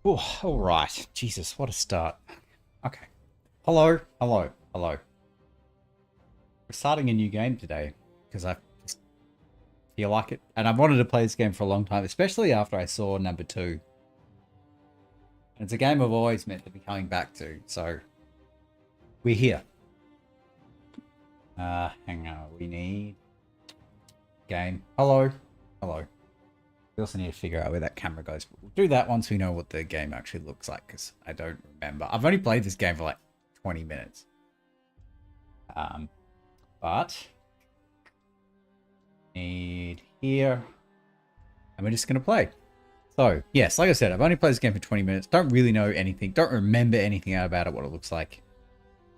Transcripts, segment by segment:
Oh, all right. Jesus, what a start. Okay. Hello, hello, hello. We're starting a new game today because I just feel like it. And I've wanted to play this game for a long time, especially after I saw number two. And it's a game I've always meant to be coming back to. So we're here. Hang on. We need game. Hello. Hello. We also need to figure out where that camera goes. But we'll do that once we know what the game actually looks like because I don't remember. I've only played this game for like 20 minutes. But need here. And we're just going to play. So, yes, like I said, I've only played this game for 20 minutes. Don't really know anything. Don't remember anything about it, what it looks like.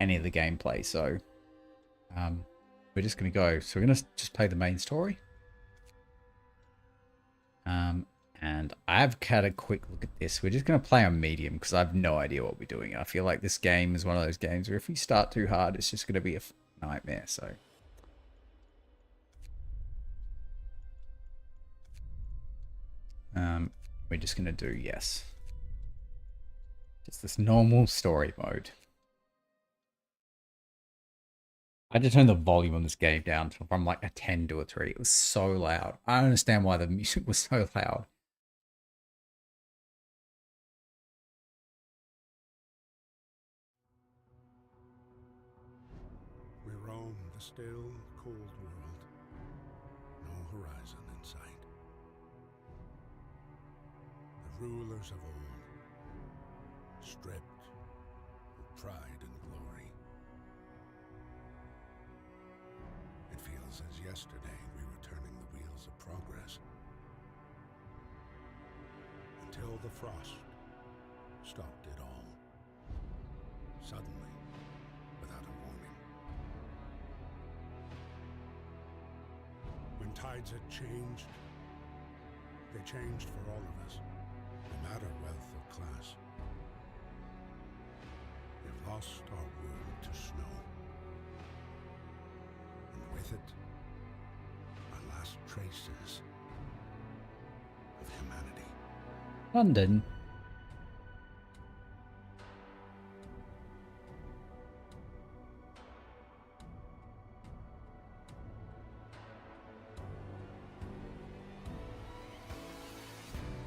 Any of the gameplay. So, we're just going to go. So, we're going to just play the main story. And I've had a quick look at this. We're just going to play on medium because I have no idea what we're doing. I feel like this game is one of those games where if we start too hard, it's just going to be a nightmare. So, we're just going to do yes. Just this normal story mode. I had to turn the volume on this game down from like a 10 to a 3. It was so loud. I don't understand why the music was so loud. We roam the still, cold world. No horizon in sight. The rulers of old, stripped of pride and glory. It feels as yesterday we were turning the wheels of progress. Until the frost stopped it all. Suddenly, without a warning. When tides had changed, they changed for all of us, no matter wealth or class. We've lost our world to snow. And with it, our last traces of humanity. London.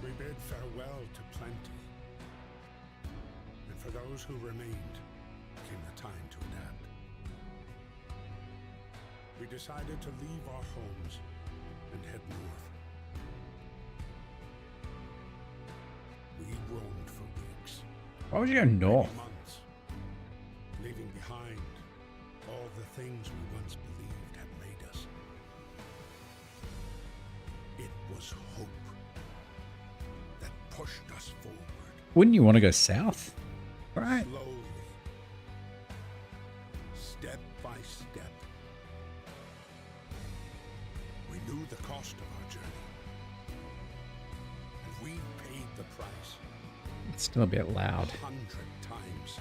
We bid farewell to plenty. And for those who remained, came the time to adapt. We decided to leave our homes and head north. We roamed for weeks, Why would you go maybe north? months, leaving behind all the things we once believed had made us. It was hope that pushed us forward. Wouldn't you want to go south? Right. Slowly, step by step. We knew the cost of our journey, and we paid the price It's still a bit loud. 100 times.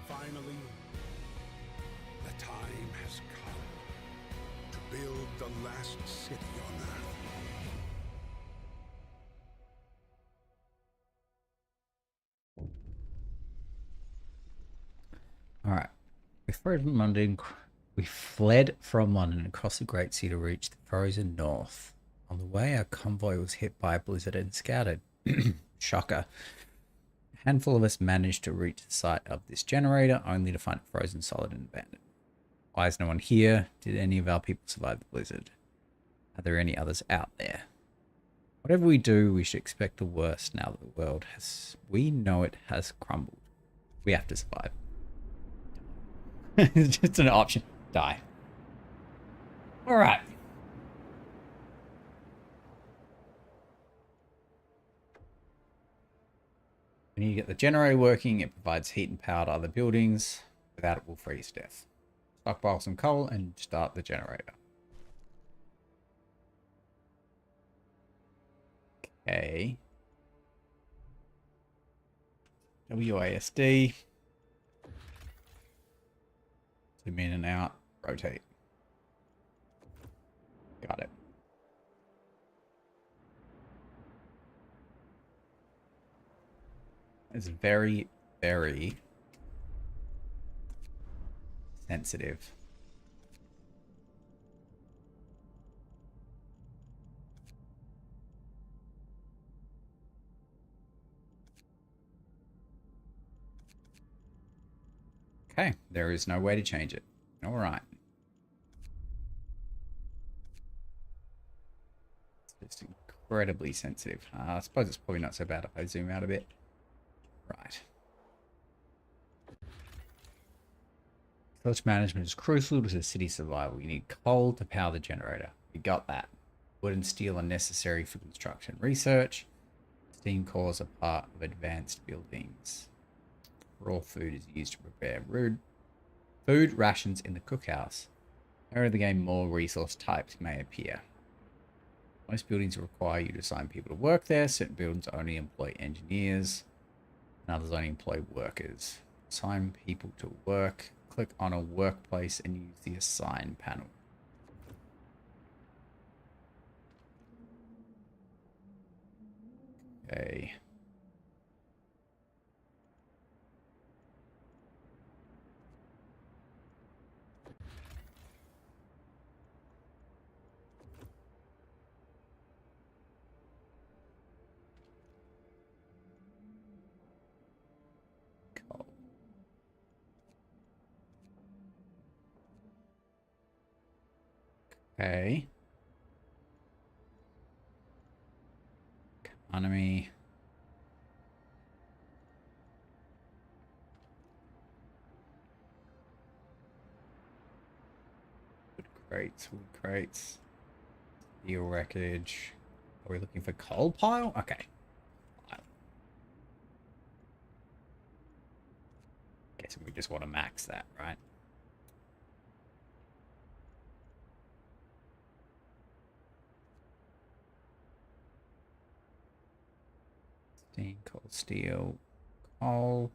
Finally, the time has come to build the last city on Earth. All right. We fled from London across the Great Sea to reach the frozen north. On the way, our convoy was hit by a blizzard and scattered. Shocker. A handful of us managed to reach the site of this generator, only to find it frozen solid and abandoned. Why is no one here? Did any of our people survive the blizzard? Are there any others out there? Whatever we do, we should expect the worst now that the world has... We know it has crumbled. We have to survive. It's just an option. Die. Alright. When you get the generator working, it provides heat and power to other buildings. Without it, we'll freeze to death. Stockpile some coal and start the generator. Okay. WASD. Zoom in and out. Rotate. Got it. is very, very sensitive. Okay, there is no way to change it. All right. It's just incredibly sensitive. I suppose it's probably not so bad if I zoom out a bit. Right. Village management is crucial to the city's survival. You need coal to power the generator. We got that. Wood and steel are necessary for construction research. Steam cores are part of advanced buildings. Raw food is used to prepare food rations in the cookhouse. Later in the game, more resource types may appear. Most buildings require you to assign people to work there. Certain buildings only employ engineers, and others only employ workers. Assign people to work. Click on a workplace and use the assign panel. Okay. Cool. Okay. Economy. Wood crates. Steel wreckage. Are we looking for coal pile? Okay. Guessing we just want to max that, right? Steam, coal, steel, coal.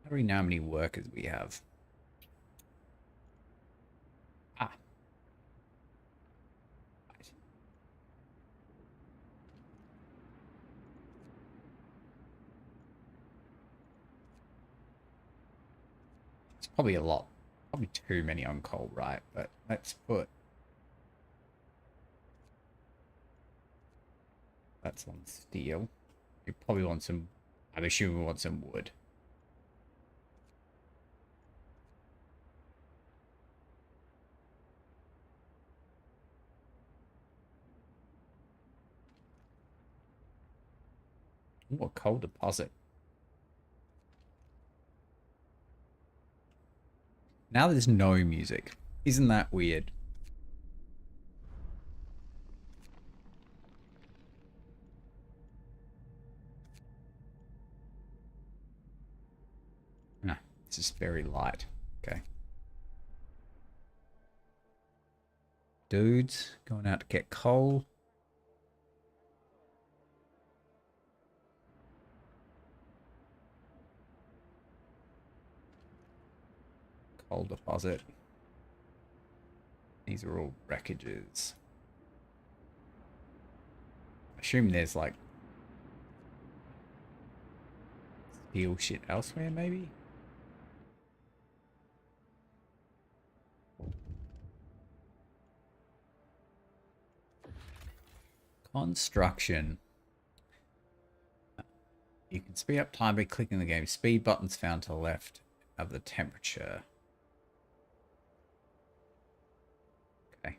I don't really know how many workers we have. Ah. Right. It's probably a lot. Probably too many on coal, right? But let's put... That's on steel. We probably want some... I'm assuming we want some wood. Ooh, a coal deposit. Now there's no music. Isn't that weird? Nah, it's just very light. Okay. Dudes going out to get coal. Coal deposit. These are all wreckages. I assume there's like steel shit elsewhere, maybe? Construction. You can speed up time by clicking the game. Speed buttons found to the left of the temperature. Okay.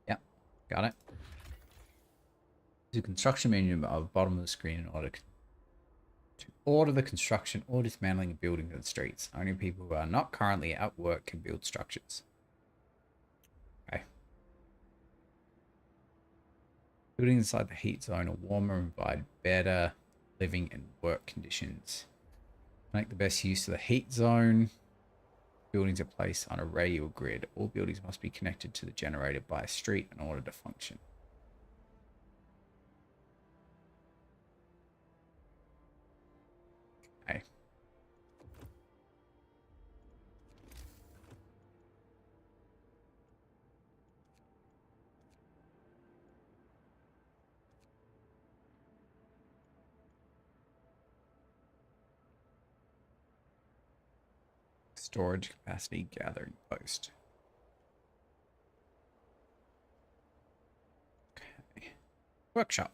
Yep, got it. The construction menu at the bottom of the screen in order to order the construction or dismantling of buildings and streets. Only people who are not currently at work can build structures. Okay. Buildings inside the heat zone are warmer and provide better living and work conditions. Make the best use of the heat zone. Buildings are placed on a radial grid. All buildings must be connected to the generator by a street in order to function. Okay. Storage capacity gathering post. Okay. Workshop.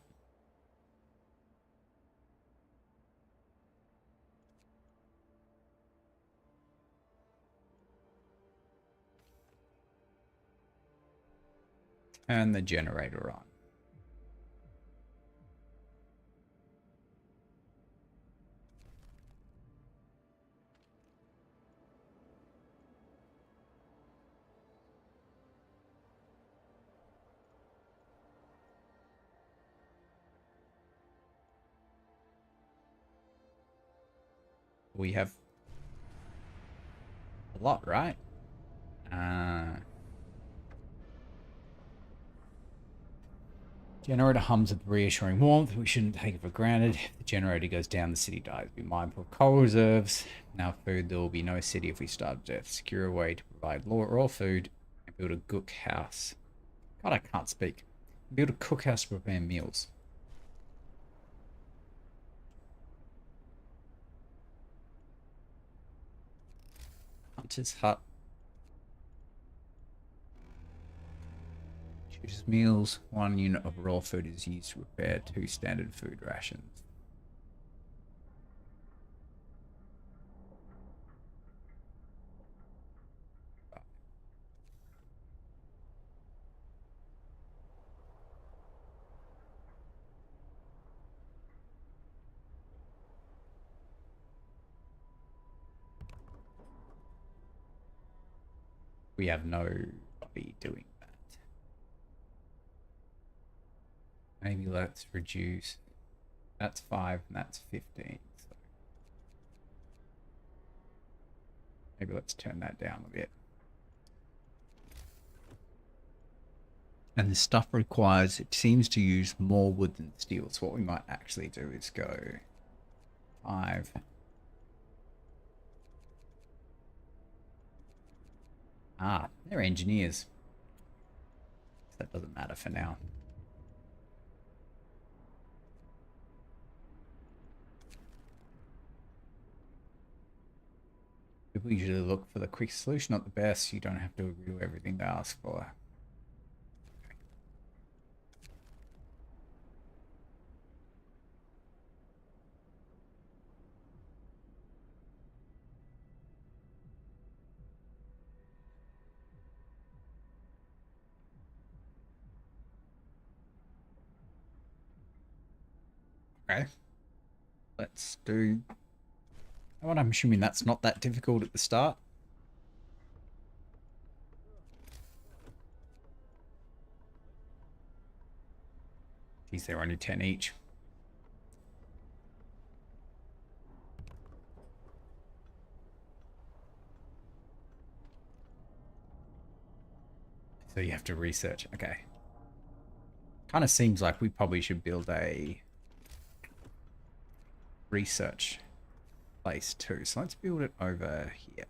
Turn the generator on. We have a lot, right? Generator hums with reassuring warmth. We shouldn't take it for granted. If the generator goes down, the city dies. Be mindful of coal reserves. Now food, there will be no city if we starve to death. Secure a way to provide raw food and build a cook house. God, I can't speak. Build a cookhouse to prepare meals. Hunter's hut. Choose meals. 1 unit of raw food is used to prepare 2 standard food rations. We have nobody doing that. Maybe let's reduce. That's 5 and that's 15. So maybe let's turn that down a bit. And the stuff requires, it seems to use more wood than steel. So what we might actually do is go 5. Ah, they're engineers. That doesn't matter for now. People usually look for the quick solution, not the best. You don't have to agree with everything they ask for. Okay. Let's do... What, I'm assuming that's not that difficult at the start. Geez, they're only 10 each. So you have to research. Okay. Kind of seems like we probably should build a research place too. So let's build it over here.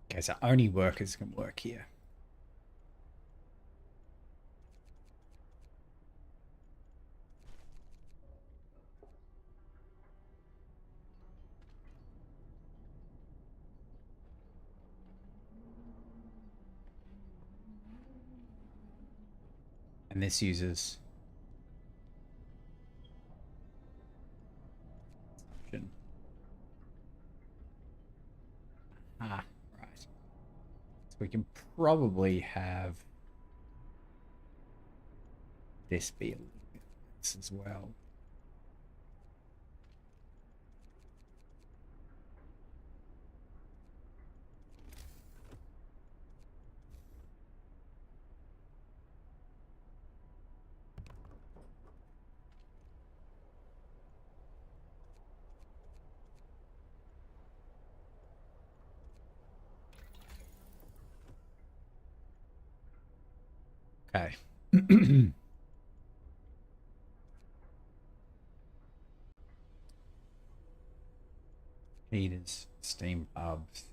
Okay, so only workers can work here. And this uses option. Ah, right. So we can probably have this be a little bit less as well. Okay. Heaters, steam pubs,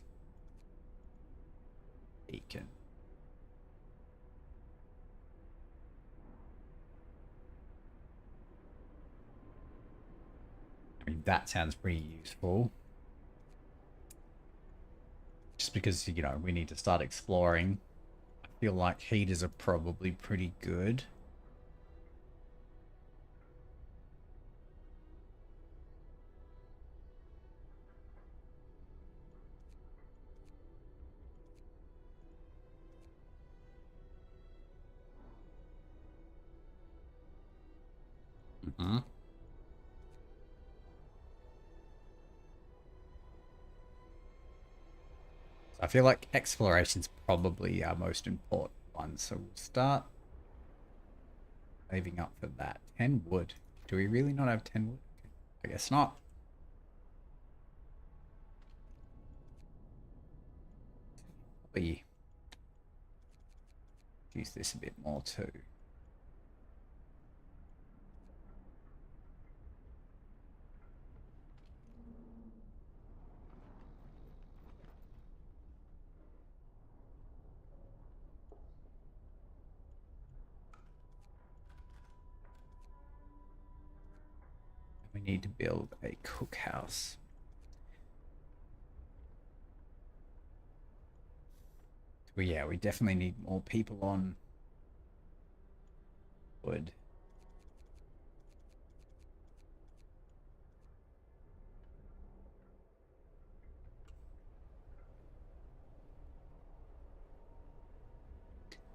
beacon. I mean, that sounds pretty useful. Just because, you know, we need to start exploring. I feel like heaters are probably pretty good. Mm-hmm. So I feel like exploration's probably our most important one. So we'll start saving up for that. 10 wood. Do we really not have 10 wood? I guess not. We use this a bit more too. We need to build a cookhouse. Well, yeah, we definitely need more people on wood.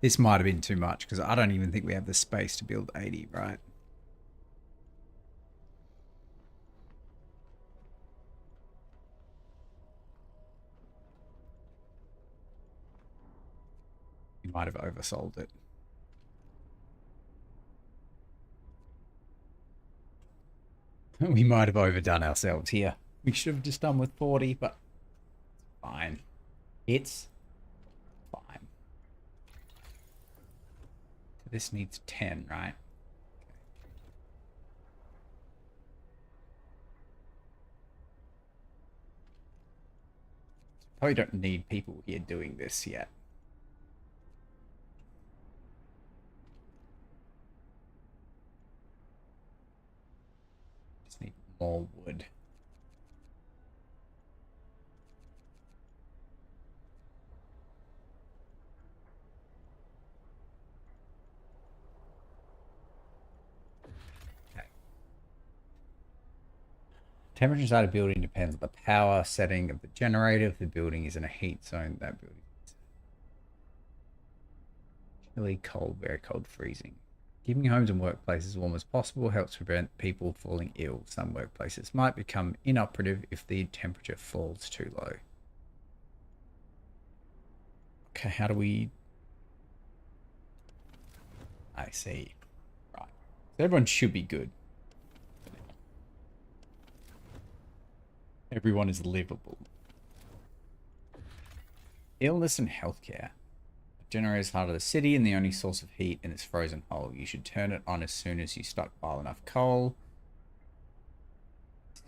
This might have been too much because I don't even think we have the space to build 80, right? We might have oversold it. We might have overdone ourselves here. We should have just done with 40, but fine. It's fine. So this needs 10, right? Probably don't need people here doing this yet. Just need more wood. Temperature inside a building depends on the power setting of the generator. If the building is in a heat zone, that building is chilly, cold, very cold, freezing. Keeping homes and workplaces as warm as possible helps prevent people falling ill. Some workplaces might become inoperative if the temperature falls too low. Okay, how do we... I see. Right. So everyone should be good. Everyone is livable. Illness and healthcare. The generator is heart of the city and the only source of heat in this frozen hole. You should turn it on as soon as you stockpile enough coal.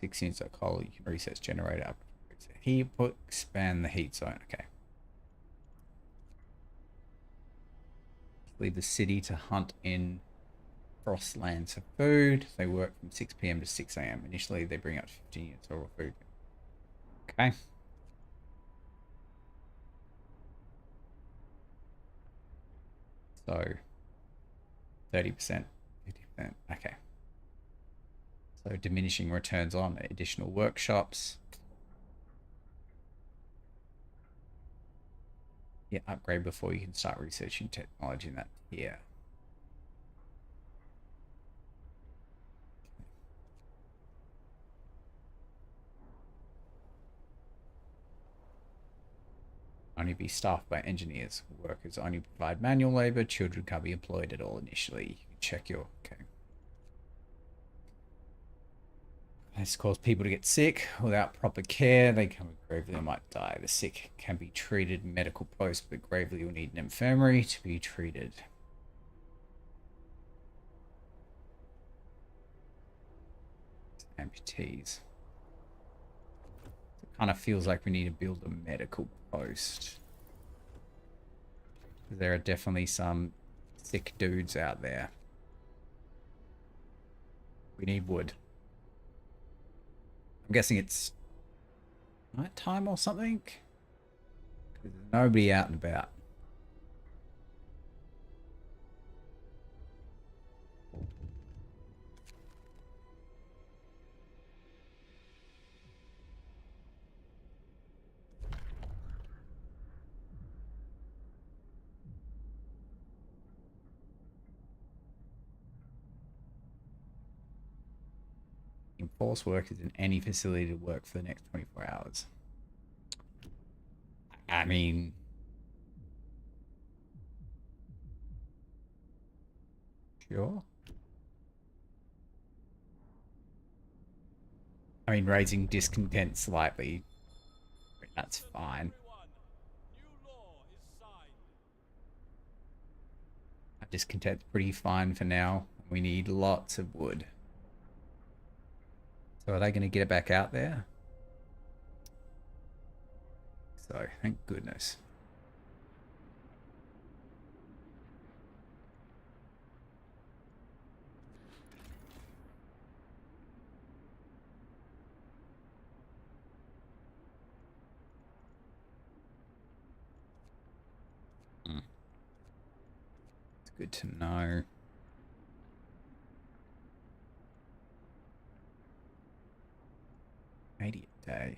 6 units of coal. You can reset generator up. Here, expand the heat zone. Okay. Leave the city to hunt in Frostlands for food. They work from 6 p.m. to 6 a.m. Initially, they bring up 15 units of raw food. Okay. So 30%, 50%. Okay. So diminishing returns on additional workshops. Yeah, upgrade before you can start researching technology in that tier. Only be staffed by engineers. Workers only provide manual labor. Children can't be employed at all initially. You can check your... Okay. This causes people to get sick without proper care. They come gravely and might die. The sick can be treated in medical posts, but gravely will need an infirmary to be treated. Amputees. kind of feels like we need to build a medical post. There are definitely some sick dudes out there. We need wood. I'm guessing it's night time or something. There's nobody out and about. Enforce workers in any facility to work for the next 24 hours. I mean, sure. I mean, raising discontent slightly, that's fine. Discontent's pretty fine for now. We need lots of wood. So are they going to get it back out there? So, thank goodness. It's good to know. $80 a day.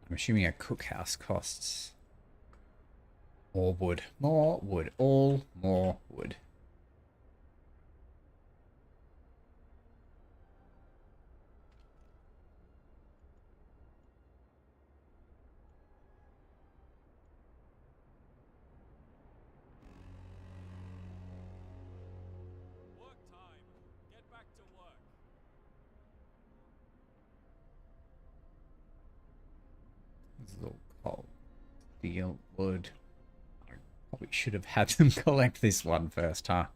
I'm assuming a cookhouse costs more wood. More wood. All more wood. Work time. Get back to work. This is all coal. Steel, wood. I probably should have had them collect this one first, huh?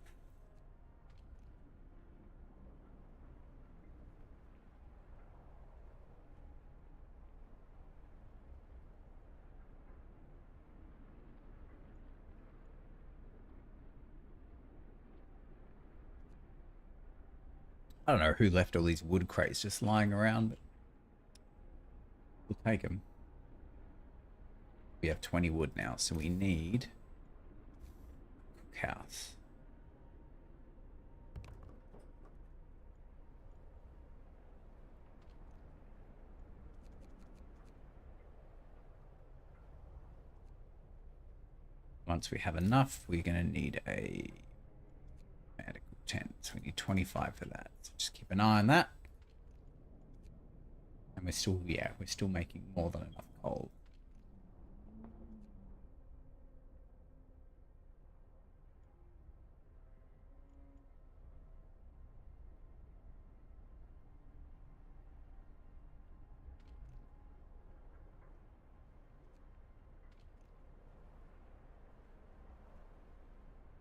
I don't know who left all these wood crates just lying around, but we'll take them. We have 20 wood now, so we need cookhouse. Once we have enough, we're going to need a medical tent. So we need 25 for that. So just keep an eye on that. And we're still, yeah, we're still making more than enough coal.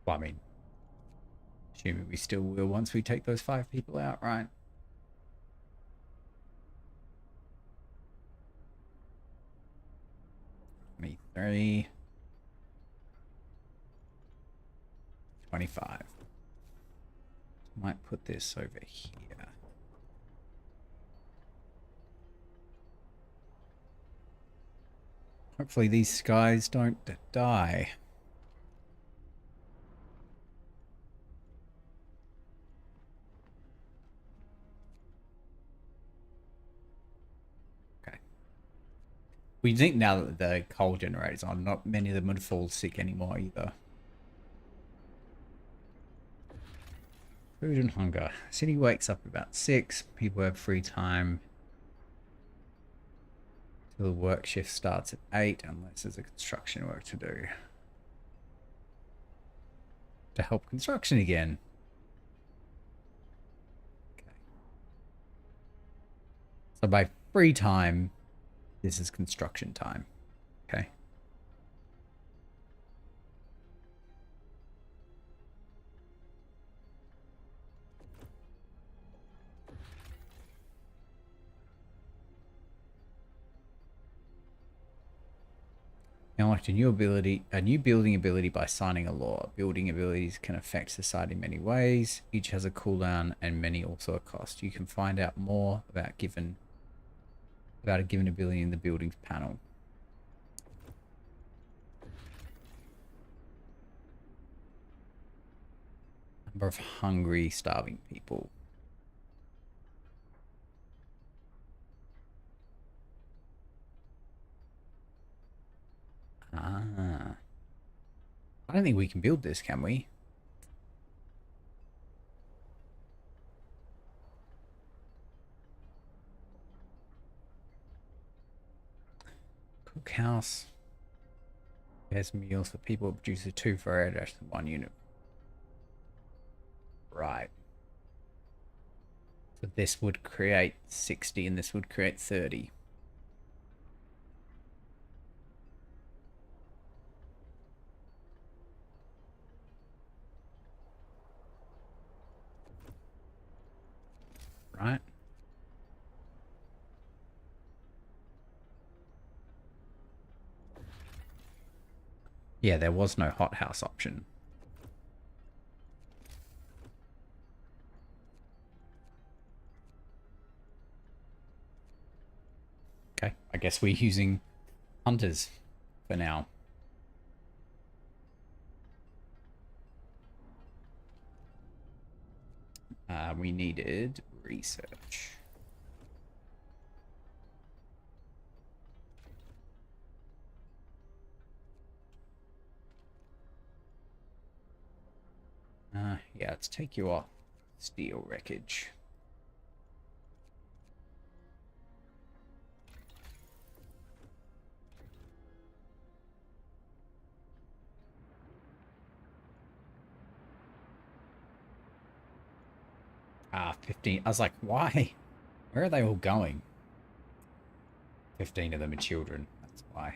Well, I mean, assuming we still will once we take those 5 people out, right? Me 3. 25. Might put this over here. Hopefully these guys don't die. Okay. We think now that the coal generators on, not many of them would fall sick anymore either. Food and hunger. City wakes up about 6. People have free time till the work shift starts at 8, unless there's a construction work to do. To help construction again. Okay. So by free time, this is construction time. Okay. Unlocked a new building ability by signing a law. Building abilities can affect society in many ways. Each has a cooldown and many also a cost. You can find out more about a given ability in the buildings panel. Number of hungry, starving people. Ah. I don't think we can build this, can we? Cookhouse. There's meals for people. Produces 2 for air dash and 1 unit. Right. So this would create 60 and this would create 30. Right? Yeah, there was no hothouse option. Okay, I guess we're using hunters for now. We needed research. Yeah, let's take you off. Steel wreckage. Ah, 15. I was like, why? Where are they all going? 15 of them are children. That's why.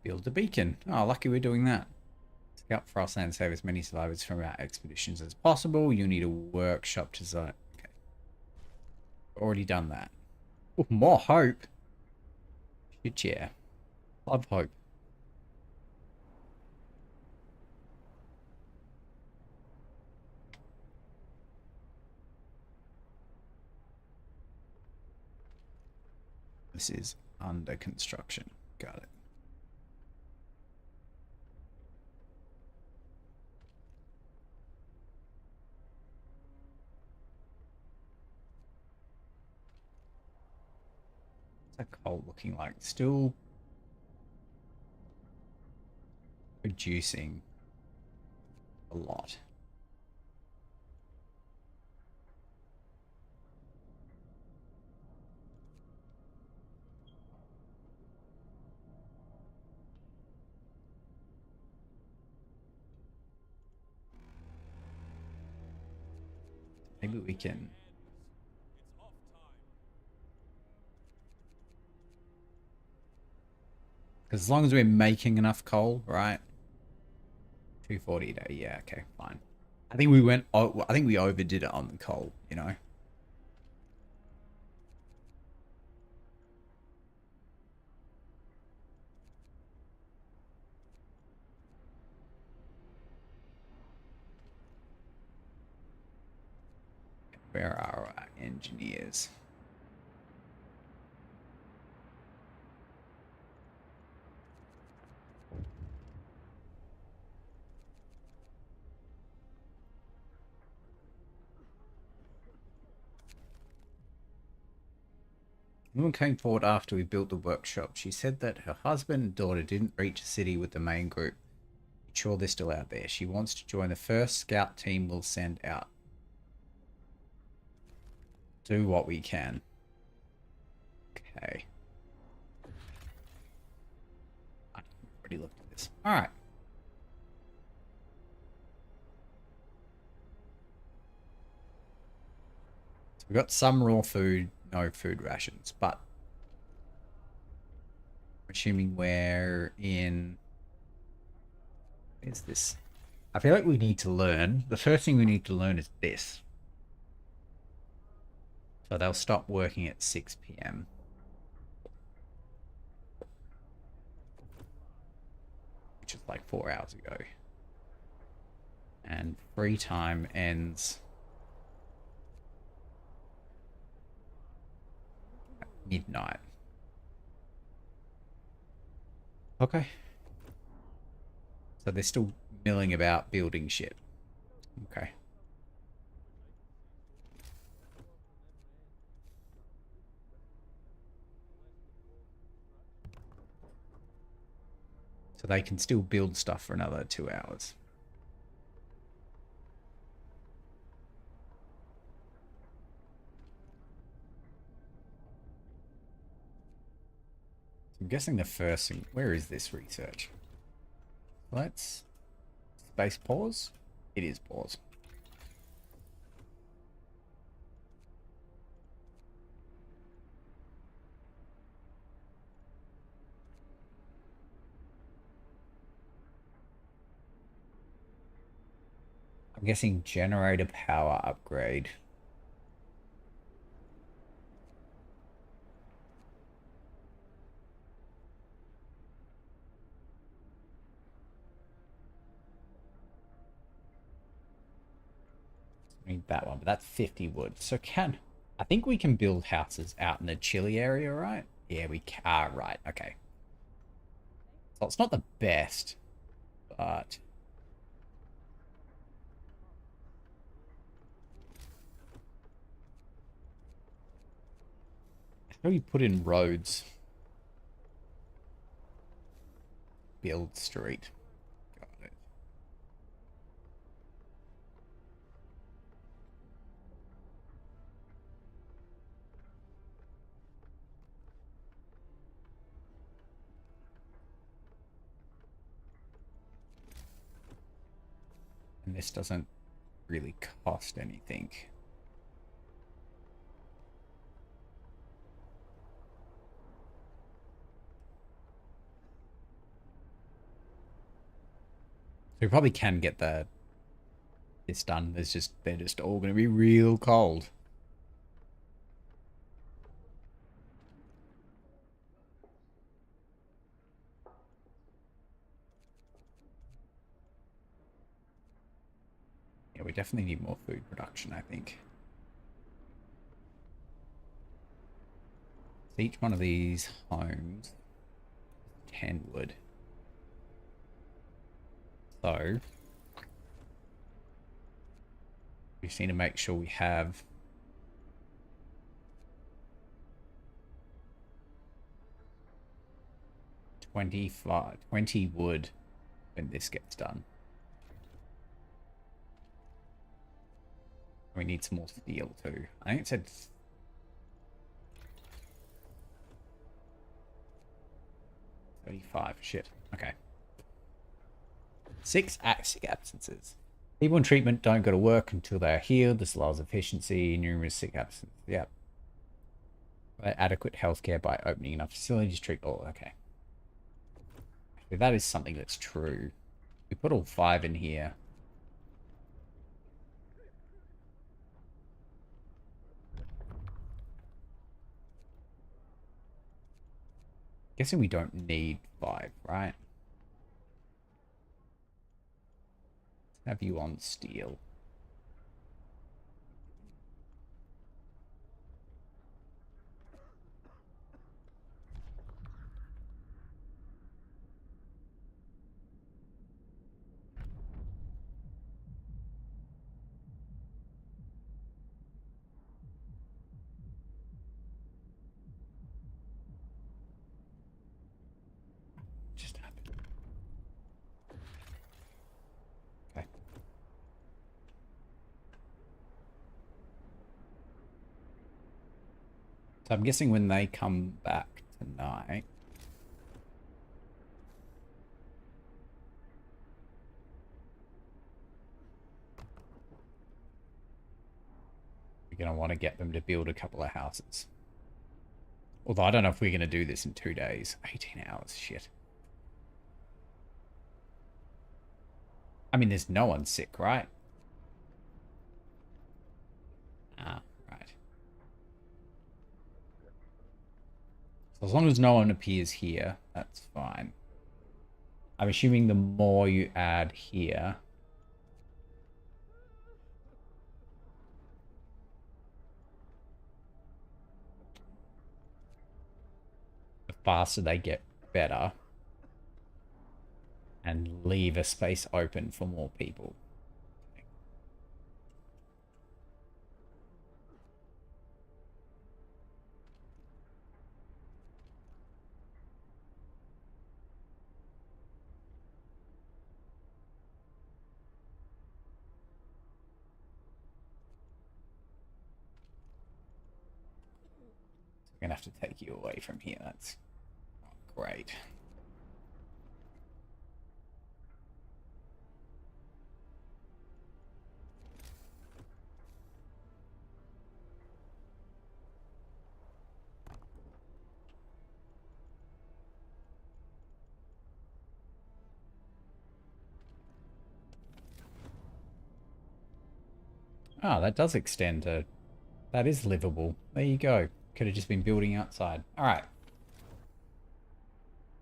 Build a beacon. Oh, lucky we're doing that. Scout Frostland and save as many survivors from our expeditions as possible. You need a workshop to design. Okay. Already done that. Ooh, more hope. Shit, yeah. Love hope. This is under construction. Got it. What's that coal looking like? Still producing a lot. Maybe we can. It's off time. Because as long as we're making enough coal, right? 240 a day. Yeah, okay, fine. I think we went. Oh, I think we overdid it on the coal. You know. Where are our engineers? The woman came forward after we built the workshop. She said that her husband and daughter didn't reach a city with the main group. Sure, they're still out there. She wants to join the first scout team we'll send out. Do what we can. Okay. I've already looked at this. All right. So we've got some raw food, no food rations, but I'm assuming we're in. Where's this I feel like we need to learn. The first thing we need to learn is this. So they'll stop working at 6 p.m. which is like 4 hours ago. And free time ends at midnight. Okay. So they're still milling about building shit. Okay. So they can still build stuff for another 2 hours. I'm guessing the first thing... Where is this research? Let's... Space pause? It is pause. I'm guessing generator power upgrade. Need that one, but that's 50 wood. So I think we can build houses out in the chilly area, right? Yeah, we can. Ah, right. Okay. So it's not the best, but how do you put in roads? Build street. Got it. And this doesn't really cost anything. So we probably can get this done. They're just all going to be real cold. Yeah, we definitely need more food production, I think. So each one of these homes, 10 wood. So we just need to make sure we have 20 wood when this gets done. We need some more steel too. I think it said 35. Shit. Okay. 6 sick absences. People in treatment don't go to work until they are healed. This allows efficiency, numerous sick absences. Yep. Adequate healthcare by opening enough facilities to treat all. Okay. If that is something that's true. We put all 5 in here. Guessing we don't need 5, right? Have you on steel? Just happened. Okay. So I'm guessing when they come back tonight, we're going to want to get them to build a couple of houses. Although I don't know if we're going to do this in 2 days. 18 hours, shit. I mean, there's no one sick, right? Ah, right. So as long as no one appears here, that's fine. I'm assuming the more you add here, the faster they get better and leave a space open for more people. So I'm going to have to take you away from here. That's not great. Oh, that does extend to... That is livable. There you go. Could have just been building outside. Alright.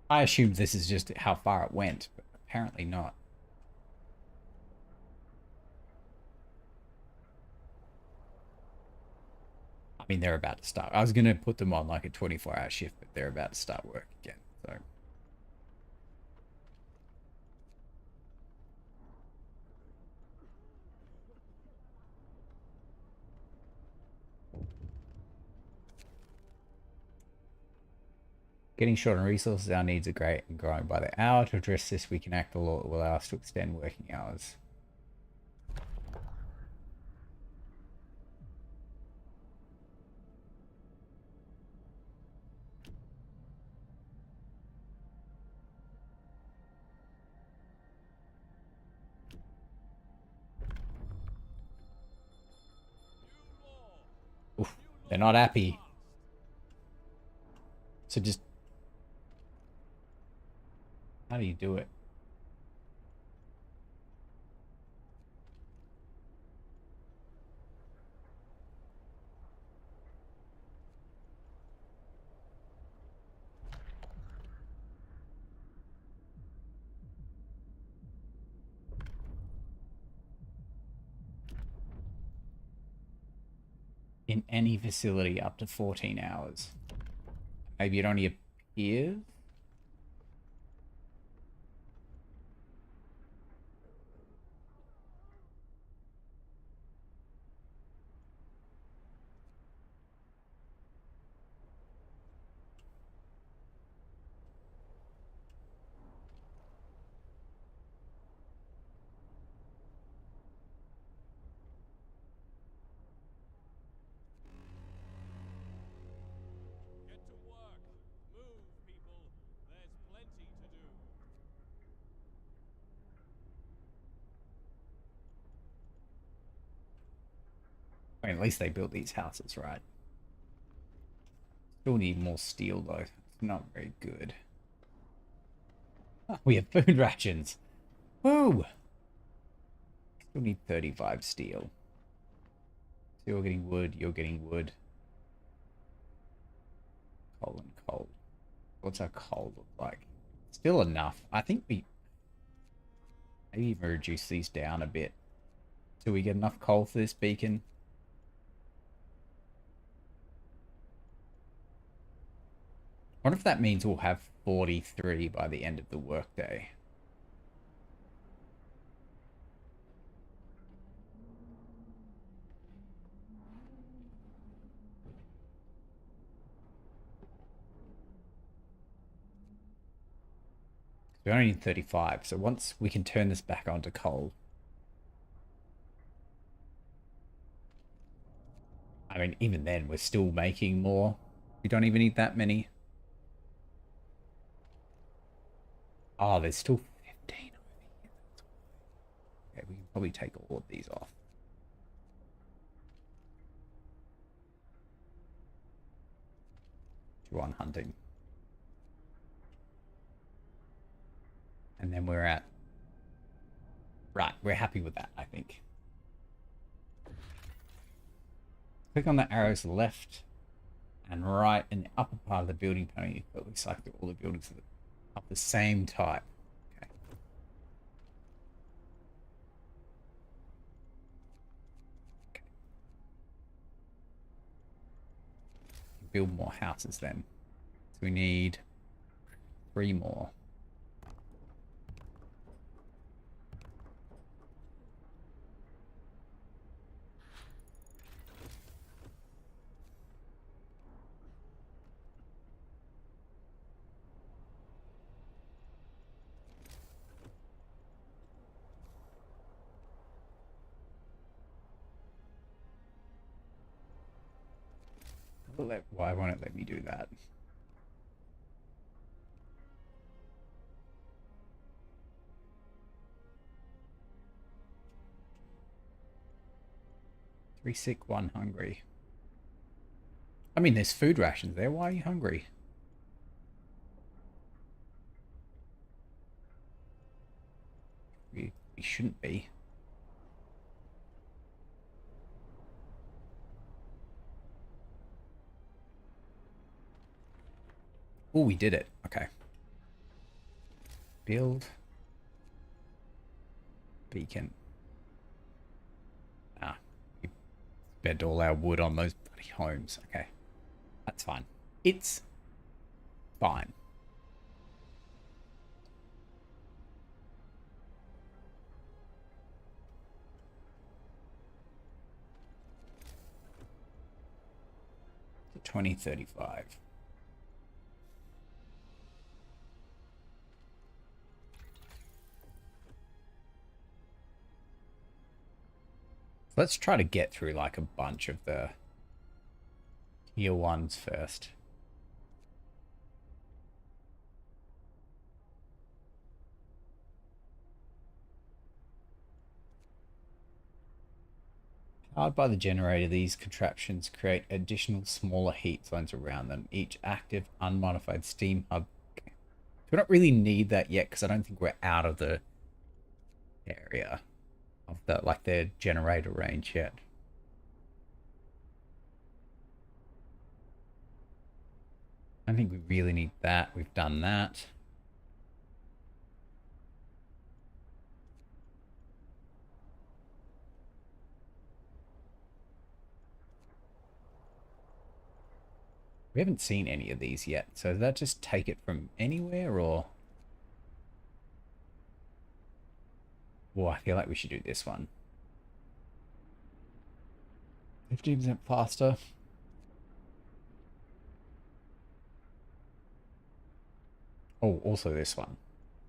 I assumed this is just how far it went, but apparently not. I mean, they're about to start. I was going to put them on like a 24-hour shift, but they're about to start work again, so... Getting short on resources, our needs are great and growing by the hour. To address this, we can act the law that will allow us to extend working hours. Oof, they're not happy. So just... How do you do it? In any facility up to 14 hours. Maybe it only appears? Get to work. Move, people. There's plenty to do. I mean, at least they built these houses, right? Still need more steel, though. It's not very good. Oh, we have food rations. Woo! Still need 35 steel. So you're getting wood, you're getting wood. Coal and coal. What's our coal look like? Still enough. I think we maybe even reduce these down a bit. So we get enough coal for this beacon. I wonder if that means we'll have 43 by the end of the workday. We only need 35, so once we can turn this back onto coal. I mean, even then, we're still making more. We don't even need that many. Oh, there's still 15 over here. Okay, we can probably take all of these off. To on hunting. And then we're at Right, we're happy with that, I think. Click on the arrows left and right in the upper part of the building panel. It looks like all the buildings are of the same type. Okay. Okay. Build more houses then. So we need 3 more. Why won't it let me do that? Three sick, 1 hungry. I mean, there's food rations there. Why are you hungry? We shouldn't be. Oh, we did it. Okay. Build. Beacon. Ah, we spent all our wood on those bloody homes. Okay. That's fine. It's fine. So 2035. Let's try to get through like a bunch of the tier 1s first. Powered by the generator, these contraptions create additional smaller heat zones around them. Each active, unmodified steam hub. Okay. We don't really need that yet because I don't think we're out of the area of the like their generator range yet. I think we really need that. We've done that. We haven't seen any of these yet. So does that just take it from anywhere or? Oh, I feel like we should do this one. 15% faster. Oh, also this one.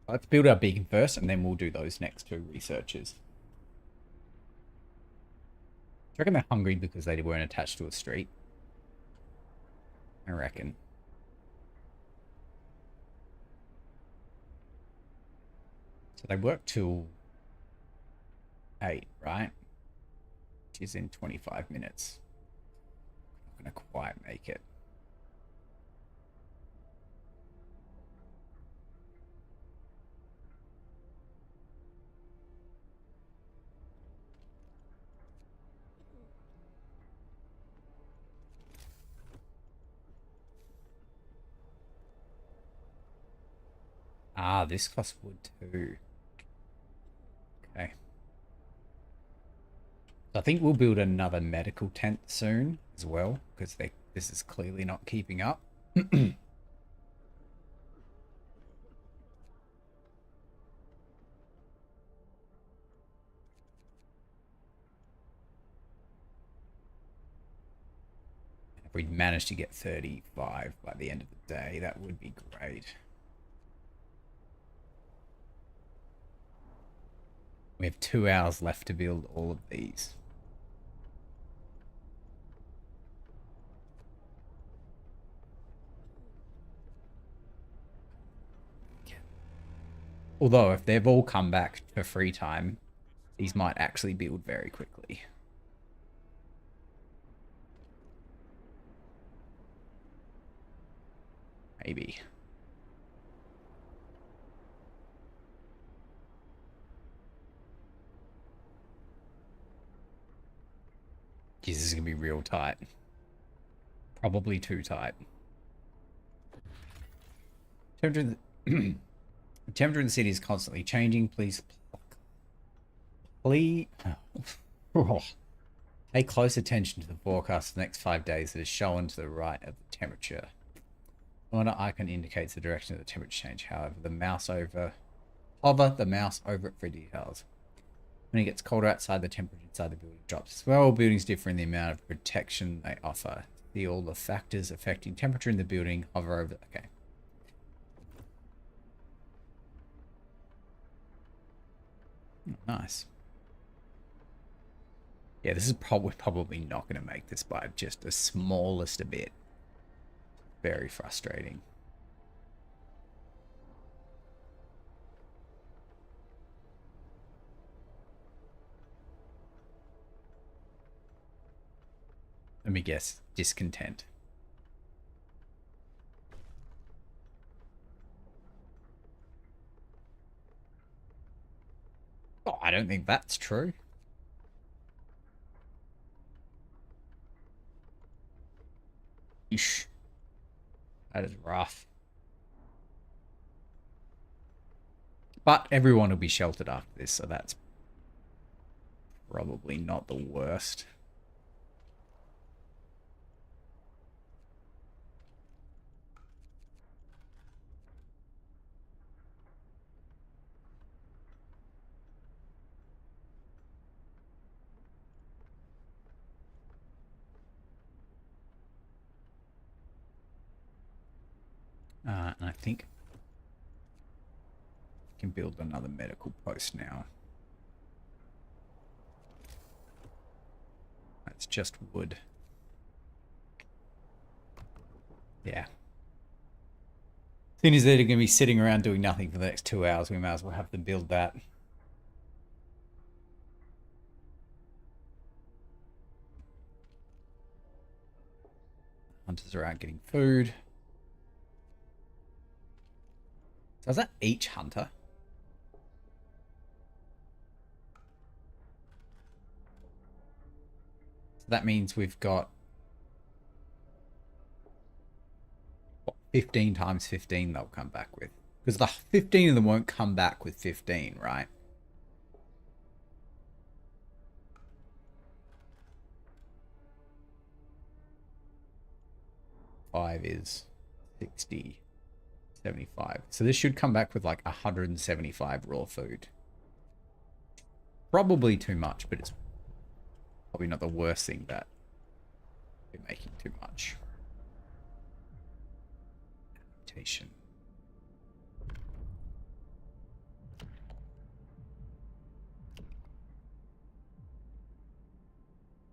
Let's build our beacon first and then we'll do those next 2 researchers. I reckon they're hungry because they weren't attached to a street. I reckon. So they work till 8, right? Which is in 25 minutes. Not going to quite make it. Ah, this costs wood too. Okay. So I think we'll build another medical tent soon as well, because this is clearly not keeping up. If we manage to get 35 by the end of the day, that would be great. We have 2 hours left to build all of these. Although, if they've all come back for free time, these might actually build very quickly. Maybe. This is gonna be real tight. Probably too tight. Temperature in the, temperature in the city is constantly changing. Please pay close attention to the forecast for the next 5 days that is shown to the right of the temperature. The corner icon indicates the direction of the temperature change. However, hover the mouse over it for details. When it gets colder outside, the temperature inside the building drops as well. Buildings differ in the amount of protection they offer. See all the factors affecting temperature in the building. Hover over. Okay. Oh, nice. Yeah, this is probably not going to make this by just the smallest a bit. Very frustrating. Let me guess, discontent. Oh, I don't think that's true. Eesh. That is rough. But everyone will be sheltered after this, so that's probably not the worst. And I think I can build another medical post now. That's just wood. Yeah. Seeing as they're going to be sitting around doing nothing for the next 2 hours, we might as well have them build that. Hunters are out getting food. So is that each hunter? So that means we've got 15 times 15 they'll come back with. Because the 15 of them won't come back with 15, right? Five is 60. 75. So this should come back with like 175 raw food. Probably too much, but it's probably not the worst thing that we're making too much. Adaptation.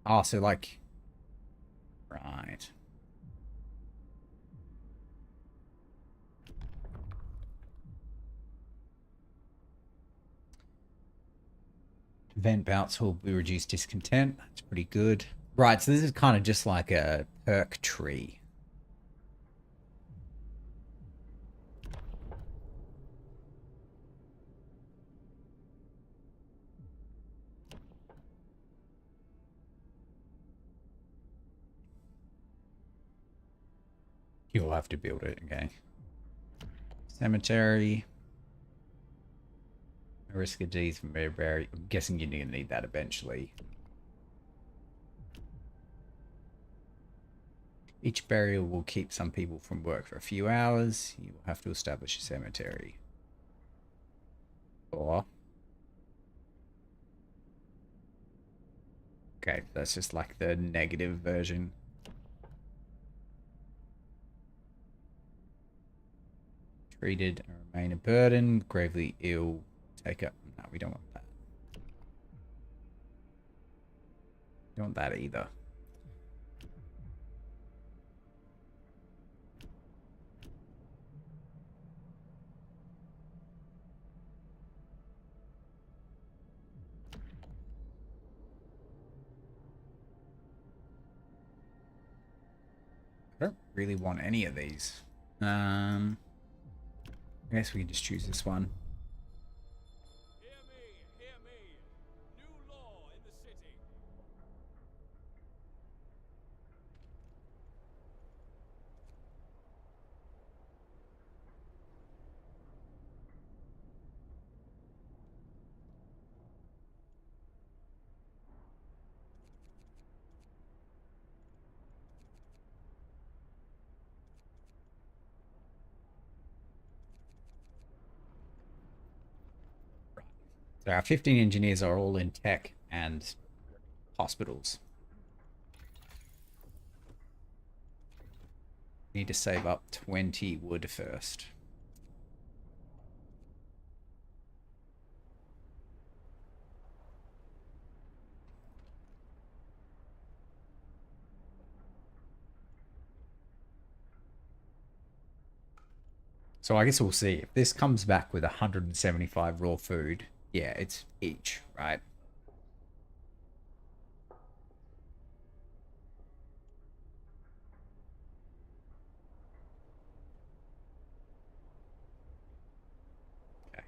Oh, so like... Right. Event bouts will be reduced discontent. That's pretty good. Right, so this is kind of just like a perk tree. You'll have to build it, okay. Cemetery. Risk of D's from Berry. I'm guessing you're going to need that eventually. Each burial will keep some people from work for a few hours. You will have to establish a cemetery. Or... Okay, that's just like the negative version. Treated and remain a burden. Gravely ill. Take up. No, we don't want that. We don't want that either. I don't really want any of these. I guess we can just choose this one. Hear me, hear me. New law in the city. So our 15 engineers are all in tech and hospitals. Need to save up 20 wood first. So I guess we'll see. If this comes back with 175 raw food, yeah, it's each, right? Okay.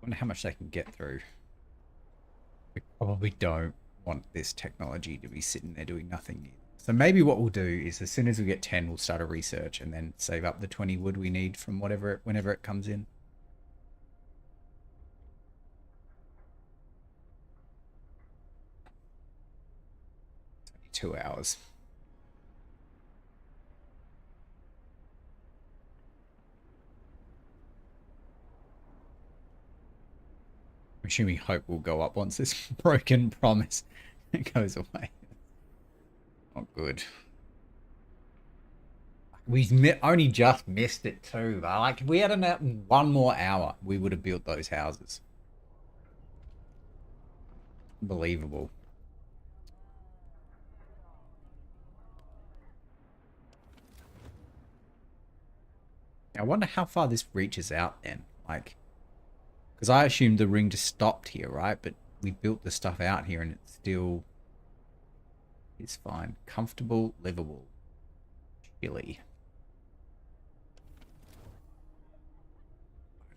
Wonder how much they can get through. We probably don't want this technology to be sitting there doing nothing. So maybe what we'll do is as soon as we get 10, we'll start a research and then save up the 20 wood we need from whenever it comes in. 2 hours. I'm assuming hope will go up once this broken promise goes away. Not good. We only just missed it too. Like, if we had one more hour, we would have built those houses. Unbelievable. I wonder how far this reaches out then. Like, because I assumed the ring just stopped here, right? But we built the stuff out here and it still is fine. Comfortable, livable. Chilly.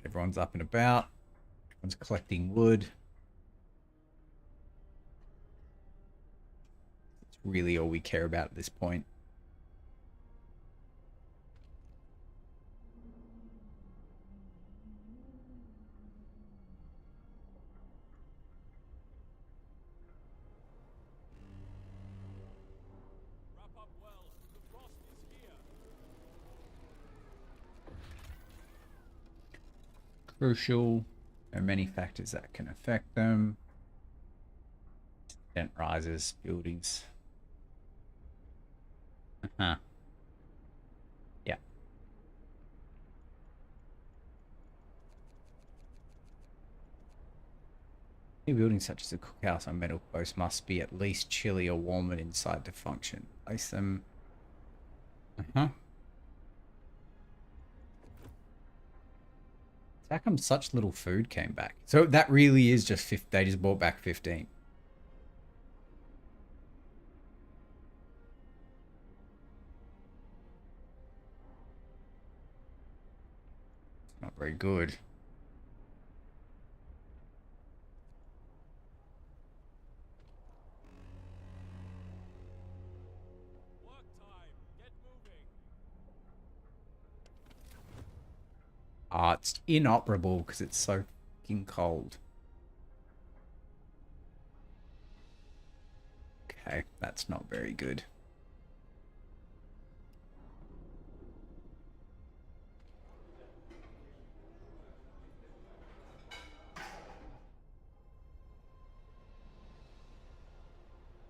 Everyone's up and about. Everyone's collecting wood. It's really all we care about at this point. Wrap up well. The frost is here. Crucial. There are many factors that can affect them. Dent rises, buildings. Uh-huh. Yeah. New buildings such as a cookhouse or metal post must be at least chilly or warmer inside to function. Place them. Uh-huh. How come such little food came back? So that really is just 50, they just brought back 15. Not very good. Work time. Get moving. Ah, it's inoperable because it's so fucking cold. Okay, that's not very good.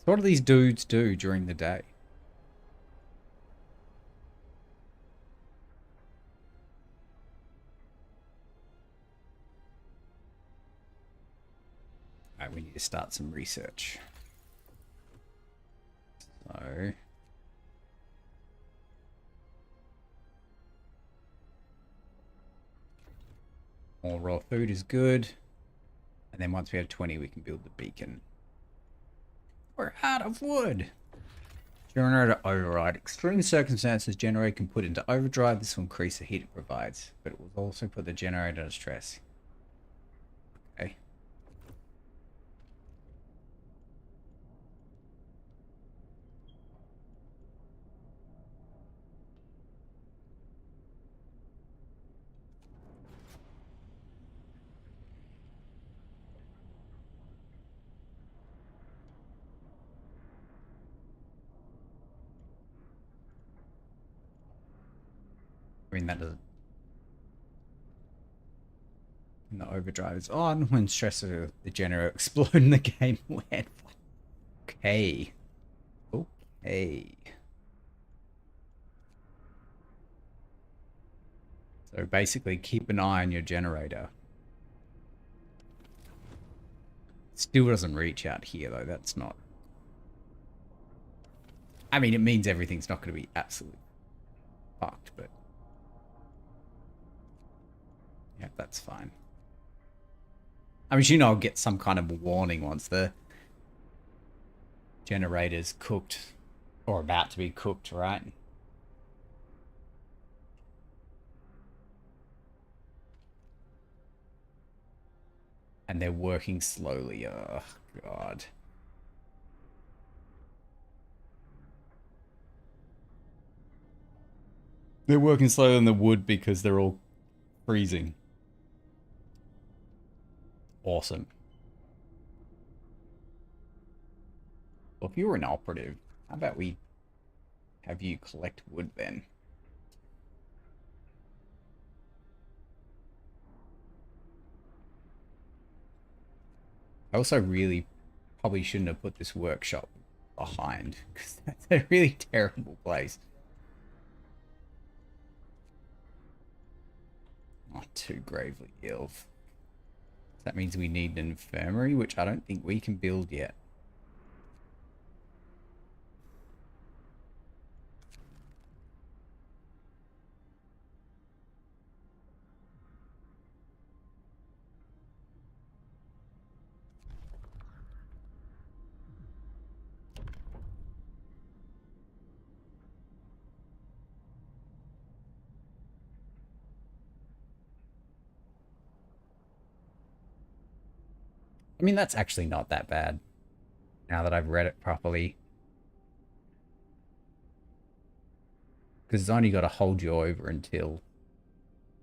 So what do these dudes do during the day? Alright, we need to start some research. So... more raw food is good. And then once we have 20, we can build the beacon. We're out of wood! Generator override. Extreme circumstances, generator can put into overdrive. This will increase the heat it provides, but it will also put the generator under stress. Okay. I mean, that doesn't... And the overdrive is on when stressor the generator explode and the game went. Okay. Okay. So basically keep an eye on your generator. Still doesn't reach out here though. That's not... I mean, it means everything's not going to be absolutely fucked, but... yeah, that's fine. I'm assuming I'll get some kind of warning once the generator's cooked or about to be cooked, right? And they're working slowly. Oh, God. They're working slower than the wood because they're all freezing. Awesome. Well, if you were an operative, how about we have you collect wood then? I also really probably shouldn't have put this workshop behind because that's a really terrible place. Oh, too gravely ill. That means we need an infirmary, which I don't think we can build yet. I mean, that's actually not that bad now that I've read it properly. Because it's only got to hold you over until...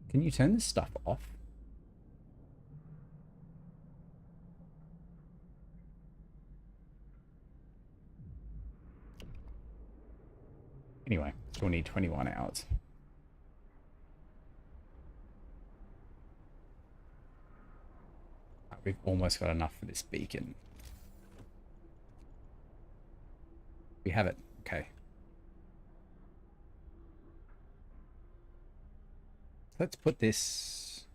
Can you turn this stuff off? Anyway, still need 21 hours. We've almost got enough for this beacon. We have it. Okay. Let's put this...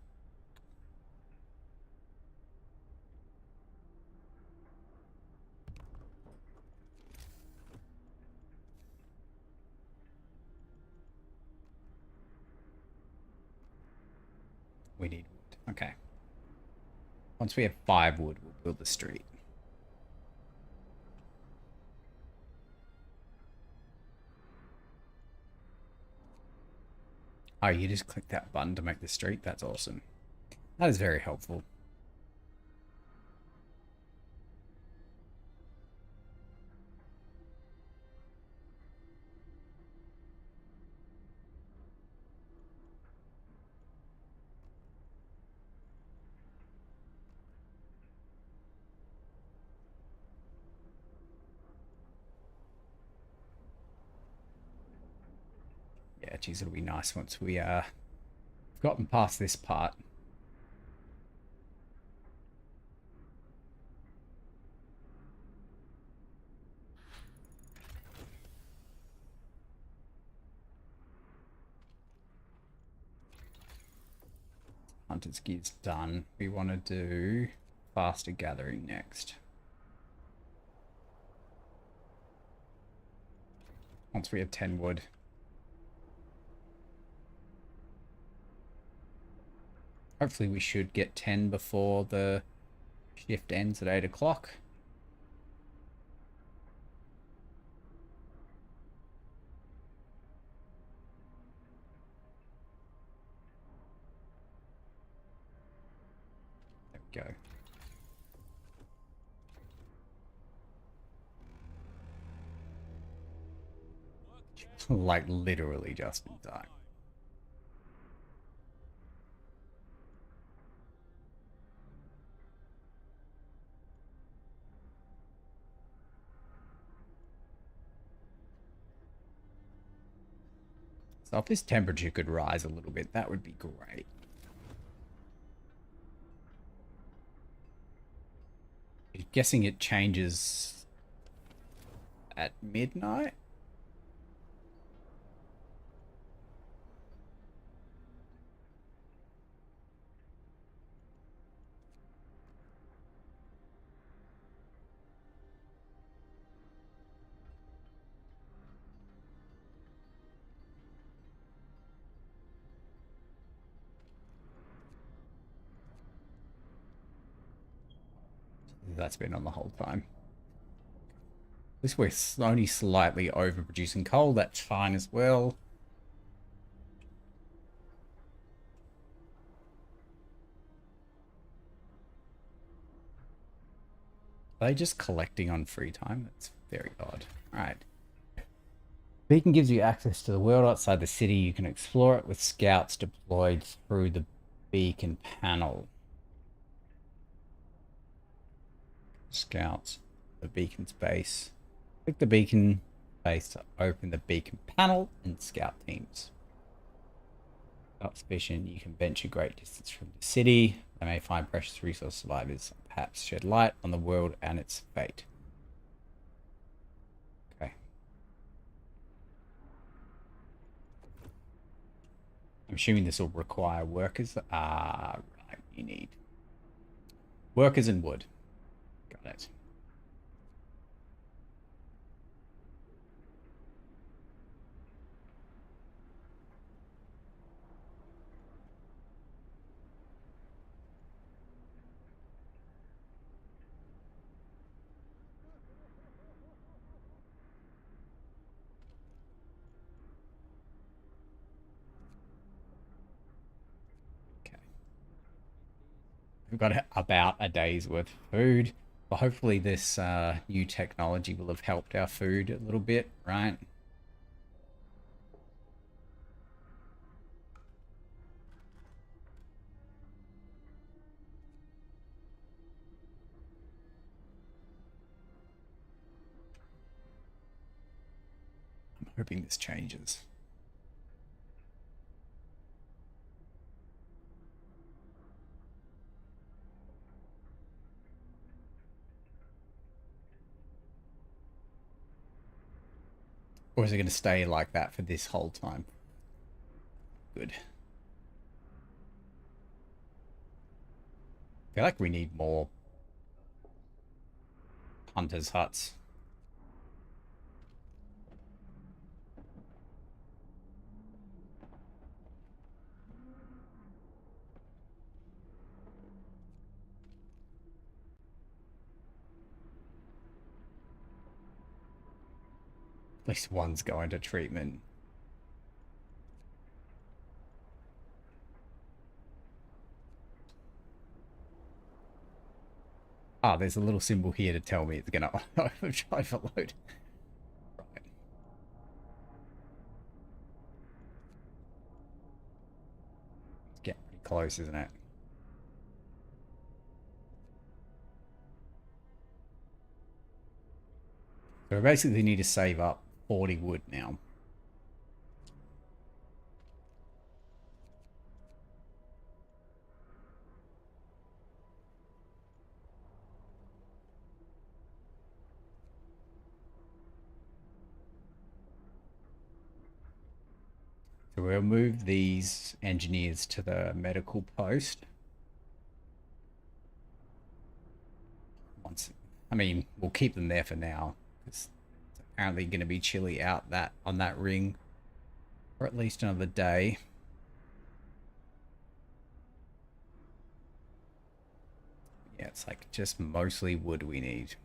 We need wood. Okay. Once we have 5 wood, we'll build the street. Oh, you just click that button to make the street? That's awesome. That is very helpful. Yeah, geez, it'll be nice once we gotten past this part. Hunter's Gear's done. We want to do faster gathering next. Once we have 10 wood. Hopefully we should get 10 before the shift ends at 8 o'clock. There we go. Like literally just in time. So if this temperature could rise a little bit, that would be great. guessing it changes at midnight. That's been on the whole time. At least we're only slightly overproducing coal. That's fine as well. Are they just collecting on free time? That's very odd. All right. Beacon gives you access to the world outside the city. You can explore it with scouts deployed through the beacon panel. Scouts, the beacon's base. Click the beacon base to open the beacon panel and scout teams. Without suspicion, you can venture great distance from the city. They may find precious resource survivors, perhaps shed light on the world and its fate. Okay. I'm assuming this will require workers. Right, you need workers and wood. Got it. We've got about a day's worth of food. But hopefully this new technology will have helped our food a little bit, right? I'm hoping this changes. Or is it going to stay like that for this whole time? Good. I feel like we need more hunters' huts. At least one's going to treatment. Ah, there's a little symbol here to tell me it's going to overload. Right. It's getting pretty close, isn't it? So we basically need to save up 40 wood now. So we'll move these engineers to the medical post. I mean, we'll keep them there for now because it's apparently going to be chilly out on that ring for at least another day. Yeah, it's like just mostly wood we need.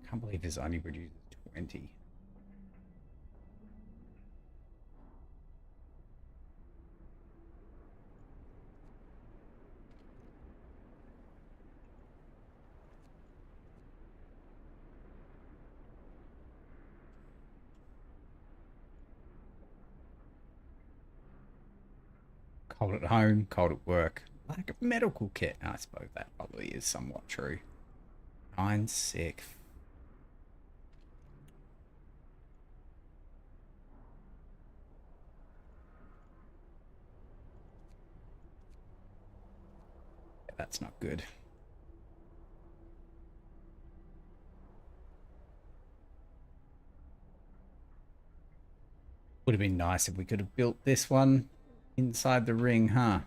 I can't believe this only produces 20. Cold at home, cold at work. Lack of medical kit. I suppose that probably is somewhat true. 9 sick. Yeah, that's not good. Would have been nice if we could have built this one inside the ring, huh?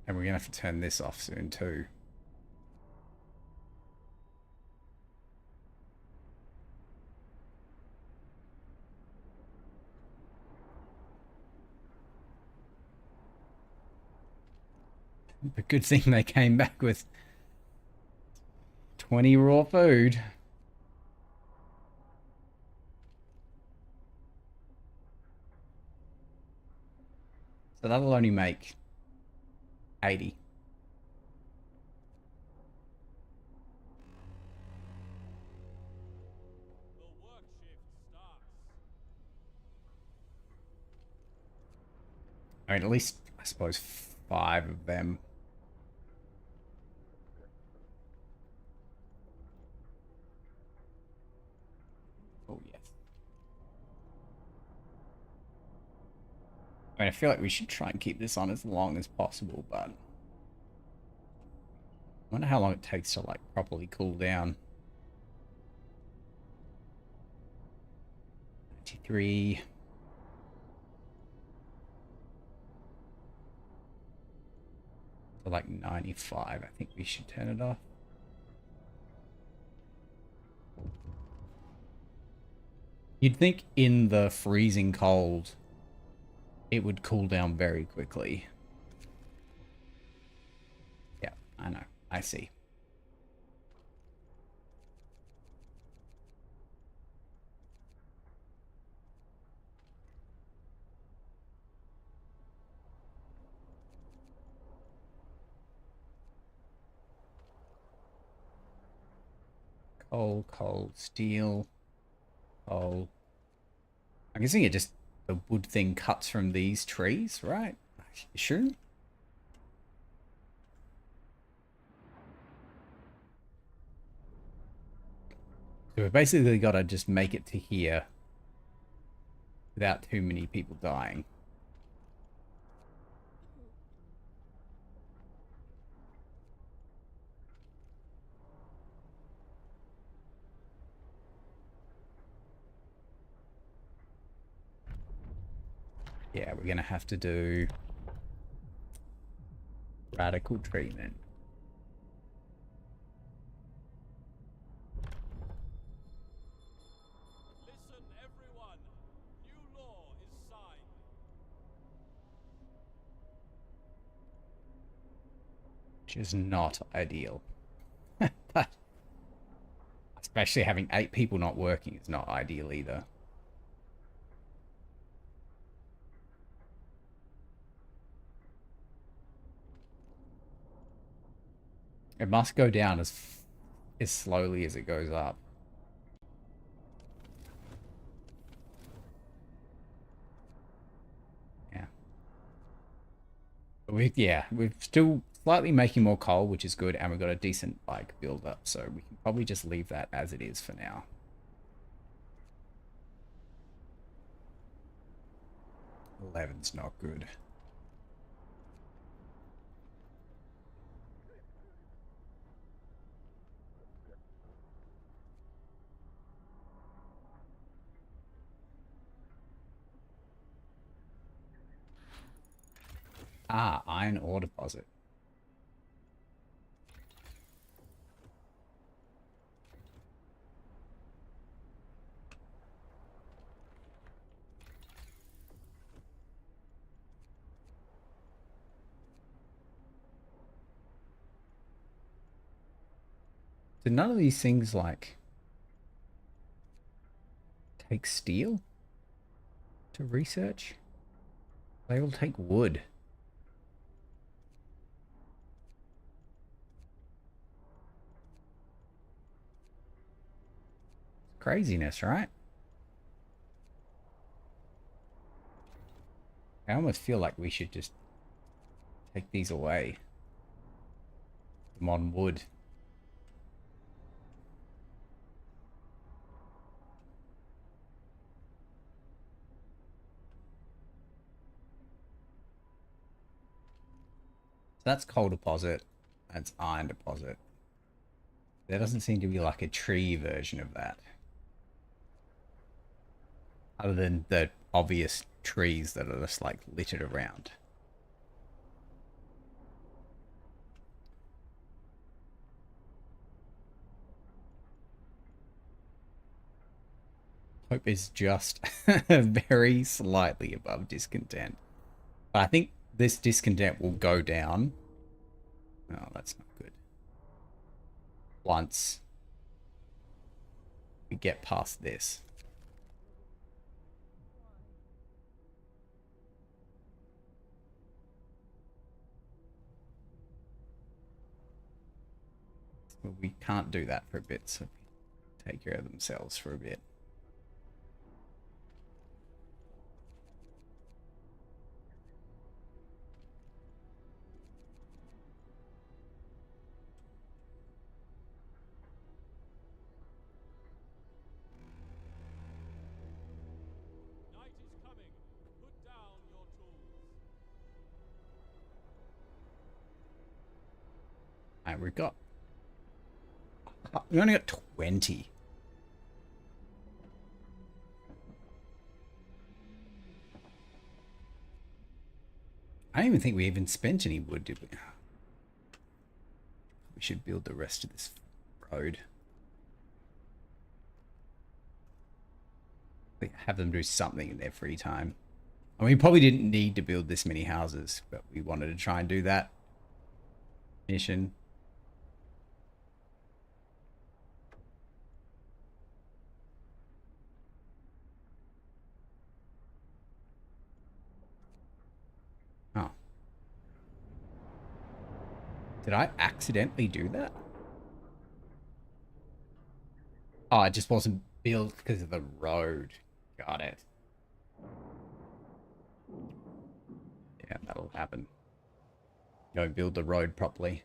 And we're going to have to turn this off soon too. The good thing they came back with 20 raw food. So that'll only make 80. The work shift starts. I mean, at least, I suppose, 5 of them. Oh, yes. I mean, I feel like we should try and keep this on as long as possible, but I wonder how long it takes to, like, properly cool down. 93. To like 95. I think we should turn it off. You'd think in the freezing cold, it would cool down very quickly. Yeah, I know. I see. Coal, steel, coal. I'm guessing it just, the wood thing cuts from these trees, right? Sure. So we've basically got to just make it to here without too many people dying. Yeah, we're going to have to do radical treatment. Listen, everyone. New law is signed. Which is not ideal. Especially having 8 people not working is not ideal either. It must go down as slowly as it goes up. Yeah. We're still slightly making more coal, which is good, and we've got a decent like build up, so we can probably just leave that as it is for now. 11's not good. Ah, iron ore deposit. Did none of these things like take steel to research? They all take wood. Craziness, right? I almost feel like we should just take these away. Them on wood. So that's coal deposit. That's iron deposit. There doesn't seem to be like a tree version of that. Other than the obvious trees that are just like littered around. Hope is just very slightly above discontent. But I think this discontent will go down. Oh, that's not good. Once we get past this. So we can't do that for a bit, so take care of themselves for a bit. Night is coming. Put down your tools. Alright, we've got... We only got 20. I don't even think we even spent any wood, did we? We should build the rest of this road. Have them do something in their free time. I mean, we probably didn't need to build this many houses, but we wanted to try and do that mission. Oh. Did I accidentally do that? Oh, it just wasn't built because of the road. Got it. Yeah, that'll happen. Don't build the road properly.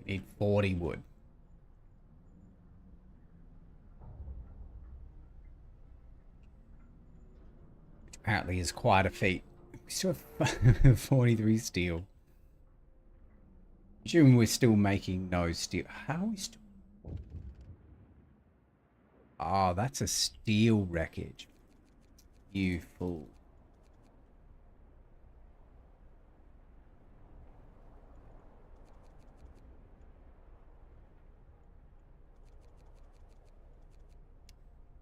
We need 40 wood. Which apparently is quite a feat. We still have 43 steel. Assuming we're still making no steel. How are we still... Oh, that's a steel wreckage. You fool.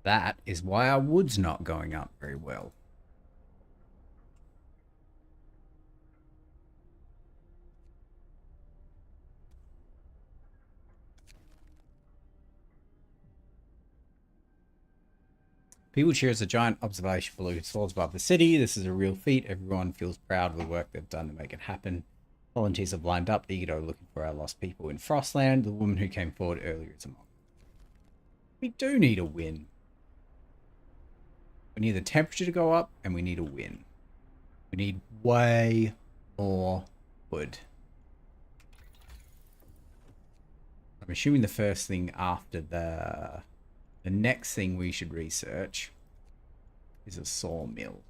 That is why our wood's not going up very well. People cheers a giant observation balloon that soars above the city. This is a real feat. Everyone feels proud of the work they've done to make it happen. Volunteers have lined up, eager to looking for our lost people in Frostland. The woman who came forward earlier is among them. We do need a win. We need the temperature to go up, and we need a win. We need way more wood. I'm assuming the first thing after the next thing we should research is a sawmill.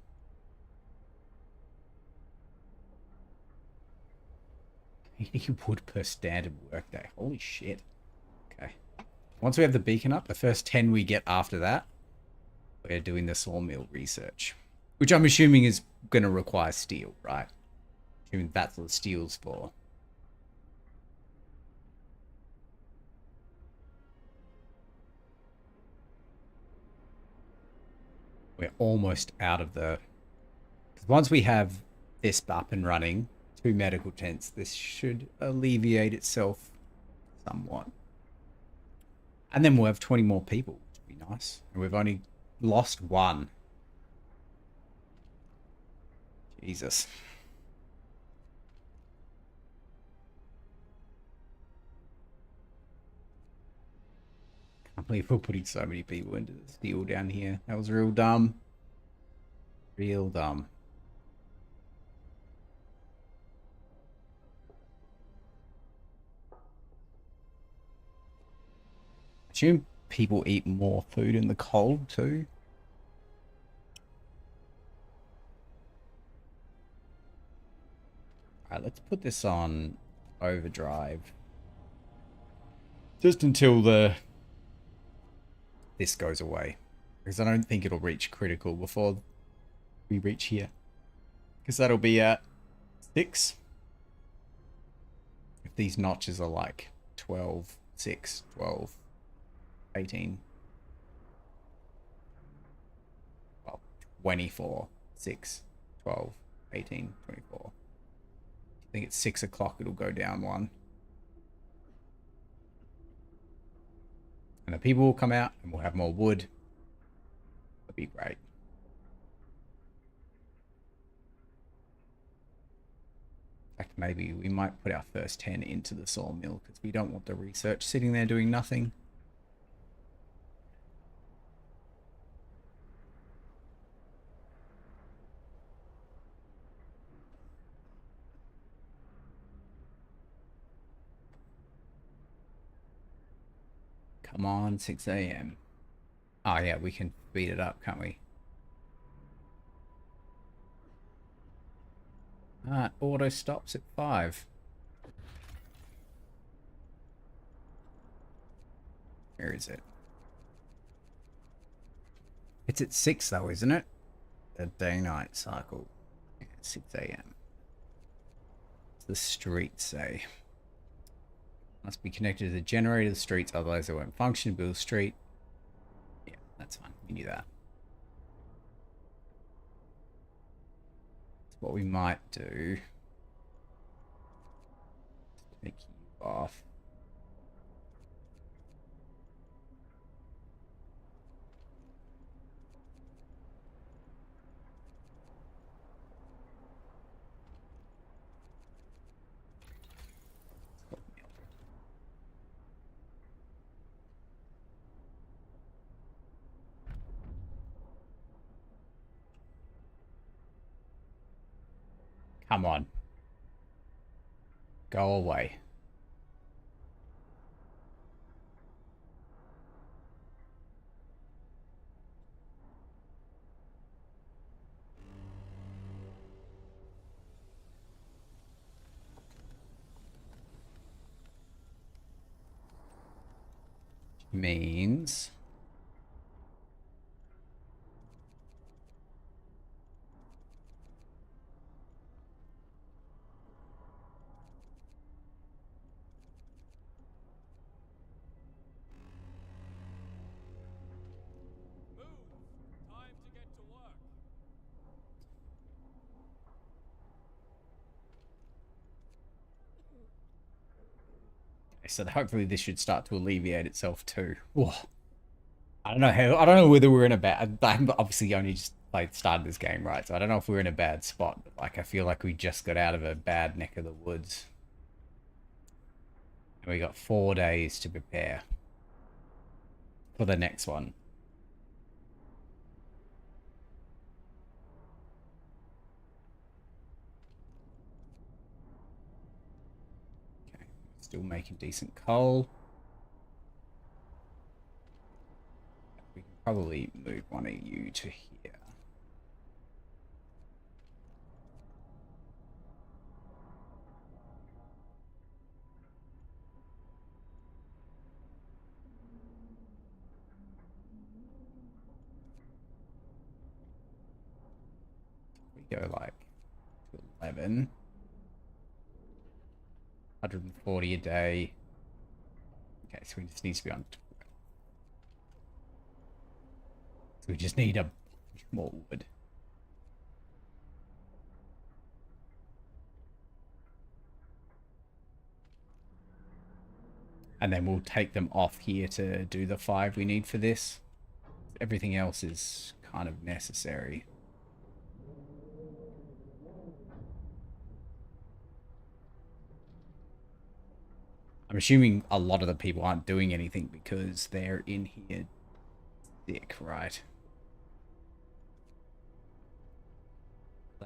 80 wood per standard workday. Holy shit. Okay. Once we have the beacon up, the first 10 we get after that, we're doing the sawmill research. Which I'm assuming is going to require steel, right? Assuming that's what steel's for. We're almost out of the... 'Cause once we have this up and running, 2 medical tents, this should alleviate itself somewhat. And then we'll have 20 more people, which would be nice. And we've only lost 1. Jesus. Can't believe we're putting so many people into this deal down here. That was real dumb. Real dumb. I assume people eat more food in the cold too. Alright, let's put this on overdrive. Just until this goes away. Because I don't think it'll reach critical before we reach here. Because that'll be at 6. If these notches are like 12, 6, 12, 18. Well, 24, 6, 12, 18, 24. I think it's 6 o'clock it'll go down 1. And the people will come out and we'll have more wood. That'd be great. In fact, maybe we might put our first 10 into the sawmill because we don't want the research sitting there doing nothing. Come on, 6 a.m. Oh yeah, we can speed it up, can't we? Alright, auto stops at 5. Where is it? It's at 6 though, isn't it? The day-night cycle. Yeah, 6 a.m. The streets say. Must be connected to the generator of the streets, otherwise it won't function. Build street. Yeah, that's fine. We knew that. What we might do. Take you off. Come on. Go away. Means... Move! Time to get to work. So hopefully this should start to alleviate itself too. Whoa. I don't know how. I don't know whether we're in a bad. I'm obviously only just started this game, right? So I don't know if we're in a bad spot. But like I feel like we just got out of a bad neck of the woods, and we got 4 days to prepare for the next one. Okay, still making decent coal. We can probably move one of you to here. We go like to 11. 140 a day. Okay, so we just need to be on. So we just need a more wood. And then we'll take them off here to do the 5 we need for this. Everything else is kind of necessary. I'm assuming a lot of the people aren't doing anything because they're in here sick, right?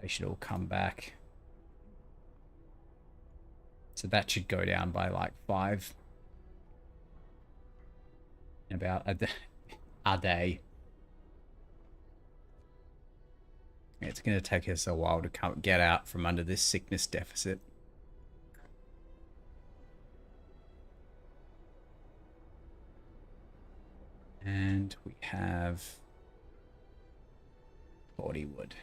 They should all come back. So that should go down by like 5. In about a day. It's going to take us a while to get out from under this sickness deficit. And we have 40 wood.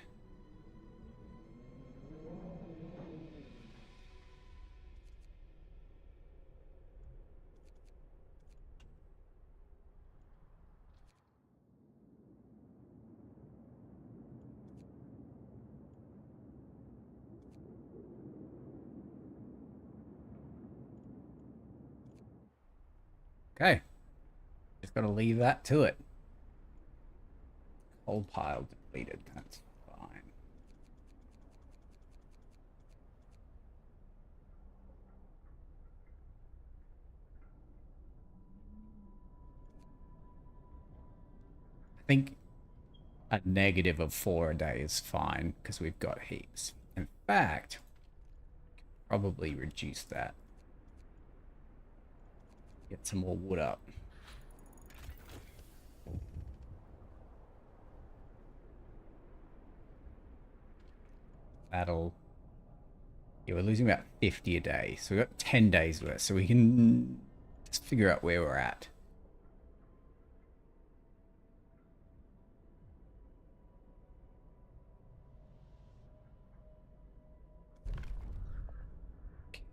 Okay. Just got to leave that to it. Coal pile depleted. That's fine. I think a negative of 4 a day is fine because we've got heaps. In fact, probably reduce that. Get some more wood up. That'll... Yeah, we're losing about 50 a day. So we've got 10 days worth. So we can just figure out where we're at.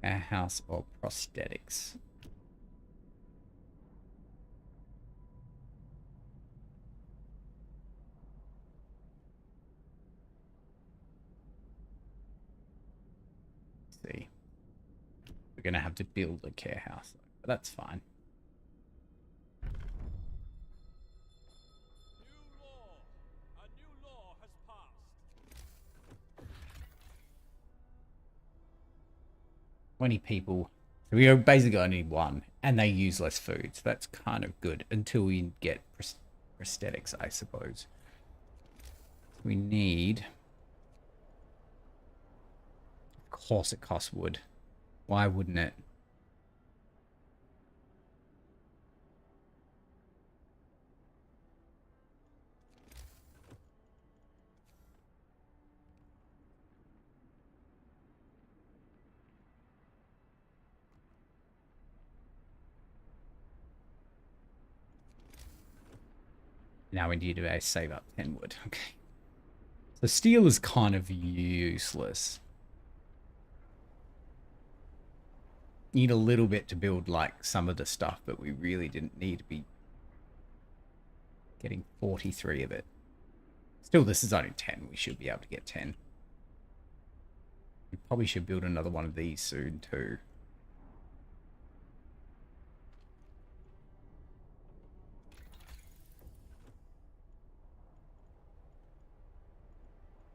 Care house or prosthetics. See, we're gonna have to build a care house, but that's fine. New law. A new law has passed. 20 people. So we basically only need 1, and they use less food, so that's kind of good until we get prosthetics, I suppose. So we need... Of course it costs wood. Why wouldn't it? Now we need to save up 10 wood. Okay. So steel is kind of useless. Need a little bit to build like some of the stuff, but we really didn't need to be getting 43 of it. Still, this is only 10. We should be able to get 10. We probably should build another one of these soon too.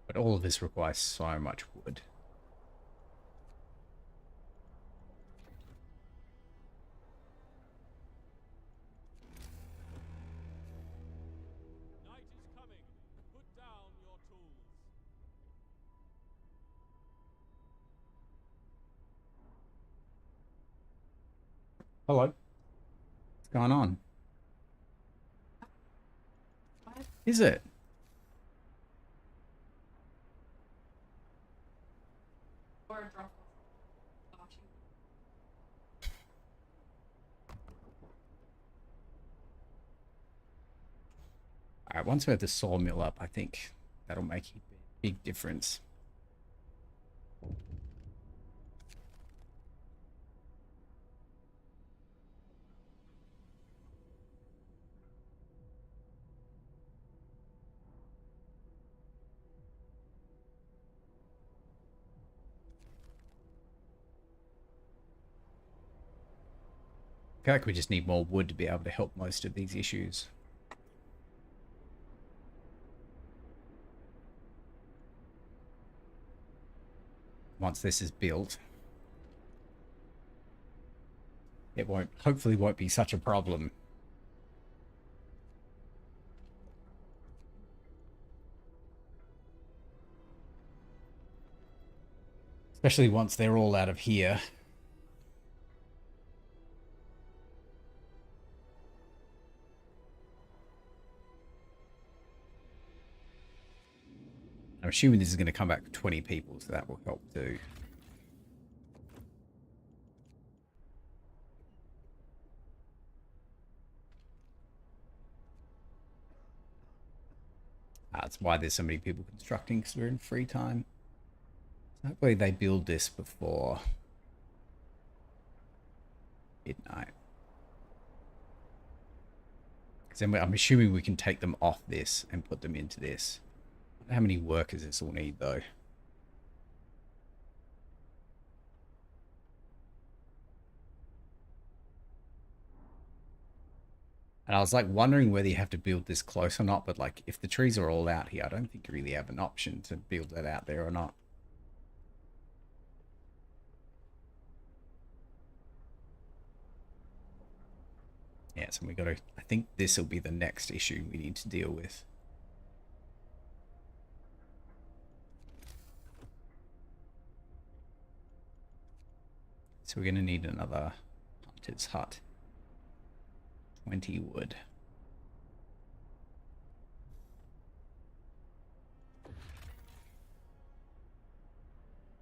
But all of this requires so much wood. Night is coming. Put down your tools. Hello. What's going on? What is it? Or drop off. All right, once we have the sawmill up, I think that'll make a big difference. feel like we just need more wood to be able to help most of these issues. Once this is built, it hopefully won't be such a problem. Especially once they're all out of here. I'm assuming this is going to come back with 20 people, so that will help too. That's why there's so many people constructing, because we're in free time. So hopefully they build this before midnight. Because then I'm assuming we can take them off this and put them into this. I don't know how many workers this will need though. And I was like wondering whether you have to build this close or not, but like if the trees are all out here, I don't think you really have an option to build that out there or not. Yeah, so we got to, I think this will be the next issue we need to deal with. So we're going to need another hunter's hut. 20 wood.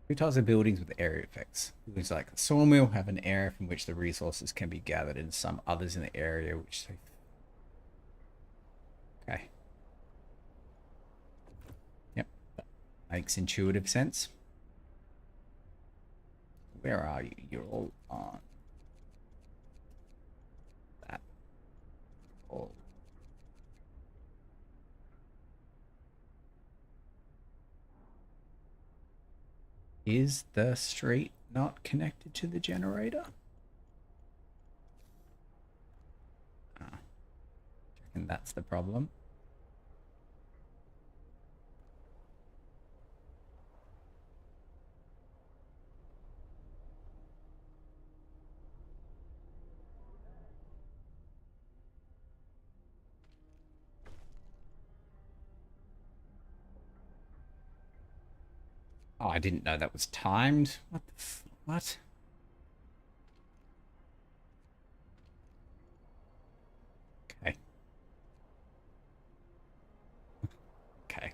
Two types of buildings with area effects. Buildings like the sawmill have an area from which the resources can be gathered, and some others in the area which they... Okay. Yep, that makes intuitive sense. Where are you? You're all on that. All. Is the street not connected to the generator? Ah, and that's the problem. Oh, I didn't know that was timed. What the what? Okay. Okay.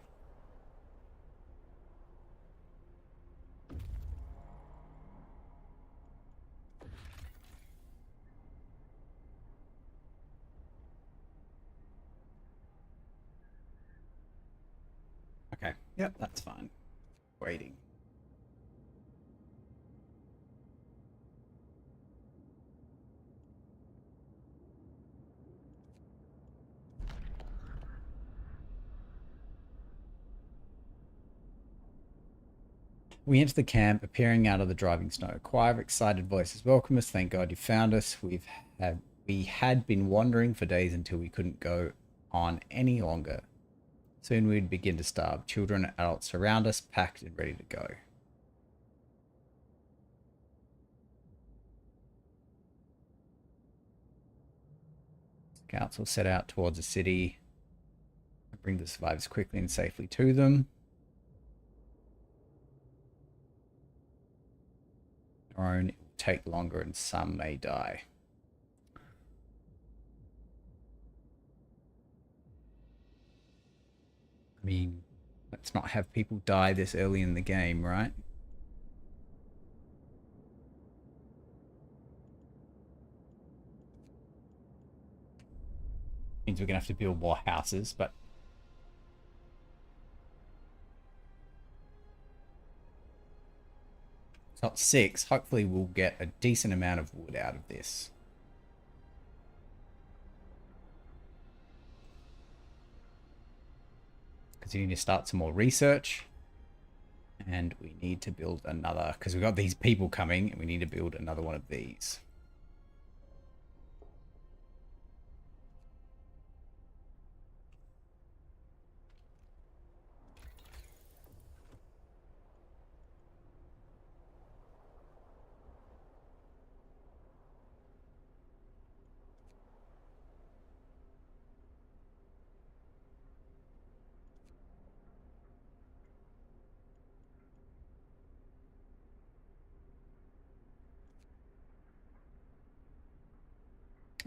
Okay. Yep, that's fine. Waiting. We enter the camp, appearing out of the driving snow. A choir of excited voices welcome us. Thank God you found us. We had been wandering for days until we couldn't go on any longer. Soon we'd begin to starve. Children and adults surround us, packed and ready to go. Scouts will set out towards the city and bring the survivors quickly and safely to them. Our own, it will take longer and some may die. I mean, let's not have people die this early in the game, right? Means we're gonna have to build more houses, but it's not 6. Hopefully we'll get a decent amount of wood out of this. Because you need to start some more research. And we need to build another, because we've got these people coming and we need to build another one of these.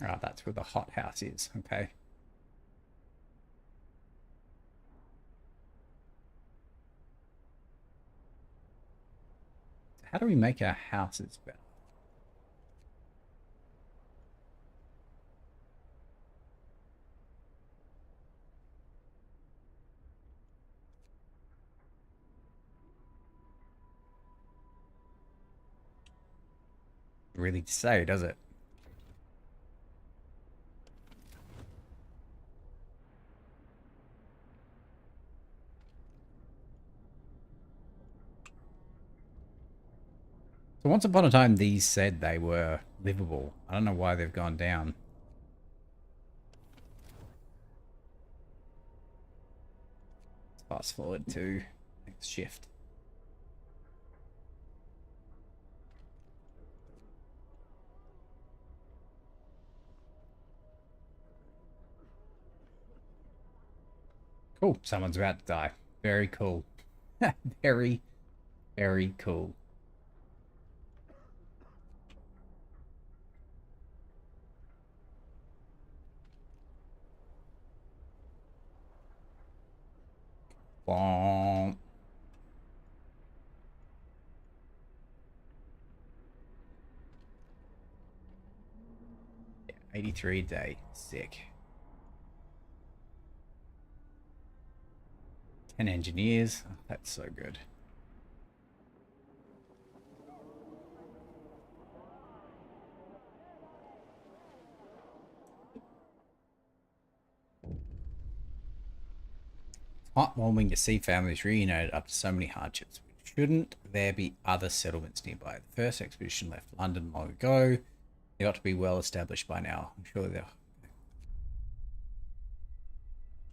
Ah, that's where the hothouse is. Okay. How do we make our houses better? Really to say, does it? So once upon a time, these said they were livable. I don't know why they've gone down. Let's fast forward to next shift. Cool. Someone's about to die. Very cool. Very, very cool. Bonk. Yeah, 83 a day. Sick. 10 engineers. Oh, that's so good. Heartwarming to see families reunited after so many hardships. Shouldn't there be other settlements nearby? The first expedition left London long ago. They ought to be well established by now. I'm sure they're...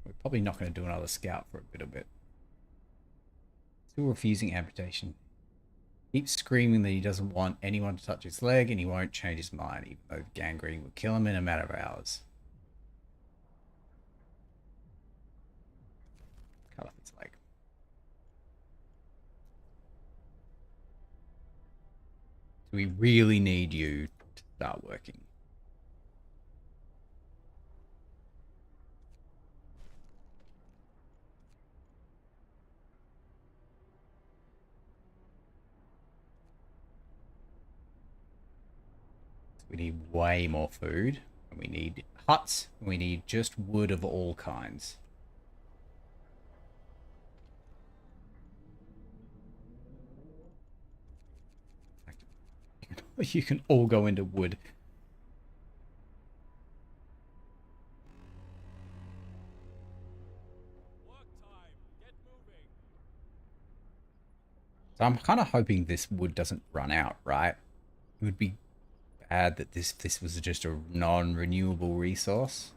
We're probably not going to do another scout for a bit. Still refusing amputation. Keeps screaming that he doesn't want anyone to touch his leg and he won't change his mind, even though gangrene will kill him in a matter of hours. Cut off his leg. Do we really need you to start working? We need way more food. And we need huts. And we need just wood of all kinds. You can all go into wood. Work time. Get moving. So I'm kind of hoping this wood doesn't run out, right? It would be bad that this was just a non-renewable resource.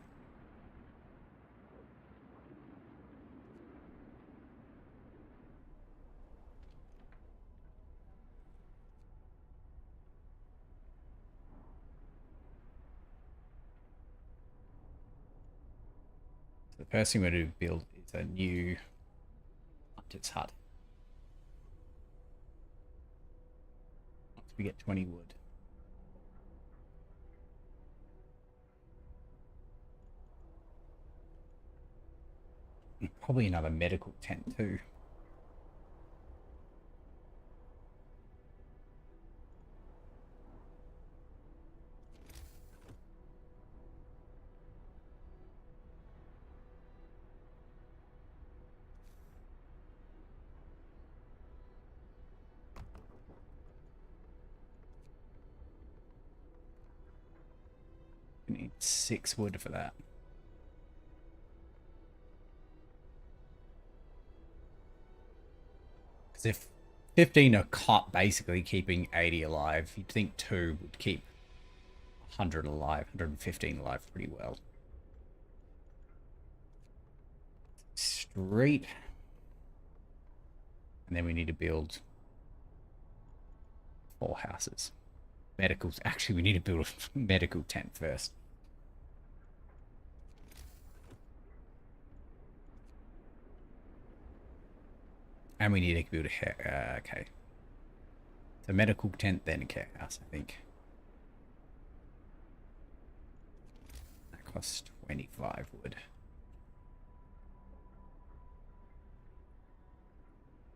So the first thing we're going to build is a new hunter's hut. Once we get 20 wood. And probably another medical tent too. We need 6 wood for that. Because if 15 are caught basically keeping 80 alive, you'd think 2 would keep 100 alive, 115 alive pretty well. Street. And then we need to build 4 houses. Medicals. Actually, we need to build a medical tent first. And we need to build a care. Okay. So medical tent, then a care house, I think. Costs 25 wood.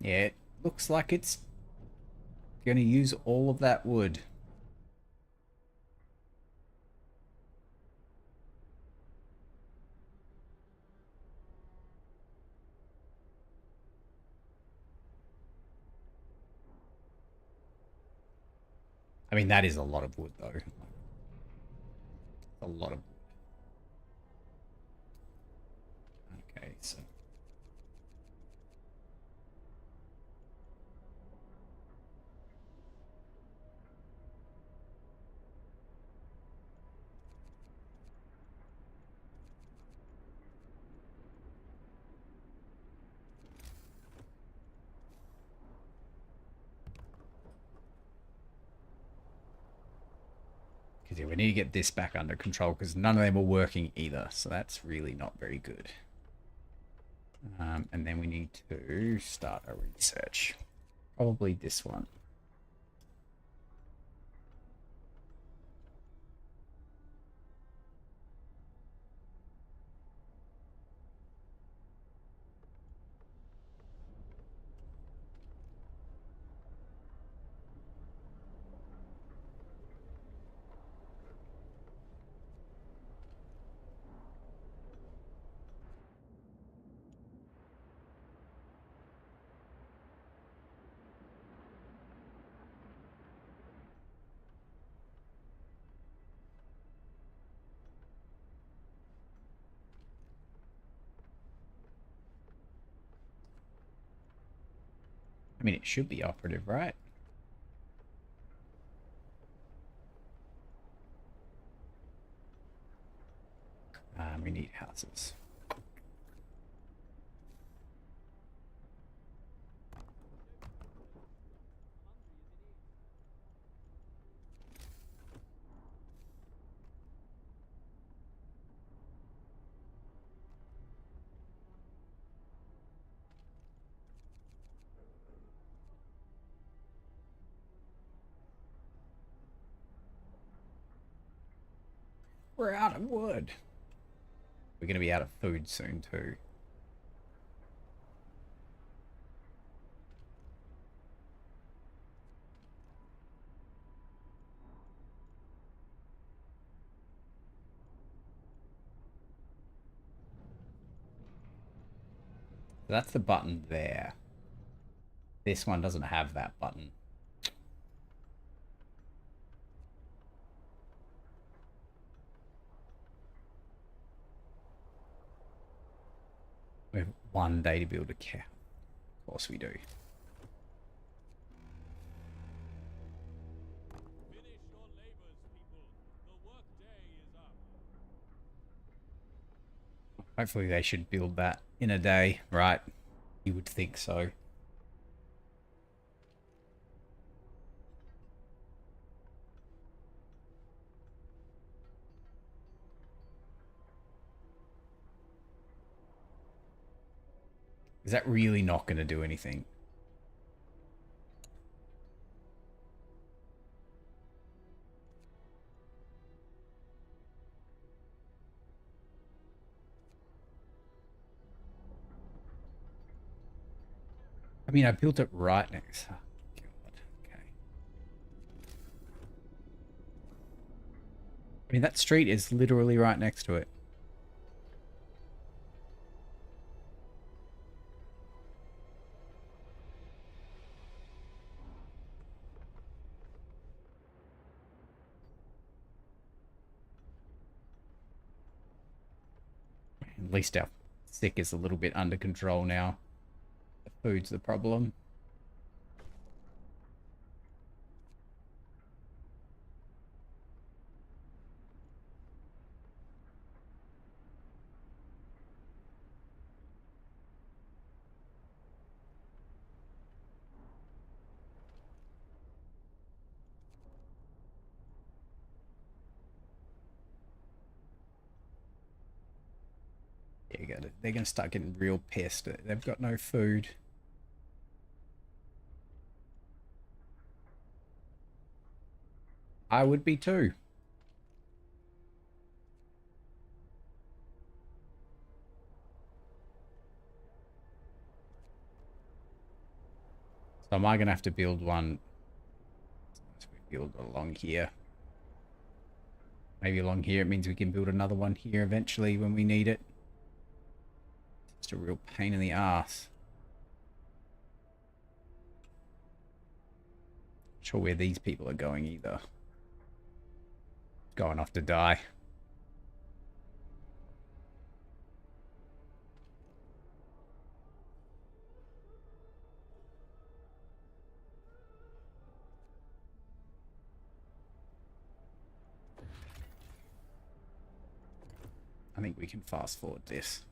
Yeah, it looks like it's going to use all of that wood. I mean, that is a lot of wood, though. A lot of wood. Okay, so... Because yeah, we need to get this back under control because none of them are working either. So that's really not very good. And then we need to start a research. Probably this one. I mean, it should be operative, right? We need houses. We're out of wood. We're going to be out of food soon, too. That's the button there. This one doesn't have that button. We have 1 day to build a cow. Of course we do. Finish your labors, people. The work day is up. Hopefully they should build that in a day, right? You would think so. Is that really not going to do anything? I mean, I built it right next. Oh, God. Okay. I mean, that street is literally right next to it. At least our sick is a little bit under control now. The food's the problem. Yeah, you got it. They're going to start getting real pissed. They've got no food. I would be too. So am I going to have to build one? Let's build along here. Maybe along here. It means we can build another one here eventually when we need it. It's just a real pain in the ass. Not sure where these people are going either. Going off to die. I think we can fast forward this.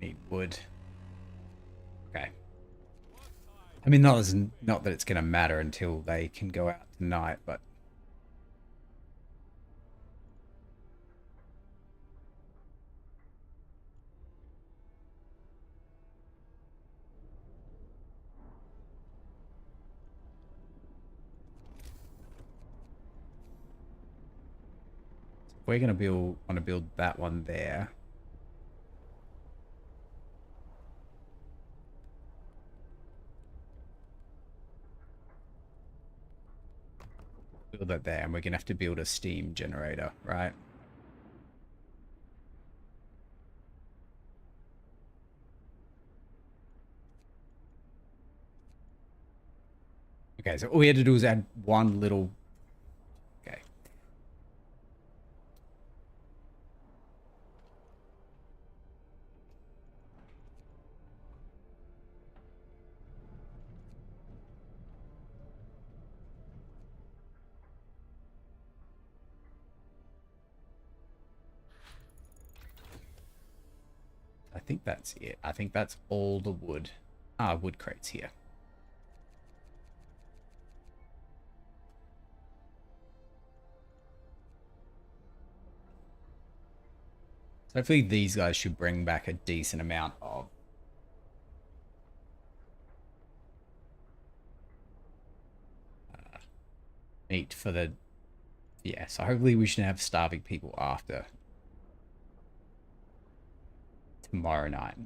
Need wood. Okay. I mean, not that it's going to matter until they can go out tonight, but we're going to want to build that one there. Build that there, and we're going to have to build a steam generator, right? Okay, so all we had to do was add one little... Okay. I think that's it. I think that's all the wood. Wood crates here. So hopefully these guys should bring back a decent amount of meat for the... Yeah, so hopefully we should have starving people after tomorrow night.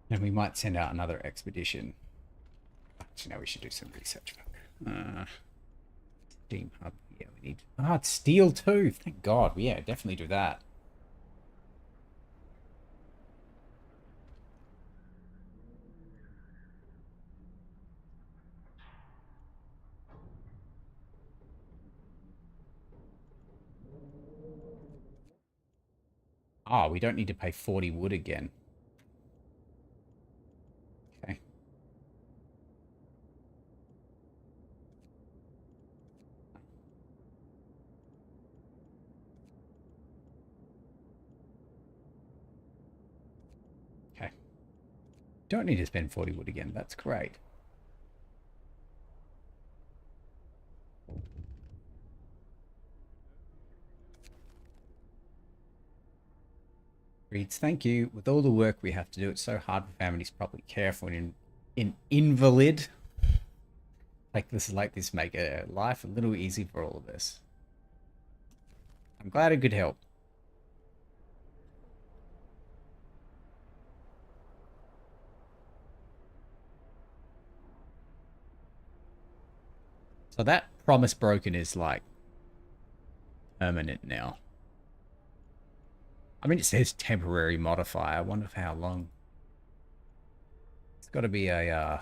And we might send out another expedition. Actually, no, we should do some research. Steam hub. Yeah, we need... it's steel too. Thank God. Yeah, definitely do that. We don't need to pay 40 wood again. Okay. Okay. Don't need to spend 40 wood again. That's great. Reads, thank you. With all the work we have to do, it's so hard for families to properly care for an invalid. Like this make life a little easy for all of us. I'm glad it could help. So that promise broken is like permanent now. I mean, it says temporary modifier. I wonder for how long. It's got to be a,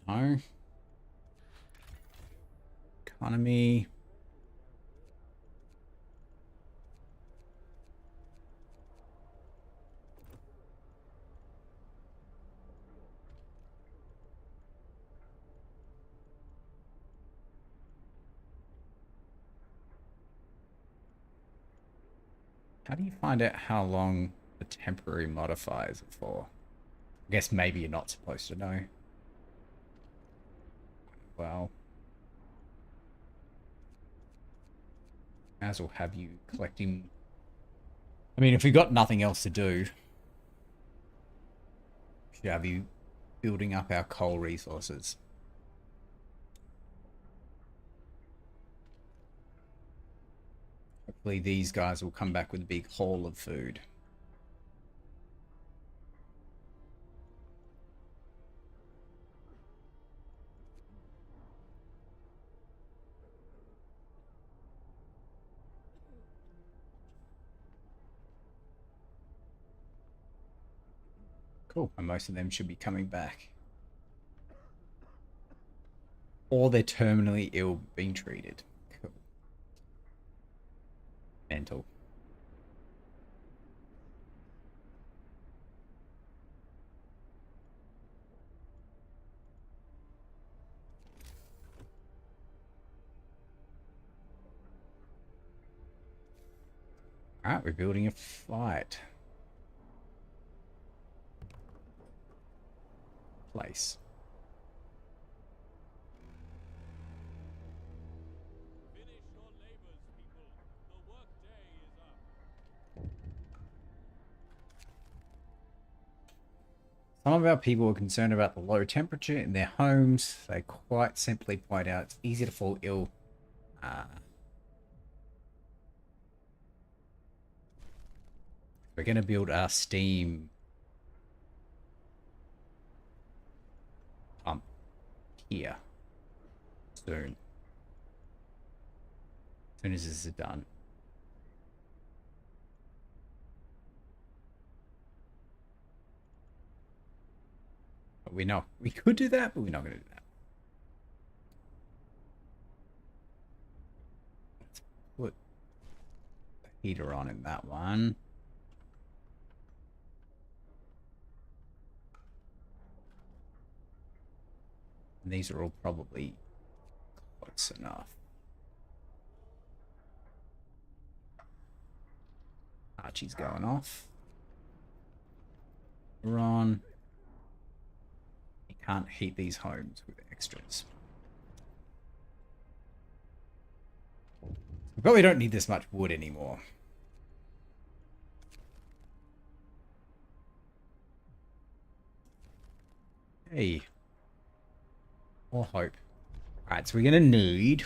no. Economy. How do you find out how long the temporary modifiers are for? I guess maybe you're not supposed to know. Well, as well have you collecting. I mean, if we've got nothing else to do, should have you building up our coal resources. Hopefully these guys will come back with a big haul of food. Cool, and most of them should be coming back. Or they're terminally ill being treated. Cool. Mental. Alright, we're building a fight. Place. Finish your labors, people. The work day is up. Some of our people are concerned about the low temperature in their homes. They quite simply point out it's easy to fall ill. We're going to build our steam pump here soon. As soon as this is done. But we could do that, but we're not going to do that. Let's put the heater on in that one. And these are all probably close enough. Archie's going off. We're on. You can't heat these homes with extras. We probably don't need this much wood anymore. Hey. More hope. Alright, so we're gonna need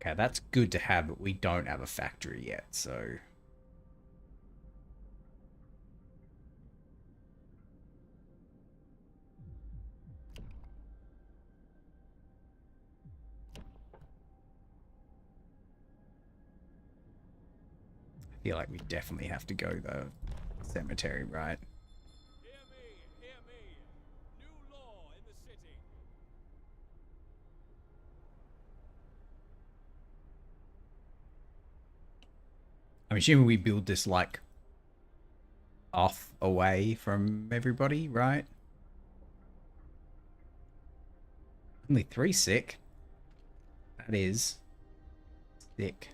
okay, that's good to have, but we don't have a factory yet, so I feel like we definitely have to go the cemetery, right? Hear me, hear me. New law in the city. I'm assuming we build this like off away from everybody, right? Only 3 sick. That is sick.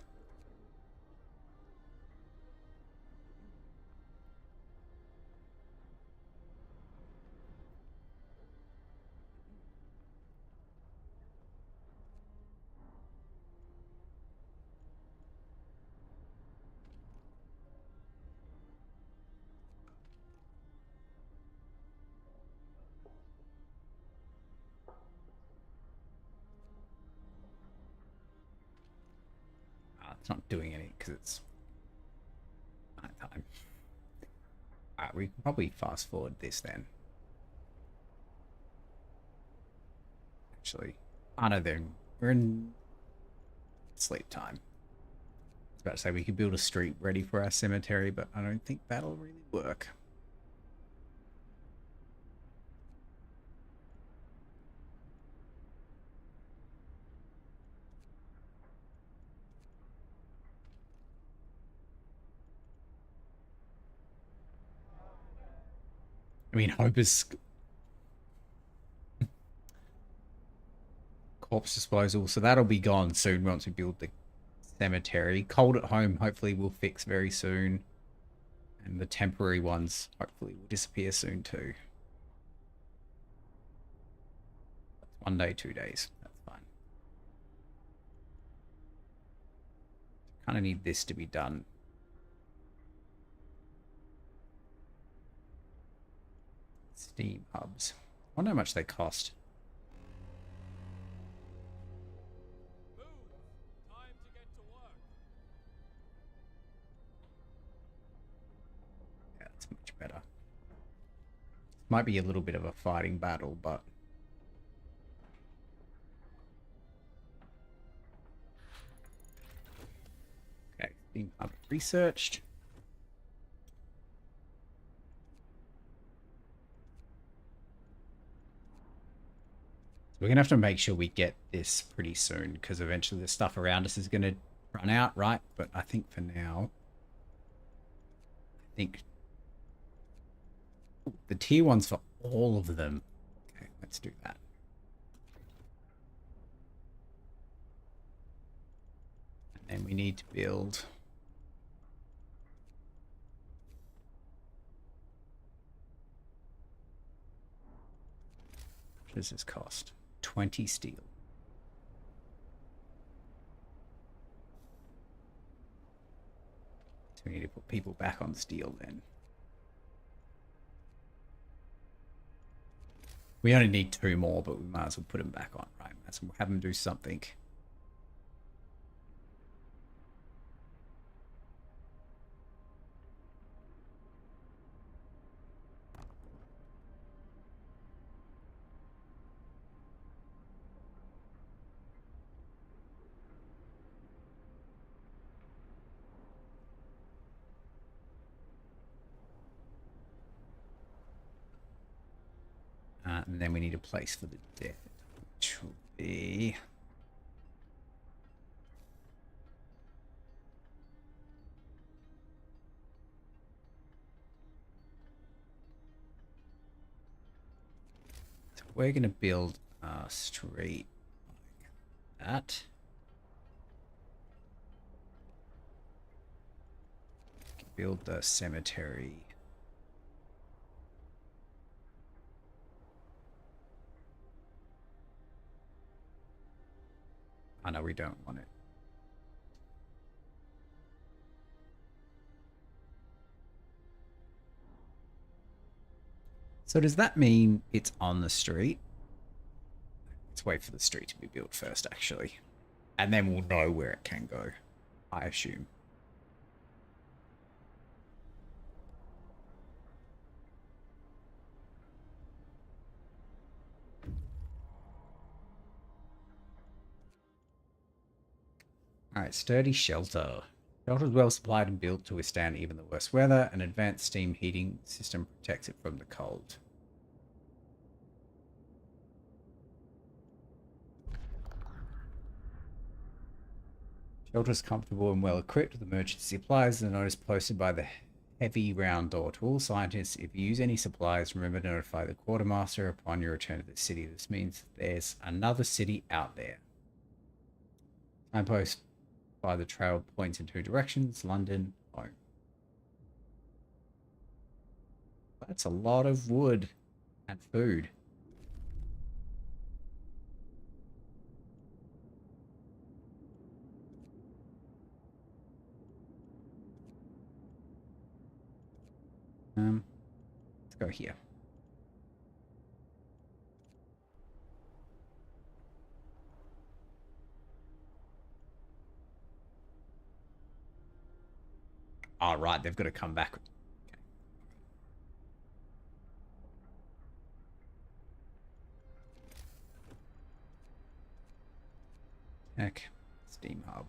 It's not doing any because it's night time. Alright, we can probably fast forward this then. Actually, I know we're in sleep time. I was about to say we could build a street ready for our cemetery, but I don't think that'll really work. I mean, Hope is corpse disposal, so that'll be gone soon once we build the cemetery. Cold at home hopefully will fix very soon. And the temporary ones hopefully will disappear soon too. 1 day, 2 days. That's fine. Kind of need this to be done. Steam hubs. I wonder how much they cost. Move! Time to get to work. Yeah, that's much better. Might be a little bit of a fighting battle, but okay, steam hub researched. We're going to have to make sure we get this pretty soon because eventually the stuff around us is going to run out, right? But I think for now, I think the tier ones for all of them. Okay, let's do that. And then we need to build. What does this cost? 20 steel. So we need to put people back on steel then. We only need 2 more, but we might as well put them back on, right? Might as well have them do something. And then we need a place for the dead, which will be... So we're going to build a street like that. Build the cemetery. Oh no, we don't want it. So does that mean it's on the street? Let's wait for the street to be built first, actually. And then we'll know where it can go, I assume. Alright, sturdy shelter. Shelter is well supplied and built to withstand even the worst weather. An advanced steam heating system protects it from the cold. Shelter is comfortable and well equipped with emergency supplies. The notice posted by the heavy round door to all scientists. If you use any supplies, remember to notify the quartermaster upon your return to the city. This means there's another city out there. Signpost by the trail points in 2 directions, London, home. That's a lot of wood and food. Let's go here. Oh, right, they've got to come back. Okay. Heck, Steam Hub.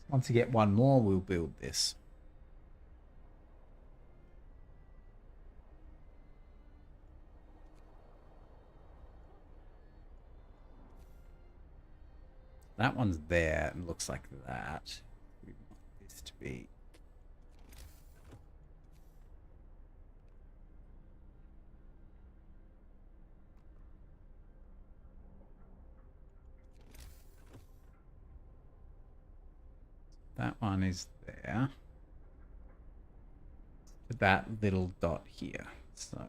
Once we get 1 more, we'll build this. That one's there and looks like that. We want this to be... That one is there. That little dot here. So I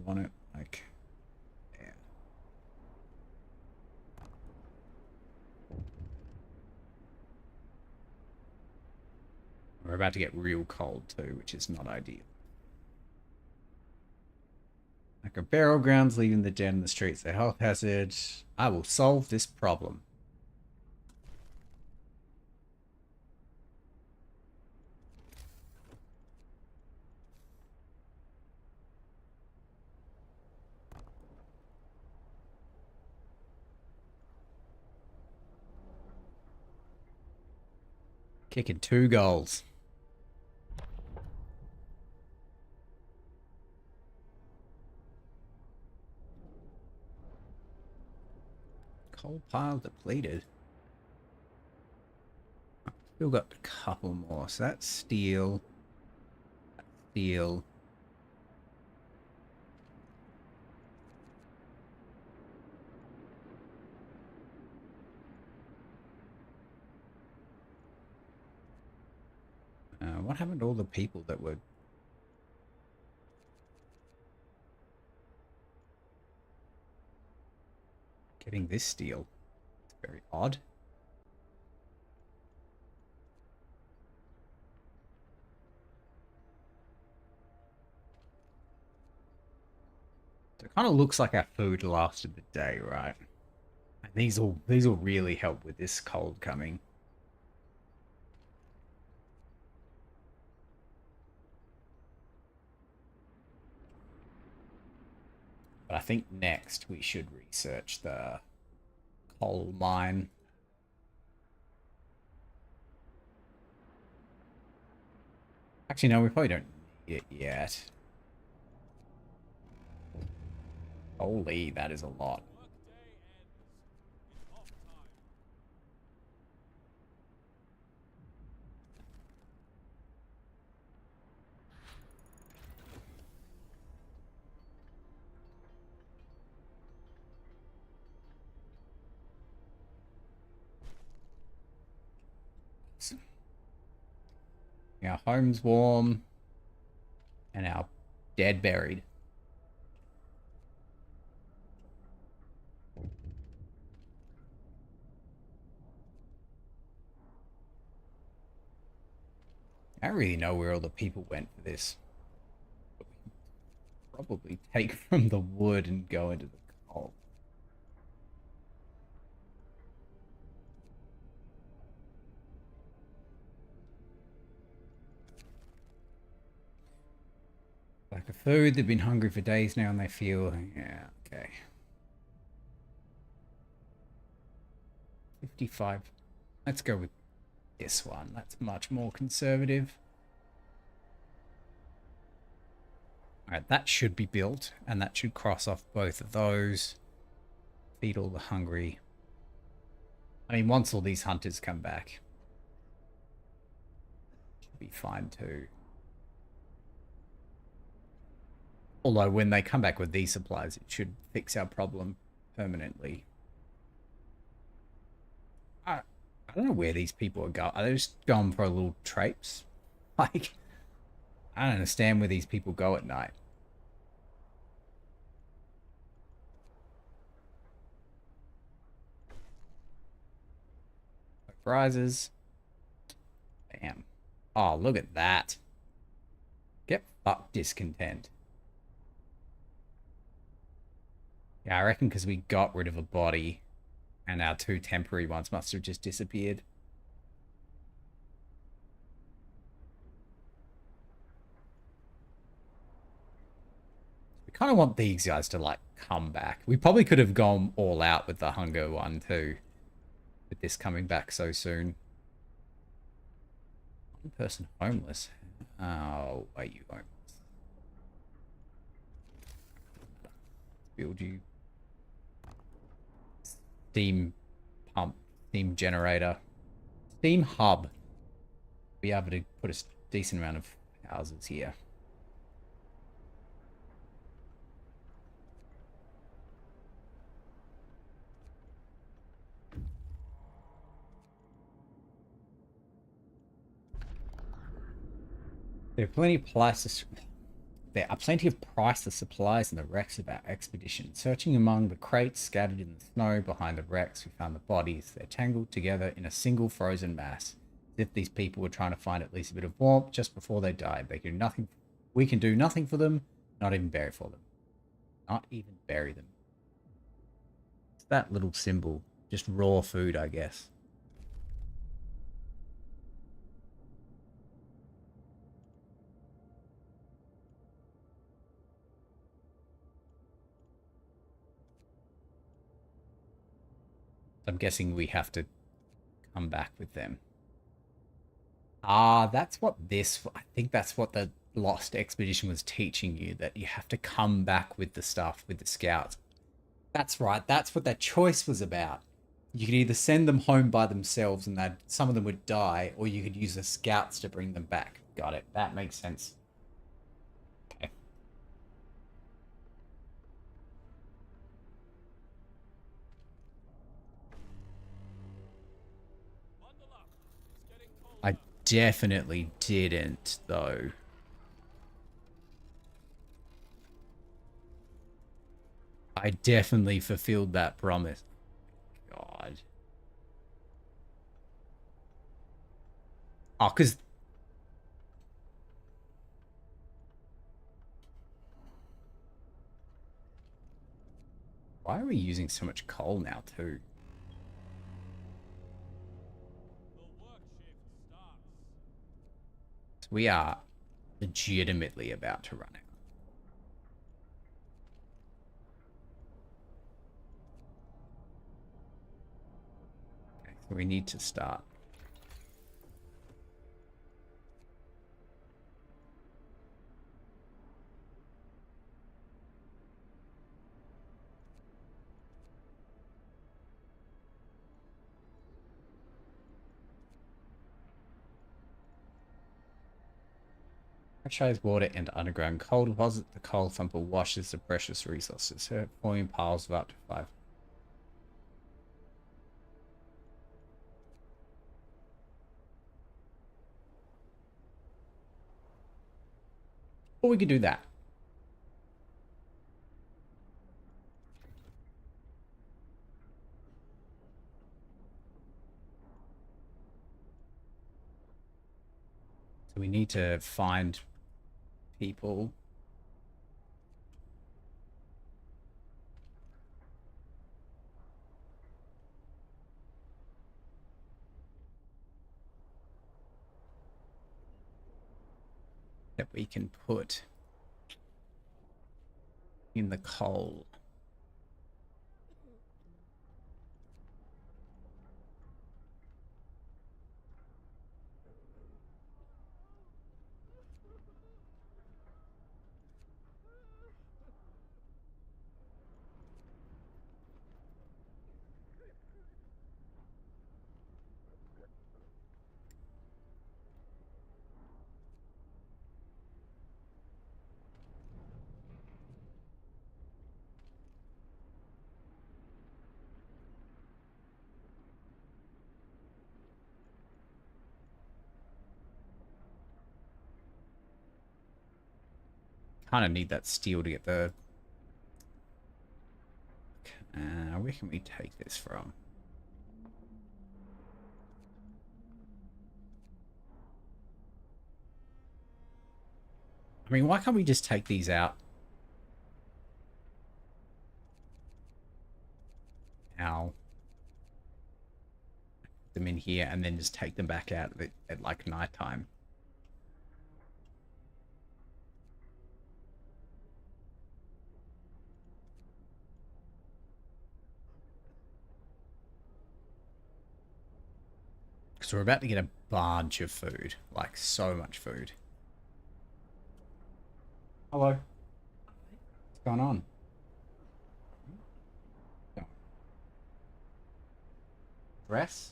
want it like there. We're about to get real cold too, which is not ideal. Like a barrel grounds leaving the den in the streets, a health hazard. I will solve this problem. Kicking 2 goals. Coal pile depleted. Still got a couple more. So that's steel. That's steel. What happened to all the people that were... getting this steel? It's very odd. So it kind of looks like our food lasted the day, right? And these will really help with this cold coming. But I think next we should research the coal mine. Actually, no, we probably don't need it yet. Holy, that is a lot. Workday ends in off time. Our home's warm. And our dead buried. I don't really know where all the people went for this. But we can probably take from the wood and go into the coal. Lack of food, they've been hungry for days now and they feel... yeah, okay. 55. Let's go with this one. That's much more conservative. Alright, that should be built, and that should cross off both of those. Feed all the hungry. I mean, once all these hunters come back, should be fine too. Although when they come back with these supplies, it should fix our problem permanently. I don't know where these people are going. Are they just going for a little traipse? Like, I don't understand where these people go at night. Prizes. Bam. Oh, look at that. Get fucked, discontent. Yeah, I reckon because we got rid of a body and our 2 temporary ones must have just disappeared. We kind of want these guys to, like, come back. We probably could have gone all out with the hunger one too. With this coming back so soon. One person homeless. Oh, are you homeless? Build you. Steam pump, steam generator, steam hub. Be able to put a decent amount of houses here. There are plenty of priceless supplies in the wrecks of our expedition. Searching among the crates scattered in the snow behind the wrecks, we found the bodies. They're tangled together in a single frozen mass. As if these people were trying to find at least a bit of warmth just before they died. They can do nothing. We can do nothing for them, not even bury for them. Not even bury them. It's that little symbol. Just raw food, I guess. I'm guessing we have to come back with them. Ah, that's what this... I think that's what the Lost Expedition was teaching you, that you have to come back with the stuff, with the scouts. That's right, that's what that choice was about. You could either send them home by themselves and that some of them would die, or you could use the scouts to bring them back. Got it, that makes sense. Okay. Bundle up. It's getting colder. I definitely didn't, though. I definitely fulfilled that promise. God. Oh, because... Why are we using so much coal now, too? The work shift starts. We are legitimately about to run out. Okay, so we need to start. Pressurized water and underground coal deposit. The coal thumper washes the precious resources, forming piles of up to 5. Or we could do that. So we need to find people. That we can put in the coal. Kind of need that steel to get the... where can we take this from? I mean, why can't we just take these out? Now, put them in here and then just take them back out at like nighttime. So we're about to get a bunch of food, like so much food. Hello. What's going on? Dress?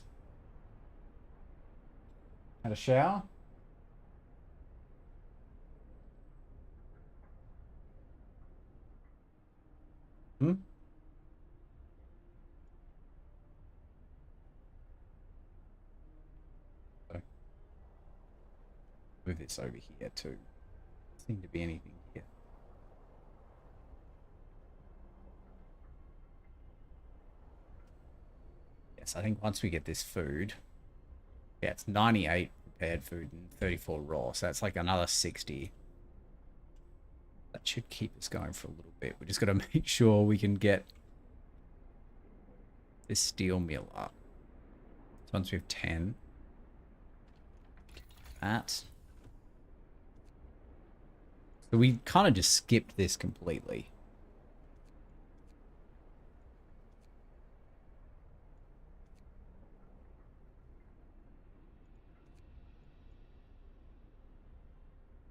Had a shower? Hmm? Move this over here too. Seem to be anything here. Yes, I think once we get this food, yeah, it's 98 prepared food and 34 raw, so that's like another 60. That should keep us going for a little bit. We just got to make sure we can get this steel mill up. So once we have 10, that. So we kind of just skipped this completely.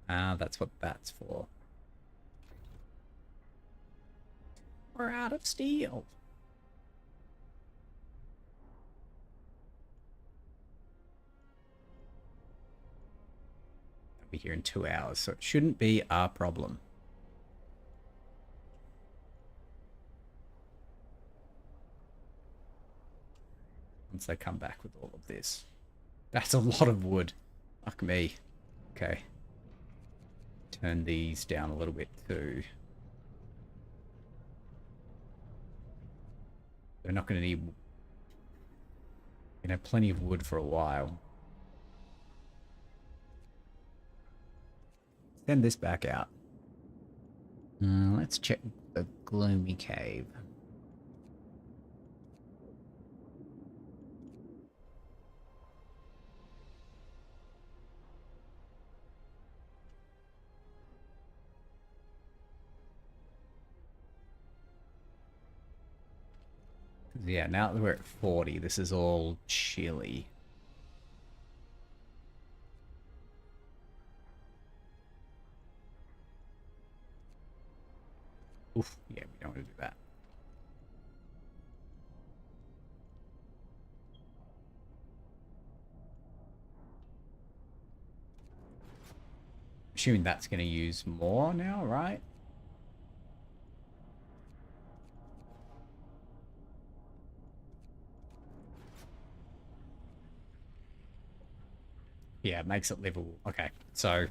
Ah, that's what that's for. We're out of steel. I'll be here in 2 hours, so it shouldn't be our problem. Once they come back with all of this. That's a lot of wood. Fuck me. Okay. Turn these down a little bit too. They're not going to need, plenty of wood for a while. Send this back out. Let's check the gloomy cave. Yeah, now that we're at 40, this is all chilly. Oof, yeah, we don't want to do that. Assuming that's going to use more now, right? Yeah, it makes it livable. Okay, so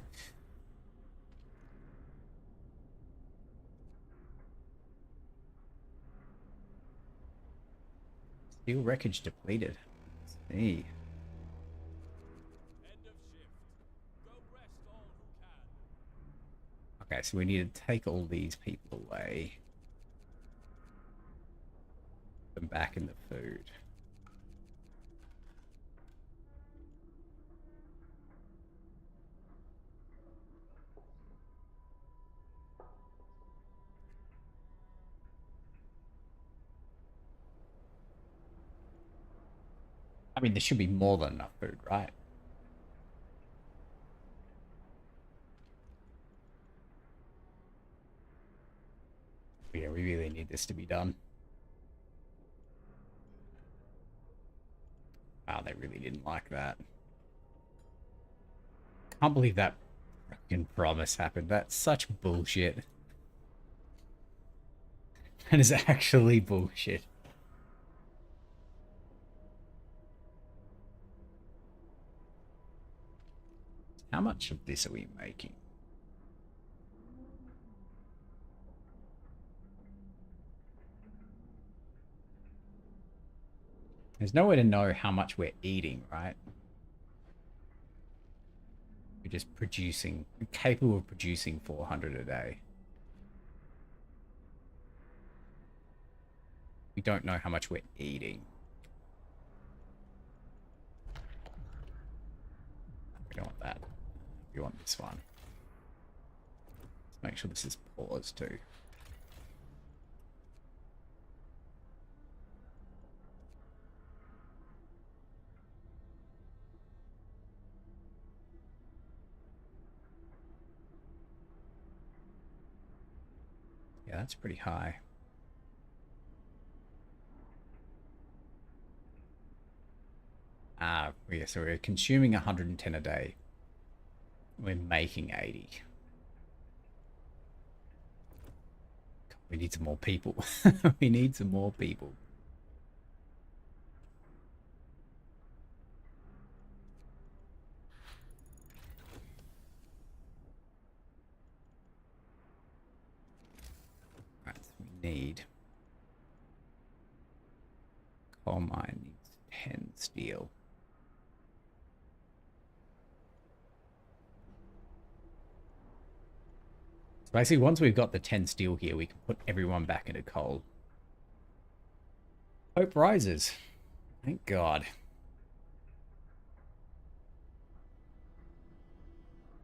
steel wreckage depleted. Let's see. End of shift. Go rest all who can. Okay, so we need to take all these people away. Put them back in the food. I mean, there should be more than enough food, right? Yeah, we really need this to be done. Wow, they really didn't like that. Can't believe that fucking promise happened. That's such bullshit. That is actually bullshit. How much of this are we making? There's no way to know how much we're eating, right? We're just producing, we're capable of producing 400 a day. We don't know how much we're eating. We don't want that. We want this one. Let's make sure this is paused too. Yeah, that's pretty high. Yeah, so we're consuming 110 a day. We're making 80. God, we need some more people. We need some more people. need? Coal mine needs 10 steel. So basically, once we've got the 10 steel here, we can put everyone back into coal. Hope rises. Thank God.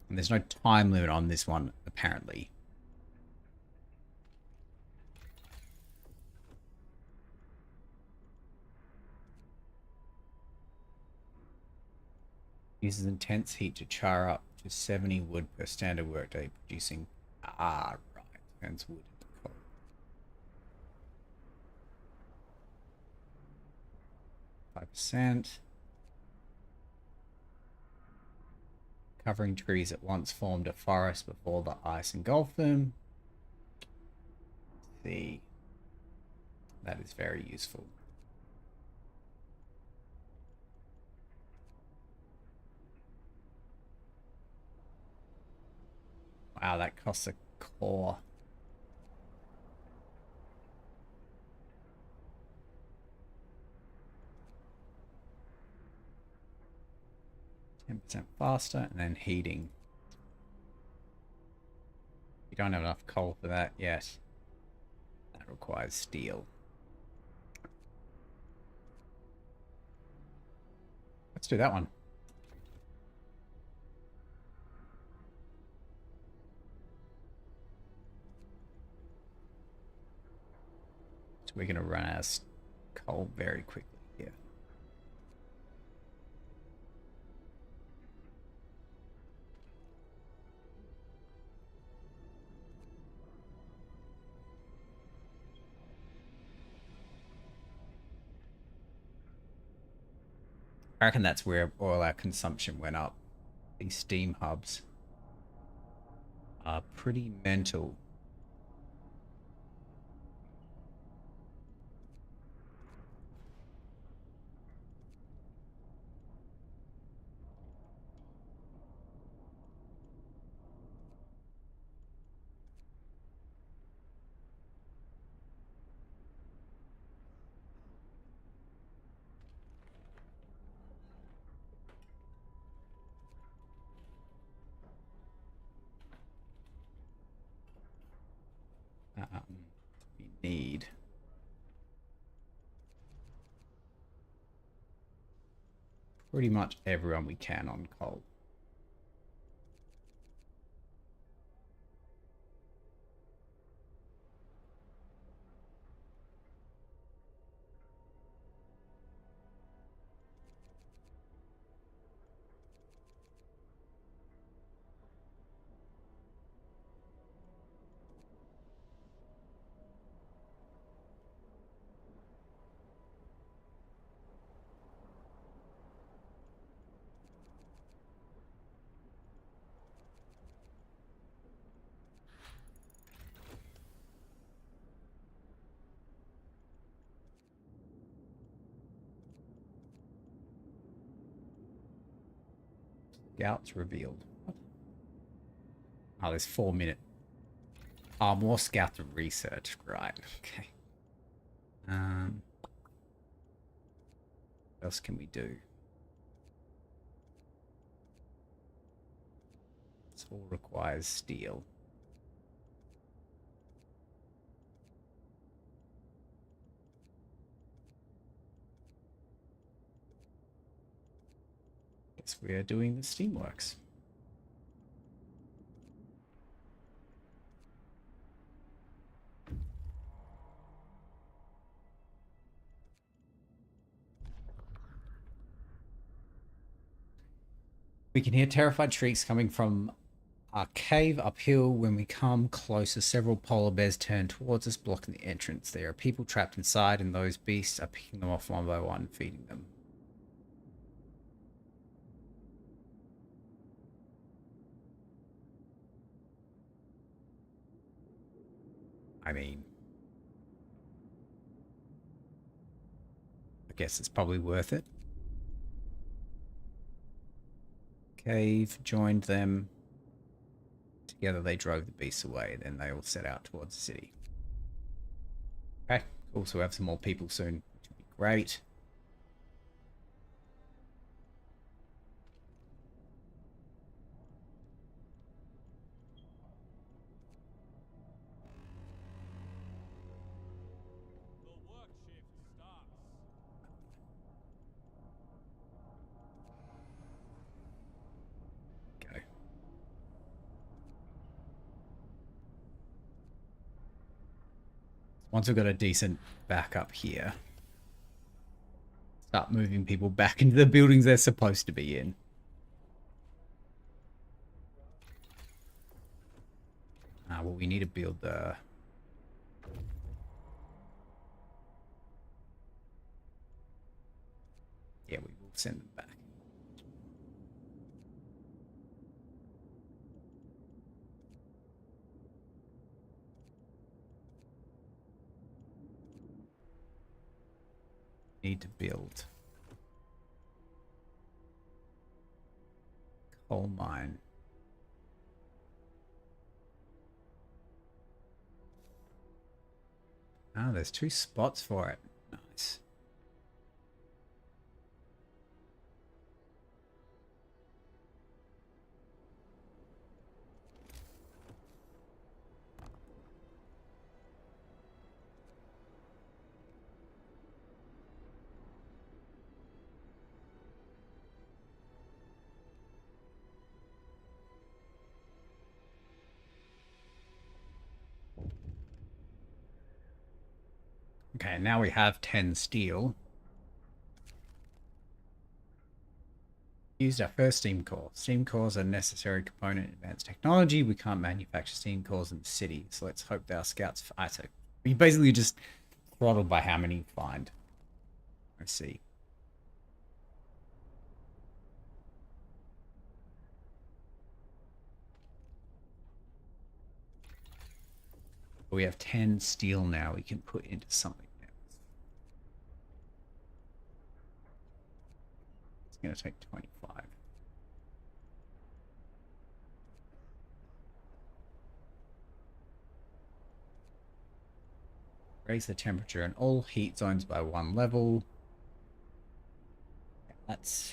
And there's no time limit on this one, apparently. Uses intense heat to char up to 70 wood per standard workday, producing... Ah, right. Turns wood into coal. %. Covering trees at once formed a forest before the ice engulfed them. Let's see. That is very useful. Wow, that costs a core. %, faster, and then heating. We don't have enough coal for that yet. That requires steel. Let's do that one. So we're going to run out of coal very quickly here. I reckon that's where all our consumption went up. These steam hubs are pretty mental. We need pretty much everyone we can on coal. Scouts revealed. What? Oh, there's 4 minutes. Oh, more scouts and research. Right. Okay. What else can we do? This all requires steel. Guess we are doing the steamworks. We can hear terrified shrieks coming from our cave uphill. When we come closer, several polar bears turn towards us, blocking the entrance. There are people trapped inside, and those beasts are picking them off one by one, feeding them. I mean, I guess it's probably worth it. Cave joined them. Together they drove the beasts away. Then they all set out towards the city. Okay, cool. So we have some more people soon, which would be great. The work shift starts. Go. Once we've got a decent backup here, start moving people back into the buildings they're supposed to be in. Well, we need to build the... Yeah, we will send them back. Need to build coal mine. Ah, there's 2 spots for it. Nice. Okay, now we have 10 steel. Used our first steam core. Steam cores are a necessary component in advanced technology. We can't manufacture steam cores in the city, so let's hope that our scouts... So we basically just throttled by how many you find. Let's see. We have 10 steel now we can put into something else. It's going to take 25. Raise the temperature in all heat zones by 1 level. That's...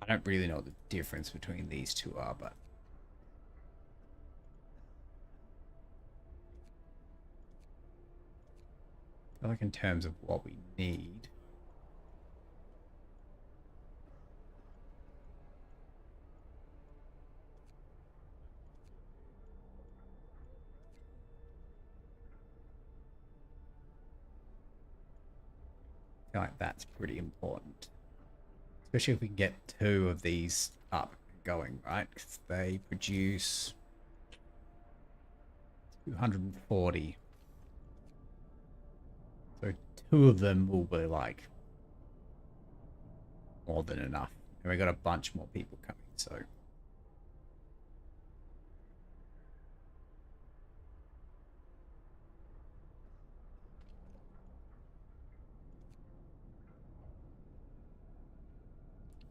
I don't really know what the difference between these two are, but... I feel like in terms of what we need... I feel like that's pretty important. Especially if we can get 2 of these up and going, right? Because they produce 240. So 2 of them will be like more than enough. And we got a bunch more people coming, so...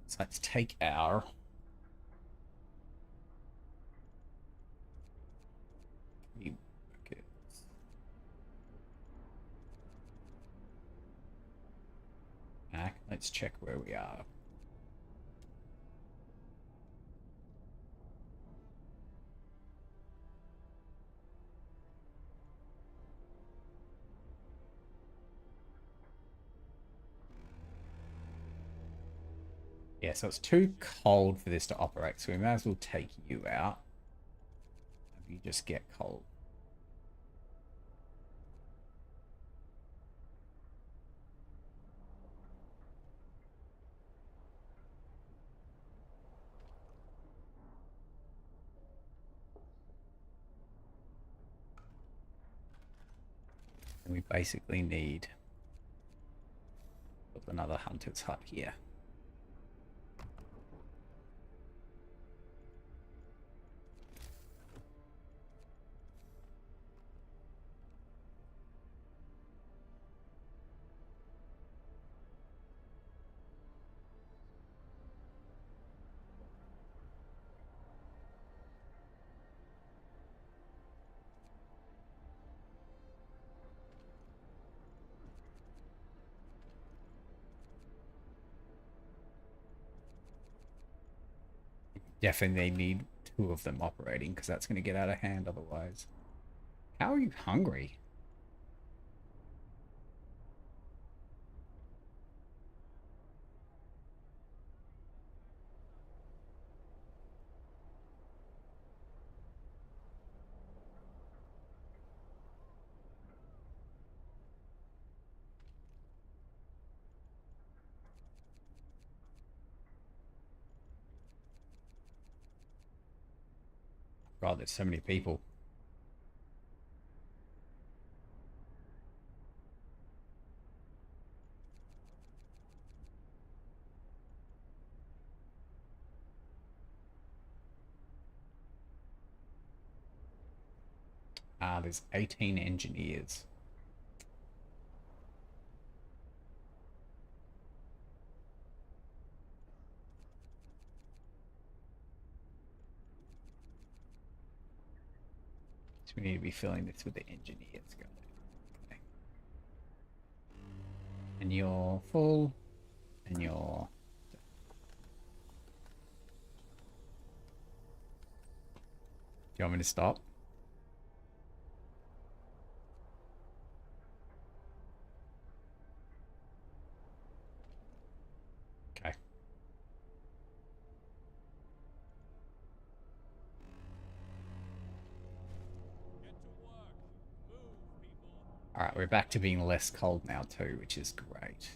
So let's take our... back. Let's check where we are. Yeah, so it's too cold for this to operate, so we may as well take you out. You just get cold. And we basically need another hunter's hut here. definitely need 2 of them operating because that's going to get out of hand otherwise. How are you hungry? God, there's so many people. There's 18 engineers. So we need to be filling this with the engineers. Okay. And you're full. And you're... Do you want me to stop? Okay. Get to work. Move, people. Alright, we're back to being less cold now too, which is great.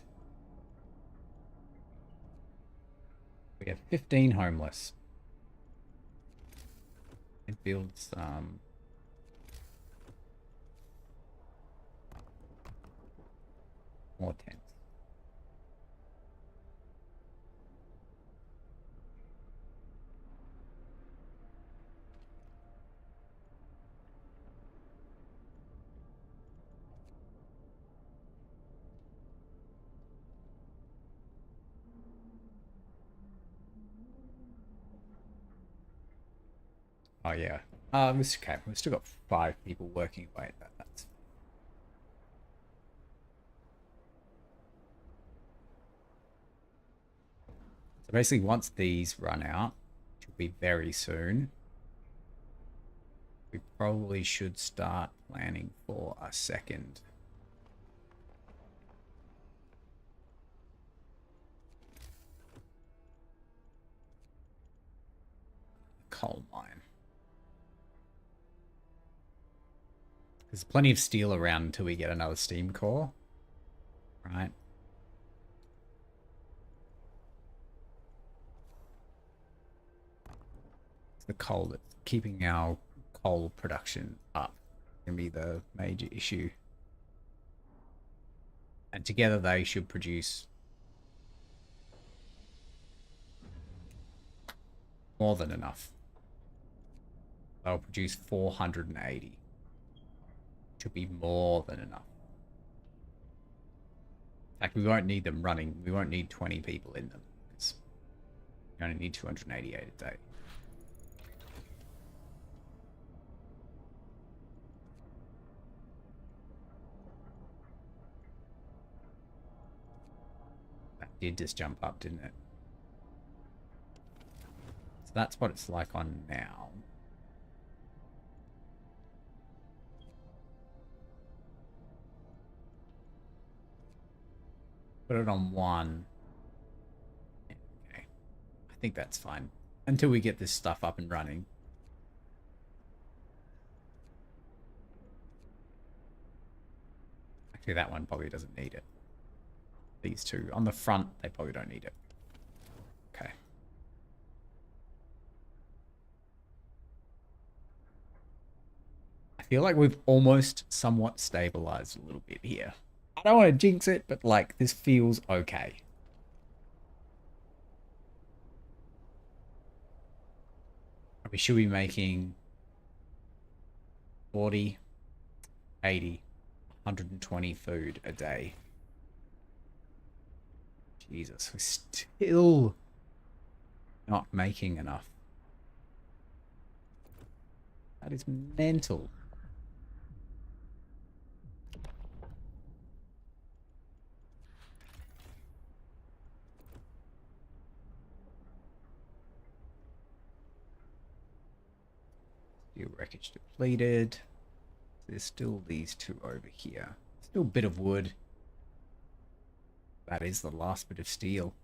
We have 15 homeless. It builds more tents. Oh yeah. This okay. We've still got 5 people working away at that. That's so basically once these run out, which will be very soon, we probably should start planning for a second. Coal mine. There's plenty of steel around until we get another steam core. Right? It's the coal that's keeping our coal production up. Gonna be the major issue. And together they should produce more than enough. They'll produce 480. Should be more than enough. In fact, we won't need them running. We won't need 20 people in them. Because we only need 288 a day. That did just jump up, didn't it? So that's what it's like on now. Put it on 1. Okay. I think that's fine. Until we get this stuff up and running. Actually, that one probably doesn't need it. These 2. On the front, they probably don't need it. Okay. I feel like we've almost somewhat stabilized a little bit here. I don't want to jinx it, but like this feels okay. We should be making 40, 80, 120 food a day. Jesus, we're still not making enough. That is mental. Steel wreckage depleted. There's still these two over here. Still a bit of wood. That is the last bit of steel.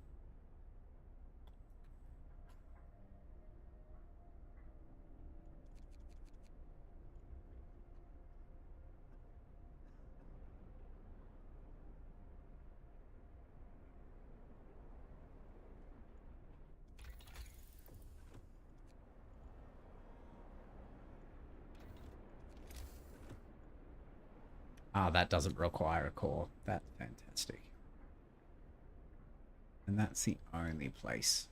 Ah, that doesn't require a core. That's fantastic. And that's the only place.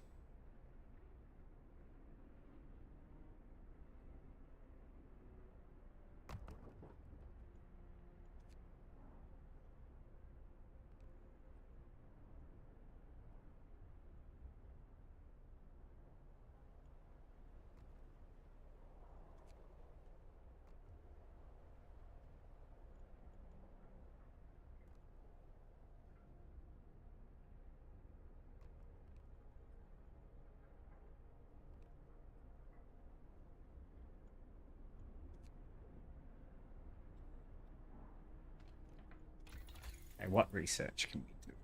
Okay, what research can we do?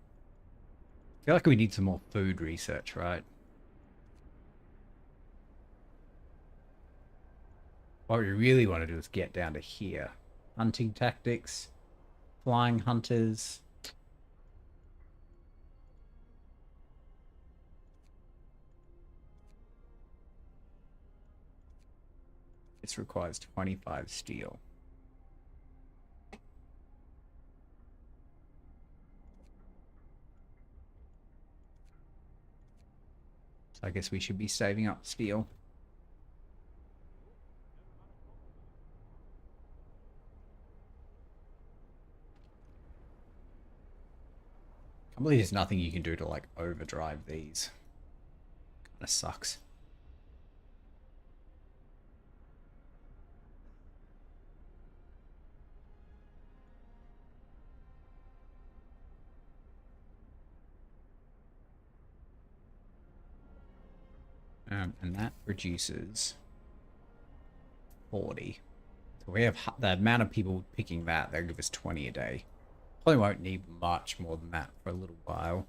I feel like we need some more food research, right? What we really want to do is get down to here. Hunting tactics, flying hunters. This requires 25 steel. So I guess we should be saving up steel. I believe there's nothing you can do to like overdrive these. Kind of sucks. And that reduces 40. So we have the amount of people picking that, they'll give us 20 a day. Probably won't need much more than that for a little while.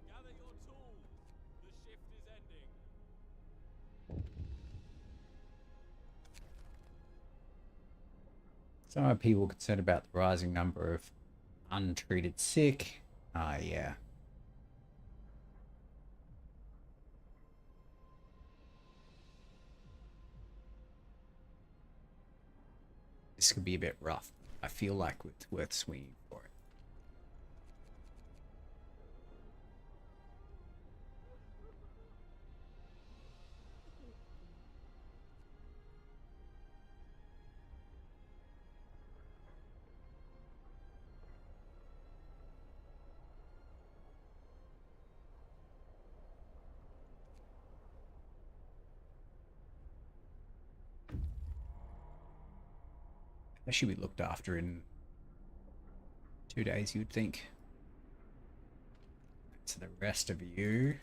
Gather your tools. The shift is ending. Some are people concerned about the rising number of untreated sick. Ah, yeah. This could be a bit rough. I feel like it's worth swinging for it. That should be looked after in 2 days, you'd think. So the rest of you.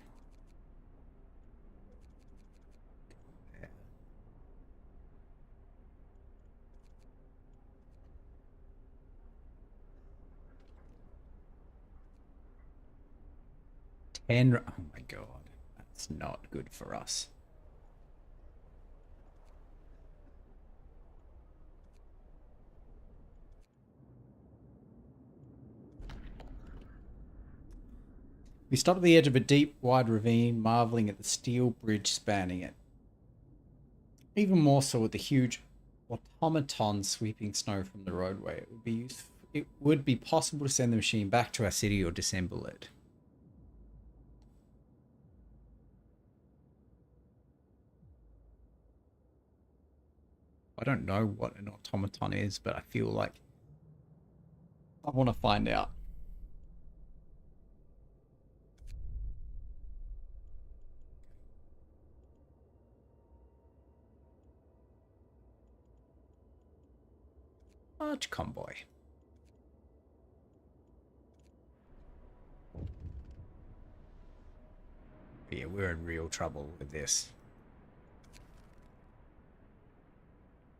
Yeah. Oh my god. That's not good for us. We stopped at the edge of a deep, wide ravine, marveling at the steel bridge spanning it. Even more so at the huge automaton sweeping snow from the roadway. It would be possible to send the machine back to our city or disassemble it. I don't know what an automaton is, but I feel like I want to find out. search convoy. Yeah, we're in real trouble with this.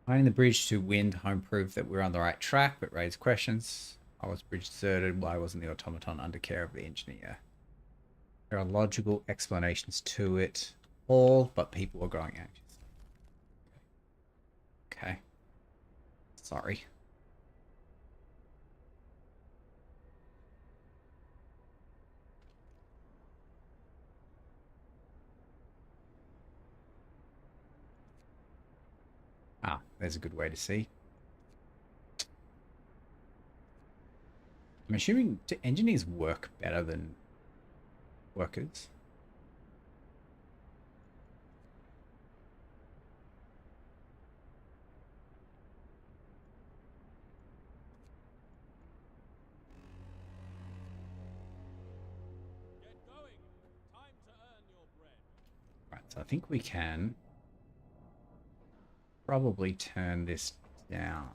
Finding the bridge to wind home proved that we're on the right track, but raised questions. Why was the bridge deserted? Why wasn't the automaton under care of the engineer? There are logical explanations to it all, but people are growing anxious. Okay. Sorry. Ah, there's a good way to see. I'm assuming, do engineers work better than workers? Get going. Time to earn your bread. Right, so I think we can probably turn this down.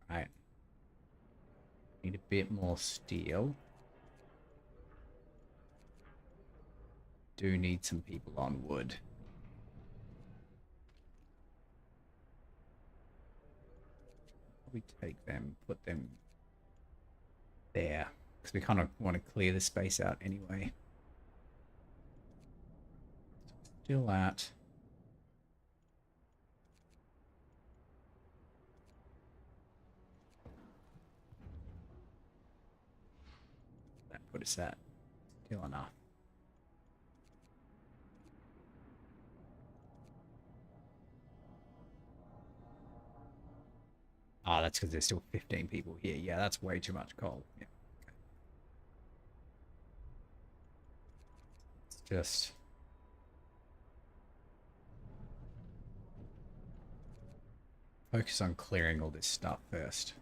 Right. Need a bit more steel. Do need some people on wood. Probably take them, put them there, because we kind of want to clear the space out anyway. Still that. That put us at still enough. Oh, that's because there's still 15 people here. Yeah, that's way too much coal. Yeah. Okay. It's just... focus on clearing all this stuff first.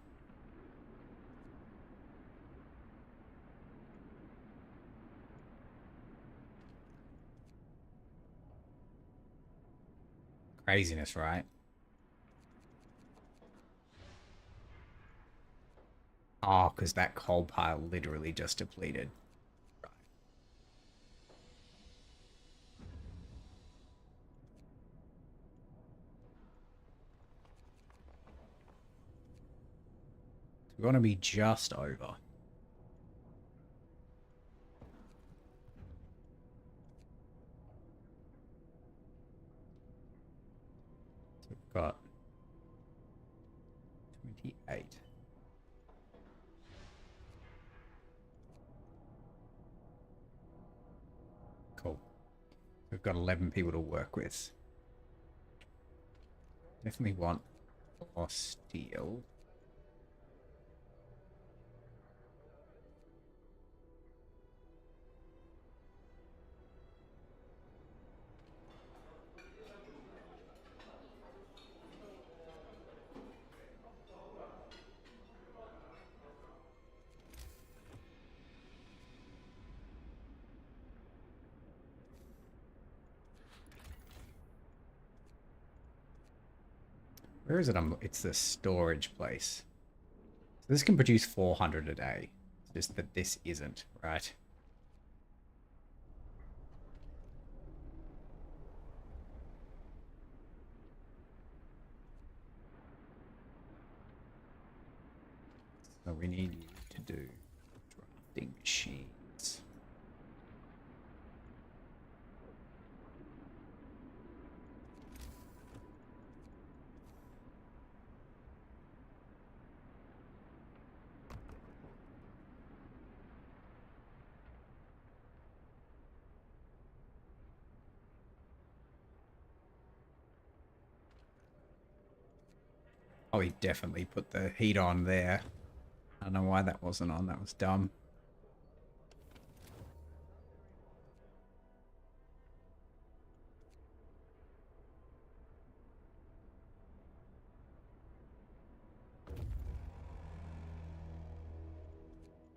Craziness, right? Oh, because that coal pile literally just depleted. Right. We're going to be just over. So we've got 28. Cool. We've got 11 people to work with. Definitely want more steel. Where is it? It's the storage place. So this can produce 400 a day. It's just that this isn't, right? So we need you to do drafting machines. Oh, he definitely put the heat on there. I don't know why that wasn't on. That was dumb.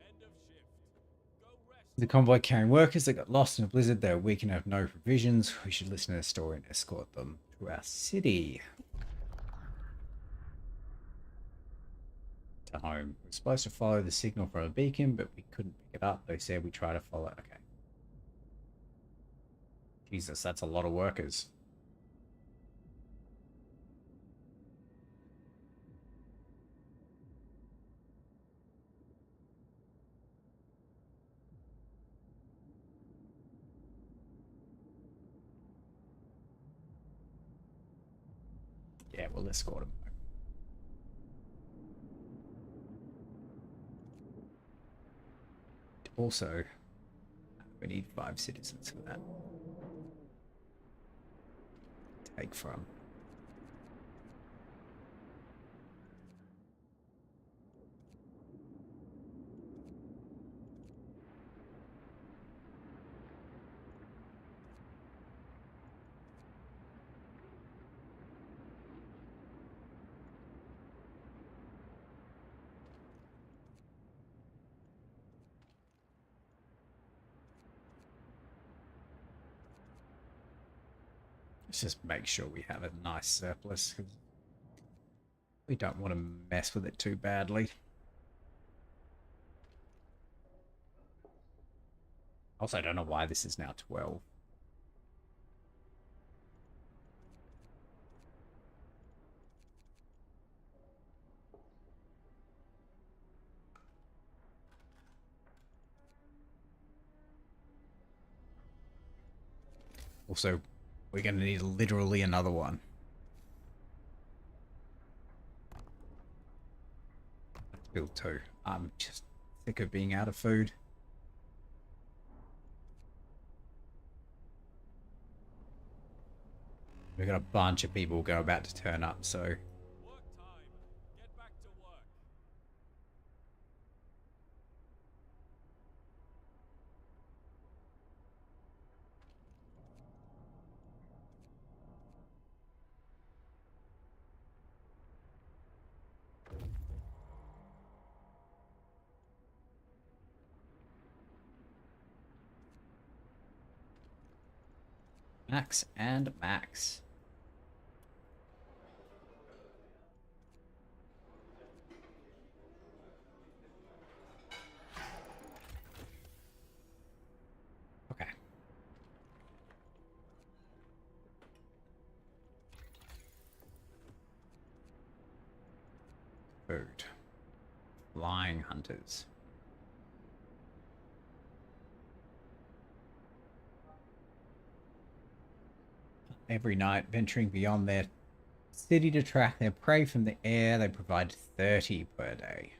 End of shift. Go rest. The convoy carrying workers that got lost in a blizzard. They're weak and have no provisions. We should listen to their story and escort them to our city. to home. We're supposed to follow the signal from a beacon, but we couldn't pick it up. They said we try to follow. Okay. Jesus, that's a lot of workers. Yeah, we'll escort him. Also, we need 5 citizens for that. Take from. Let's just make sure we have a nice surplus, because we don't want to mess with it too badly. Also, I don't know why this is now 12. Also, we're going to need literally another one. Let's build 2. I'm just sick of being out of food. We've got a bunch of people go about to turn up, so... Work time. Get back to work. Max and Max. Okay. Food. Flying hunters. Every night, venturing beyond their city to track their prey from the air, they provide 30 per day.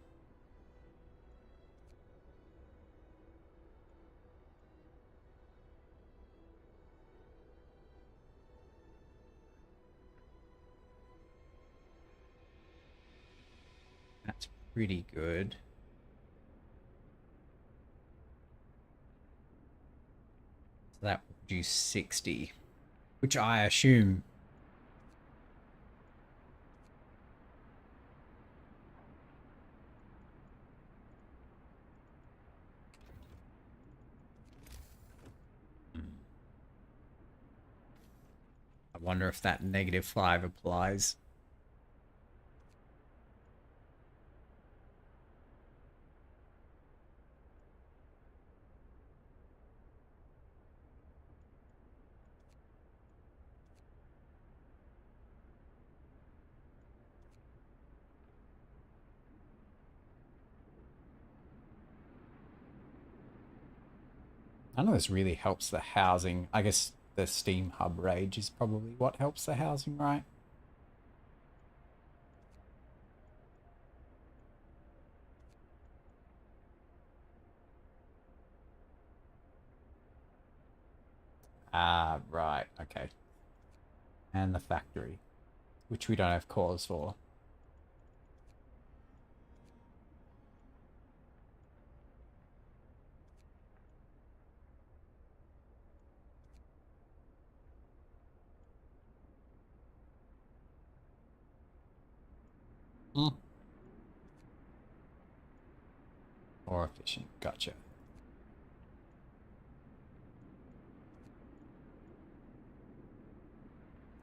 That's pretty good. So that would produce 60. Which I assume... I wonder if that -5 applies. I know this really helps the housing. I guess the Steam Hub Rage is probably what helps the housing, right? Ah, right, okay. And the factory, which we don't have cause for. Hmm. More efficient, gotcha. I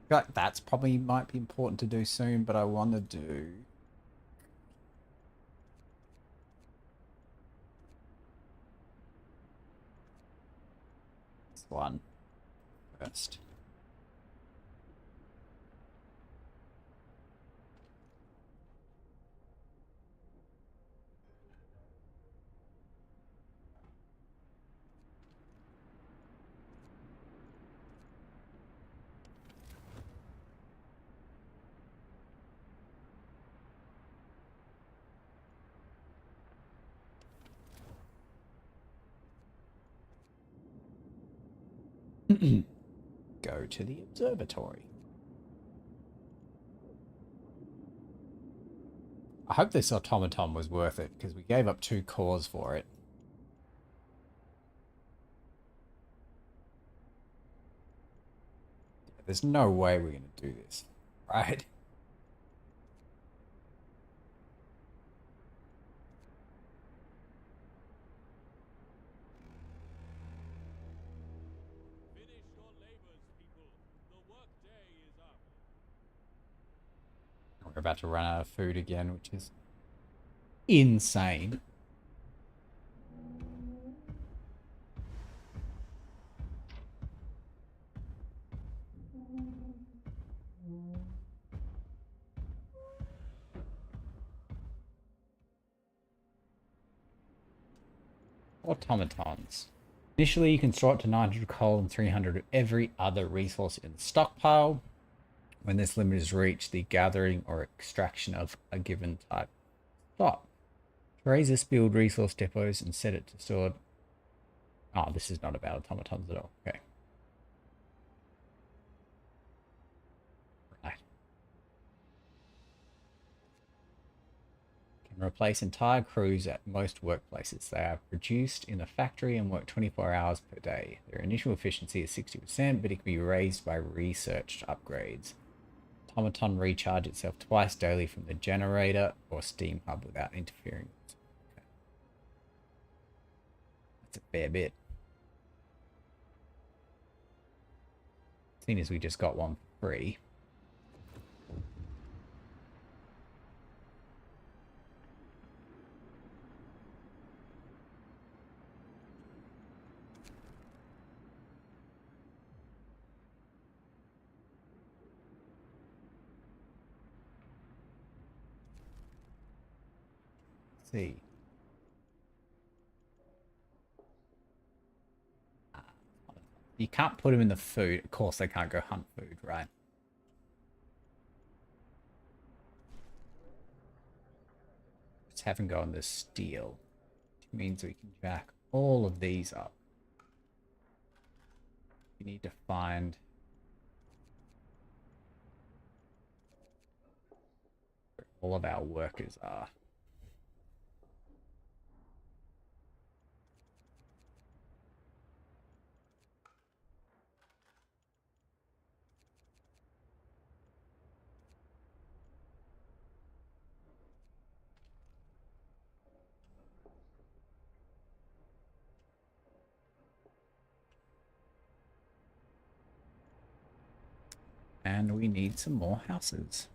feel like that's probably might be important to do soon, but I want to do... this one first. Go to the observatory. I hope this automaton was worth it, because we gave up 2 cores for it. There's no way we're going to do this, right? Finish your labors, people. The workday is up. We're about to run out of food again, which is insane. Automatons. Initially, you can store up to 900 coal and 300 of every other resource in the stockpile. When this limit is reached, the gathering or extraction of a given type stop. Raise this build resource depots and set it to store. Oh, this is not about automatons at all. Okay. Right. Can replace entire crews at most workplaces. They are produced in the factory and work 24 hours per day. Their initial efficiency is 60%, but it can be raised by researched upgrades. Automaton recharge itself twice daily from the generator or steam hub without interfering. Okay. That's a fair bit. Seeing as we just got one for free. See. You can't put them in the food. Of course, they can't go hunt food, right? Let's have them go on the steel. Which means we can jack all of these up. We need to find where all of our workers are. And we need some more houses.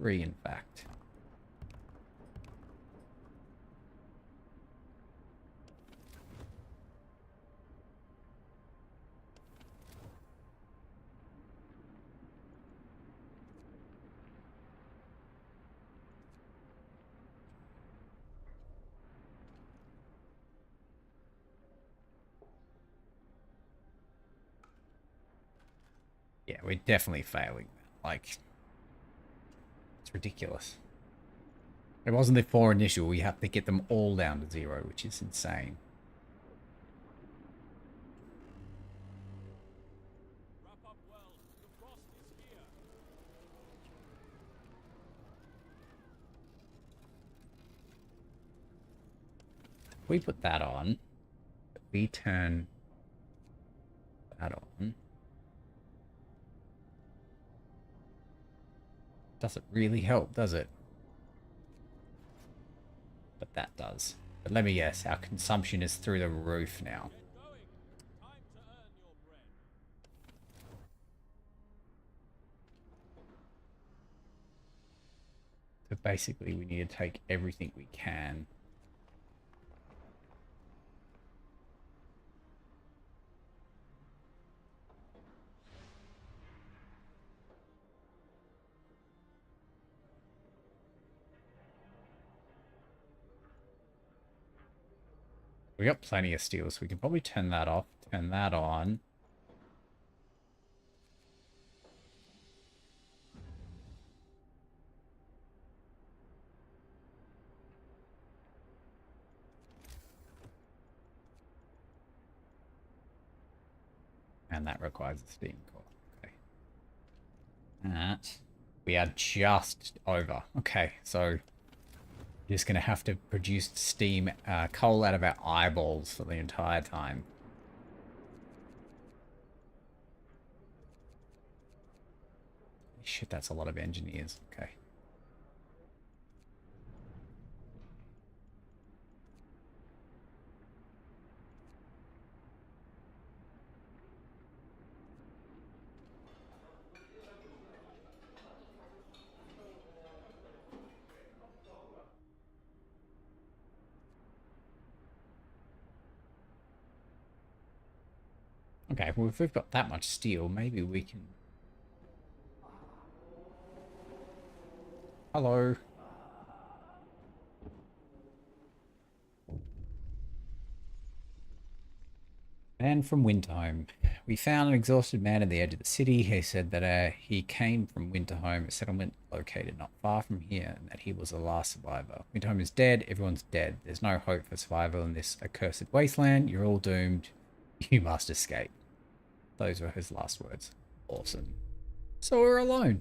3, in fact. Yeah, we're definitely failing. Like, it's ridiculous. It wasn't the 4 initial. We have to get them all down to 0, which is insane. Wrap up well. The frost is here. If we put that on, we turn that on. Doesn't really help, does it? But that does. But let me guess, our consumption is through the roof now. Get going. Time to earn your bread. So basically we need to take everything we can We got plenty of steel, so we can probably turn that off, turn that on. And that requires a steam core. Okay. That we are just over. Okay, so just gonna have to produce steam coal out of our eyeballs for the entire time. Shit, that's a lot of engineers. Okay. Okay, well, if we've got that much steel, maybe we can... Hello. Man from Winterhome. We found an exhausted man at the edge of the city. He said that he came from Winterhome, a settlement located not far from here, and that he was the last survivor. Winterhome is dead. Everyone's dead. There's no hope for survival in this accursed wasteland. You're all doomed. You must escape. Those were his last words. Awesome. So we're alone.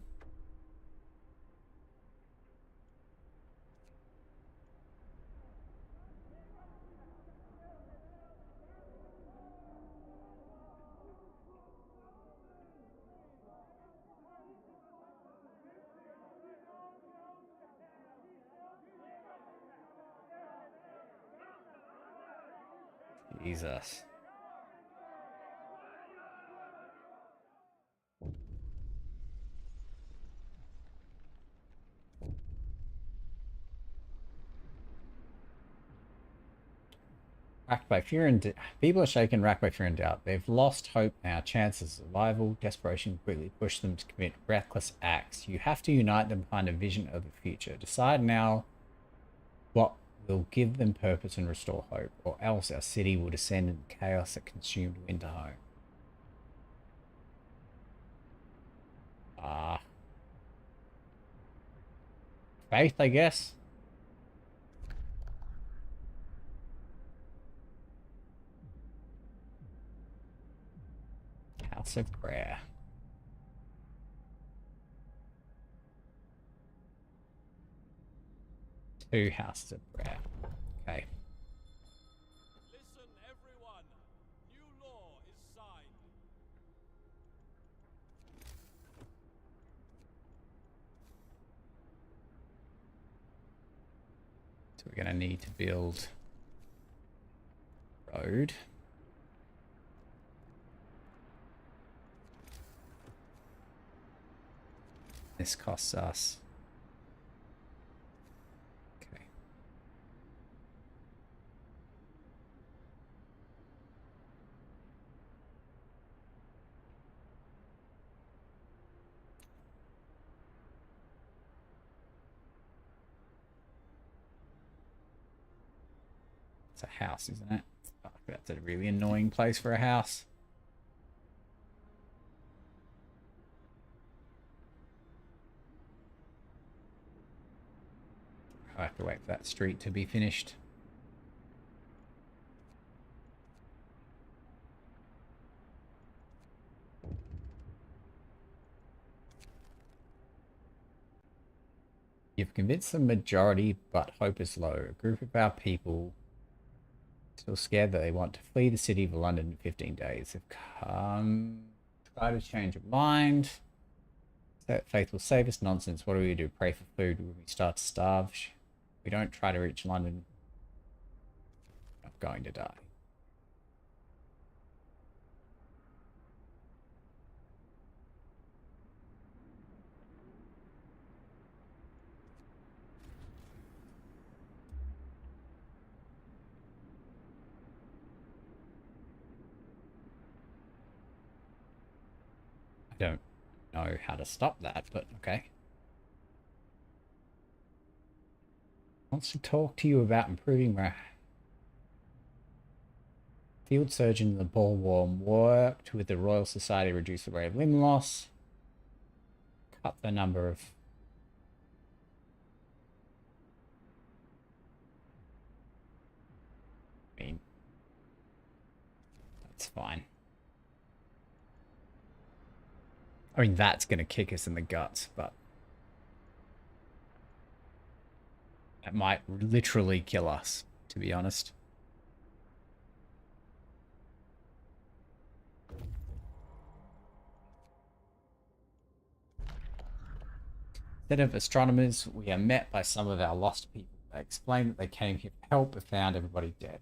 Jesus. Racked by fear and people are shaken, racked by fear and doubt. They've lost hope in our chances of survival. Desperation quickly pushed them to commit reckless acts. You have to unite them to find a vision of the future. Decide now what will give them purpose and restore hope, or else our city will descend in chaos that consumed Winterhome. Faith, I guess. House of Prayer. Two houses of prayer. Okay. Listen, everyone. New law is signed. So we're going to need to build road. This costs us. Okay. It's a house, isn't it? Fuck, that's a really annoying place for a house. I have to wait for that street to be finished. You've convinced the majority, but hope is low. A group of our people still scared that they want to flee the city of London in 15 days. They've come, try to change your mind. Faith will save us. Nonsense. What do we do? Pray for food when we start to starve? We don't try to reach London. We're not going to die. I don't know how to stop that, but okay. Wants to talk to you about improving my... Field surgeon in the Bullworm worked with the Royal Society to reduce the rate of limb loss. Cut the number of... I mean, that's fine. I mean, that's going to kick us in the guts, but... that might literally kill us, to be honest. Instead of astronomers, we are met by some of our lost people. They explain that they came here for help but found everybody dead.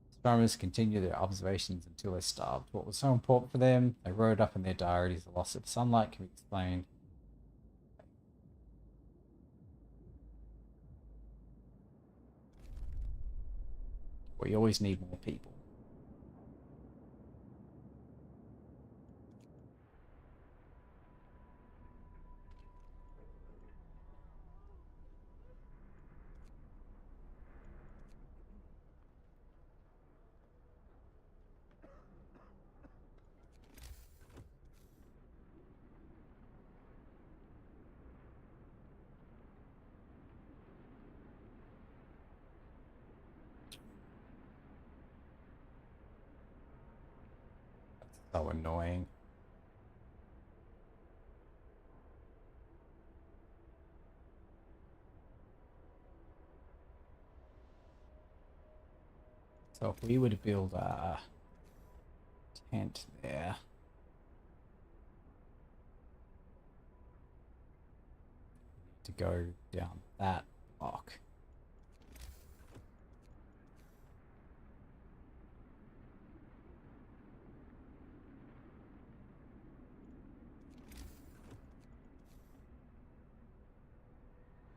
Astronomers continue their observations until they starved. What was so important for them? They wrote up in their diaries the loss of sunlight can be explained. We always need more people. So annoying. So if we were to build a tent there, to go down that block.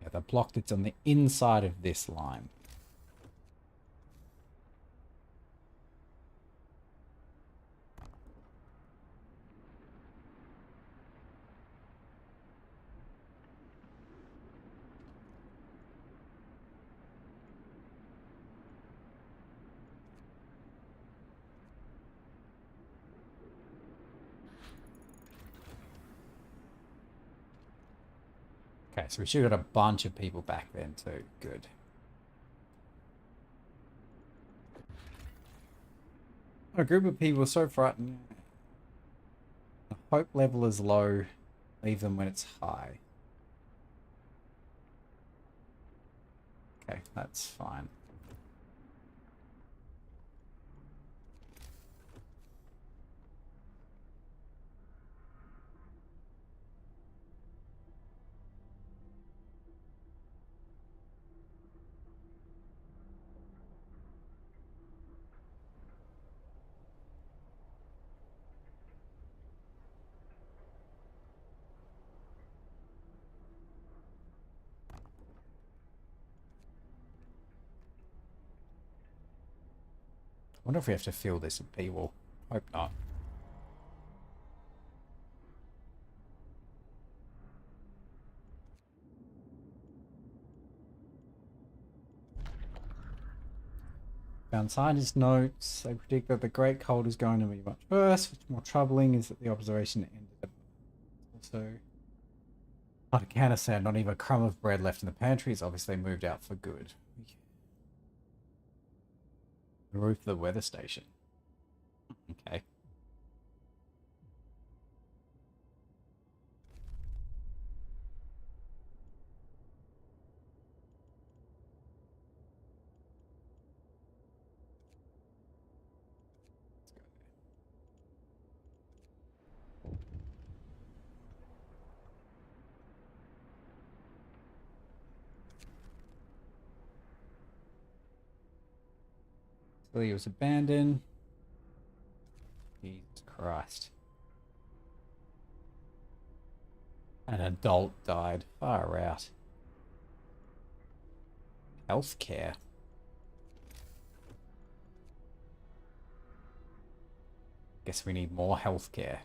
Yeah, the block that's on the inside of this line. Okay, so we should have got a bunch of people back then too. Good. A group of people so frightened. The hope level is low. Leave them when it's high. Okay, that's fine. I wonder if we have to fill this with people. Hope not. Found scientist notes. They predict that the Great Cold is going to be much worse. What's more troubling is that the observation ended up also. Not a can of sand, not even a crumb of bread left in the pantry. It's obviously moved out for good. The roof of the weather station. Okay. He was abandoned. Jesus Christ. An adult died. Far out. Healthcare. Guess we need more healthcare.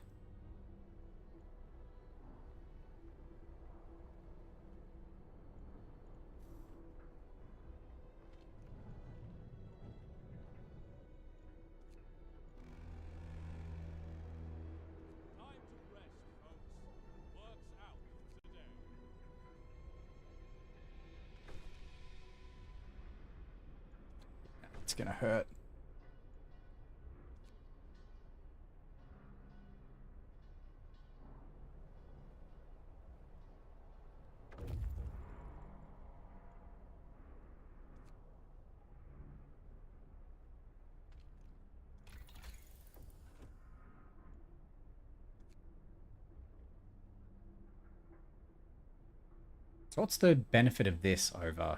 That's gonna hurt. So what's the benefit of this over?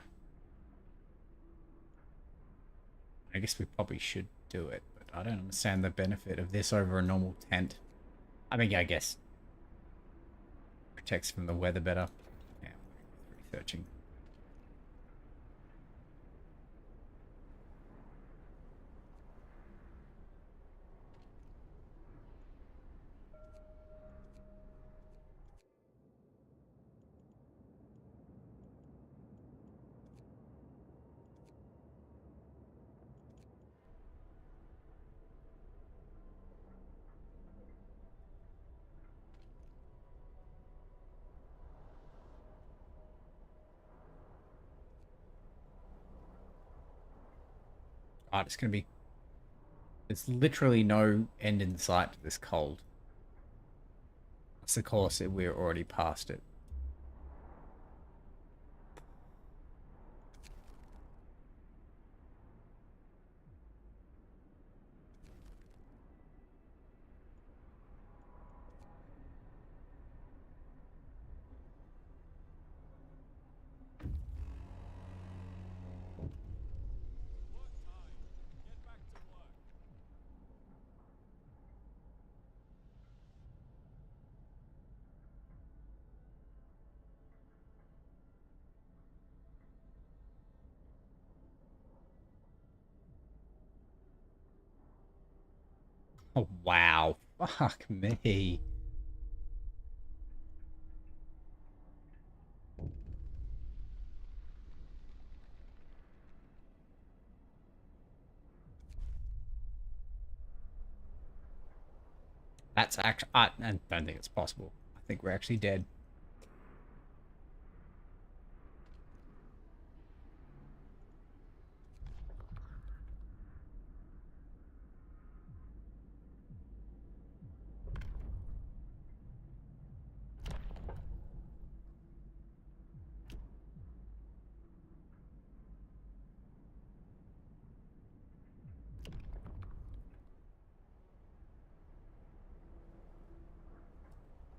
I guess we probably should do it, but I don't understand the benefit of this over a normal tent. I mean, yeah, I guess protects from the weather better. Yeah, researching. God, it's gonna be. There's literally no end in sight to this cold. That's of course we're already past it. Work time. Get back to work. Oh wow! Fuck me. That's actually. I don't think it's possible. I think we're actually dead.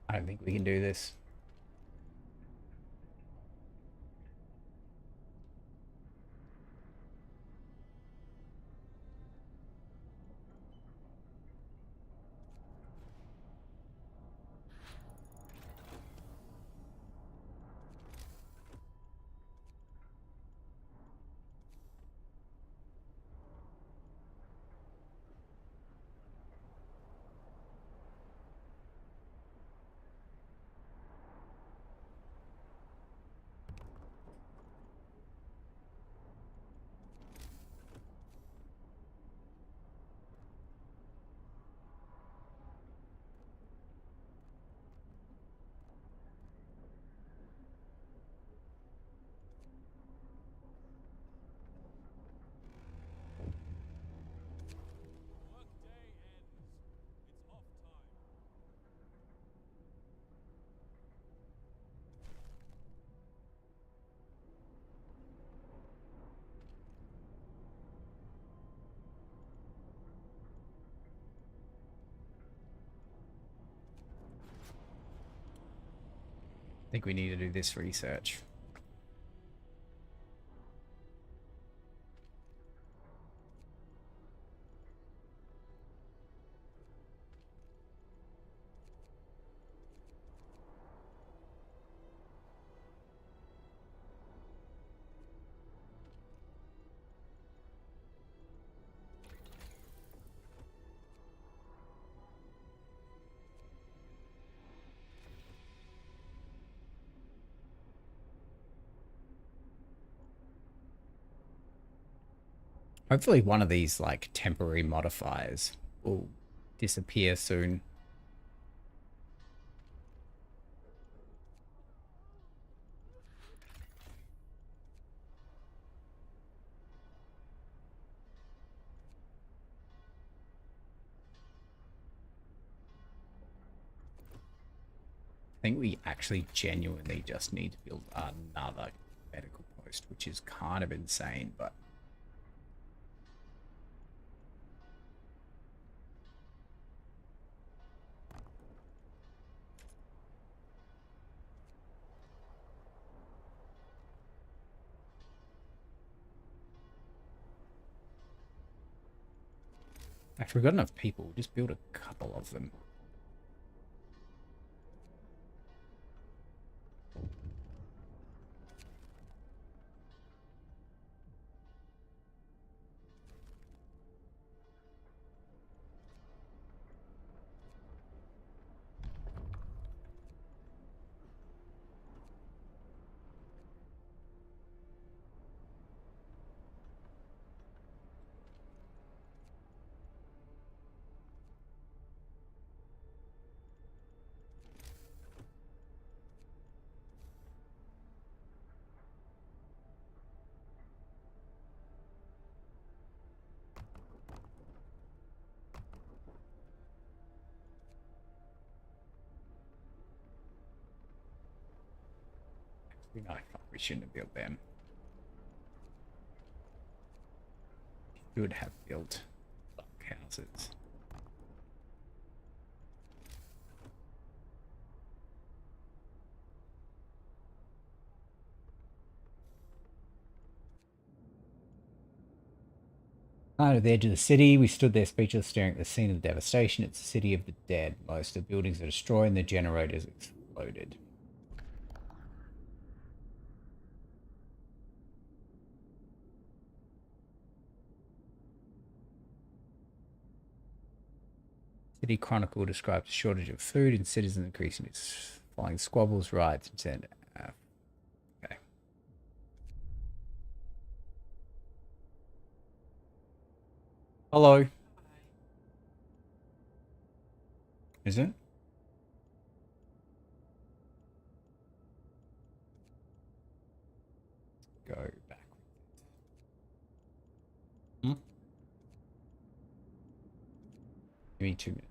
I don't think we can do this. Work day ends. It's off time. I think we need to do this research. Hopefully one of these like temporary modifiers will disappear soon. think we actually genuinely just need to build another medical post, which is kind of insane, but if we've got enough people, we'll just build a couple of them. No, we shouldn't have built them. Should have built houses. At the edge of the city, we stood there speechless, staring at the scene of the devastation. It's the city of the dead. Most of the buildings are destroyed and the generators exploded. City Chronicle describes a shortage of food and citizens increasing its following squabbles, riots, and said, okay. Hello. Is it? Go back. Hmm? Give me 2 minutes.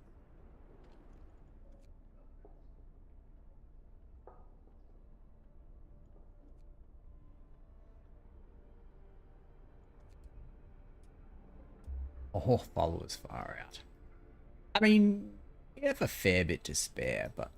Oh, followers far out. I mean, we have a fair bit to spare, but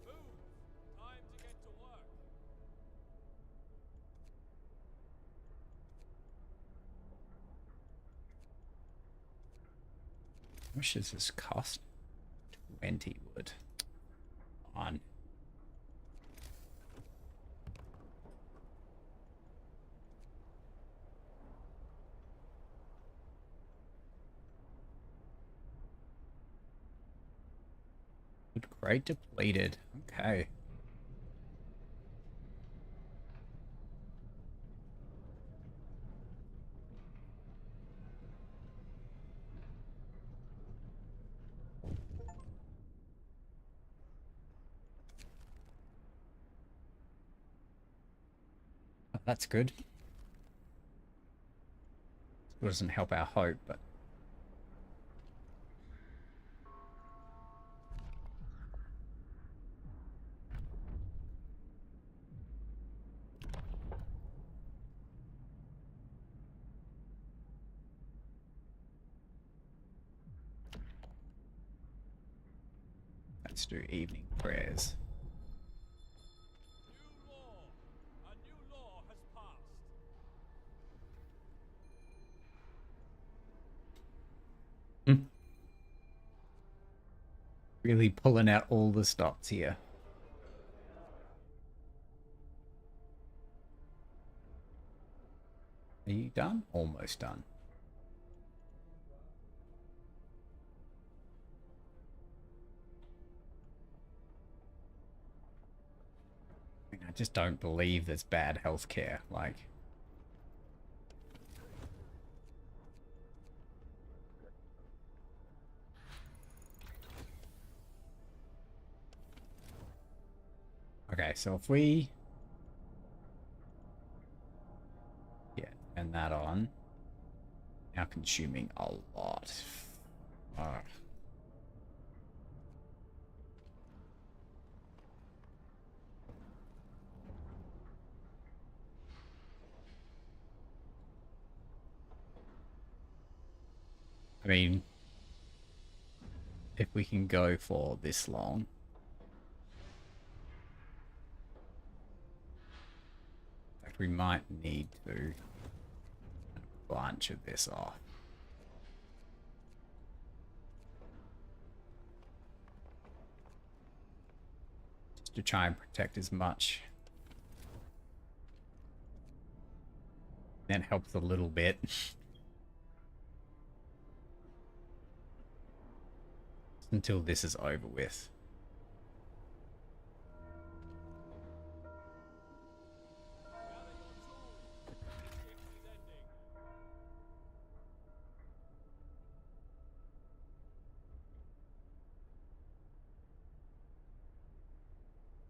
Move! Time to get to work. how much does this cost? 20 wood. On. Good grade depleted. Okay. Oh, that's good. It doesn't help our hope, but let's do evening prayers. New law! A new law has passed. Really pulling out all the stops here. Are you done? Almost done. I mean, I just don't believe there's bad healthcare. Like, Okay, so if we turn that on, now consuming a lot. Ugh. I mean, if we can go for this long. In fact, we might need to bunch of this off. Just to try and protect as much. That helps a little bit. Until this is over with.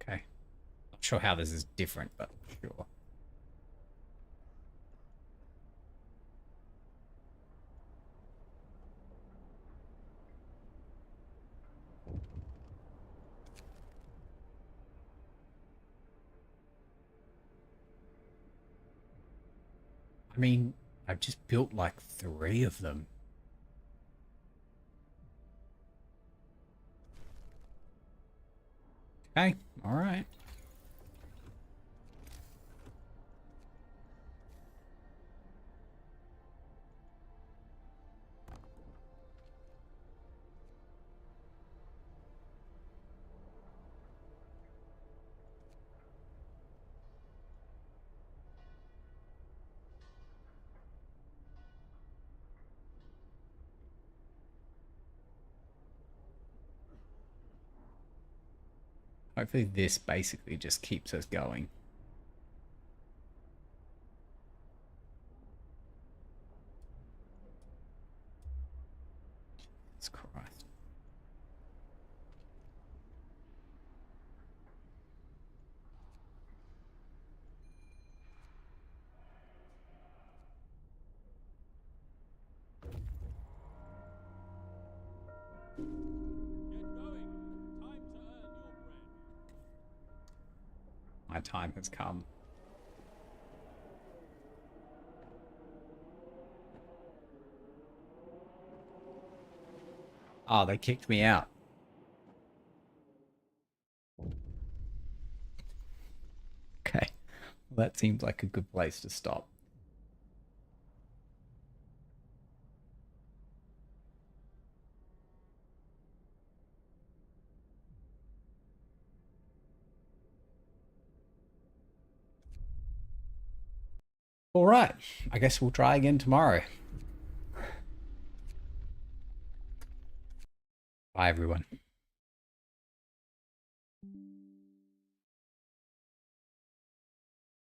Okay. Not sure how this is different, but sure. I mean, I've just built like 3 of them. Okay, all right. Hopefully this basically just keeps us going. Jesus Christ. Get going. Time to earn your bread. My time has come. Oh, they kicked me out. Okay. Well, that seems like a good place to stop. All right. I guess we'll try again tomorrow. Bye, everyone.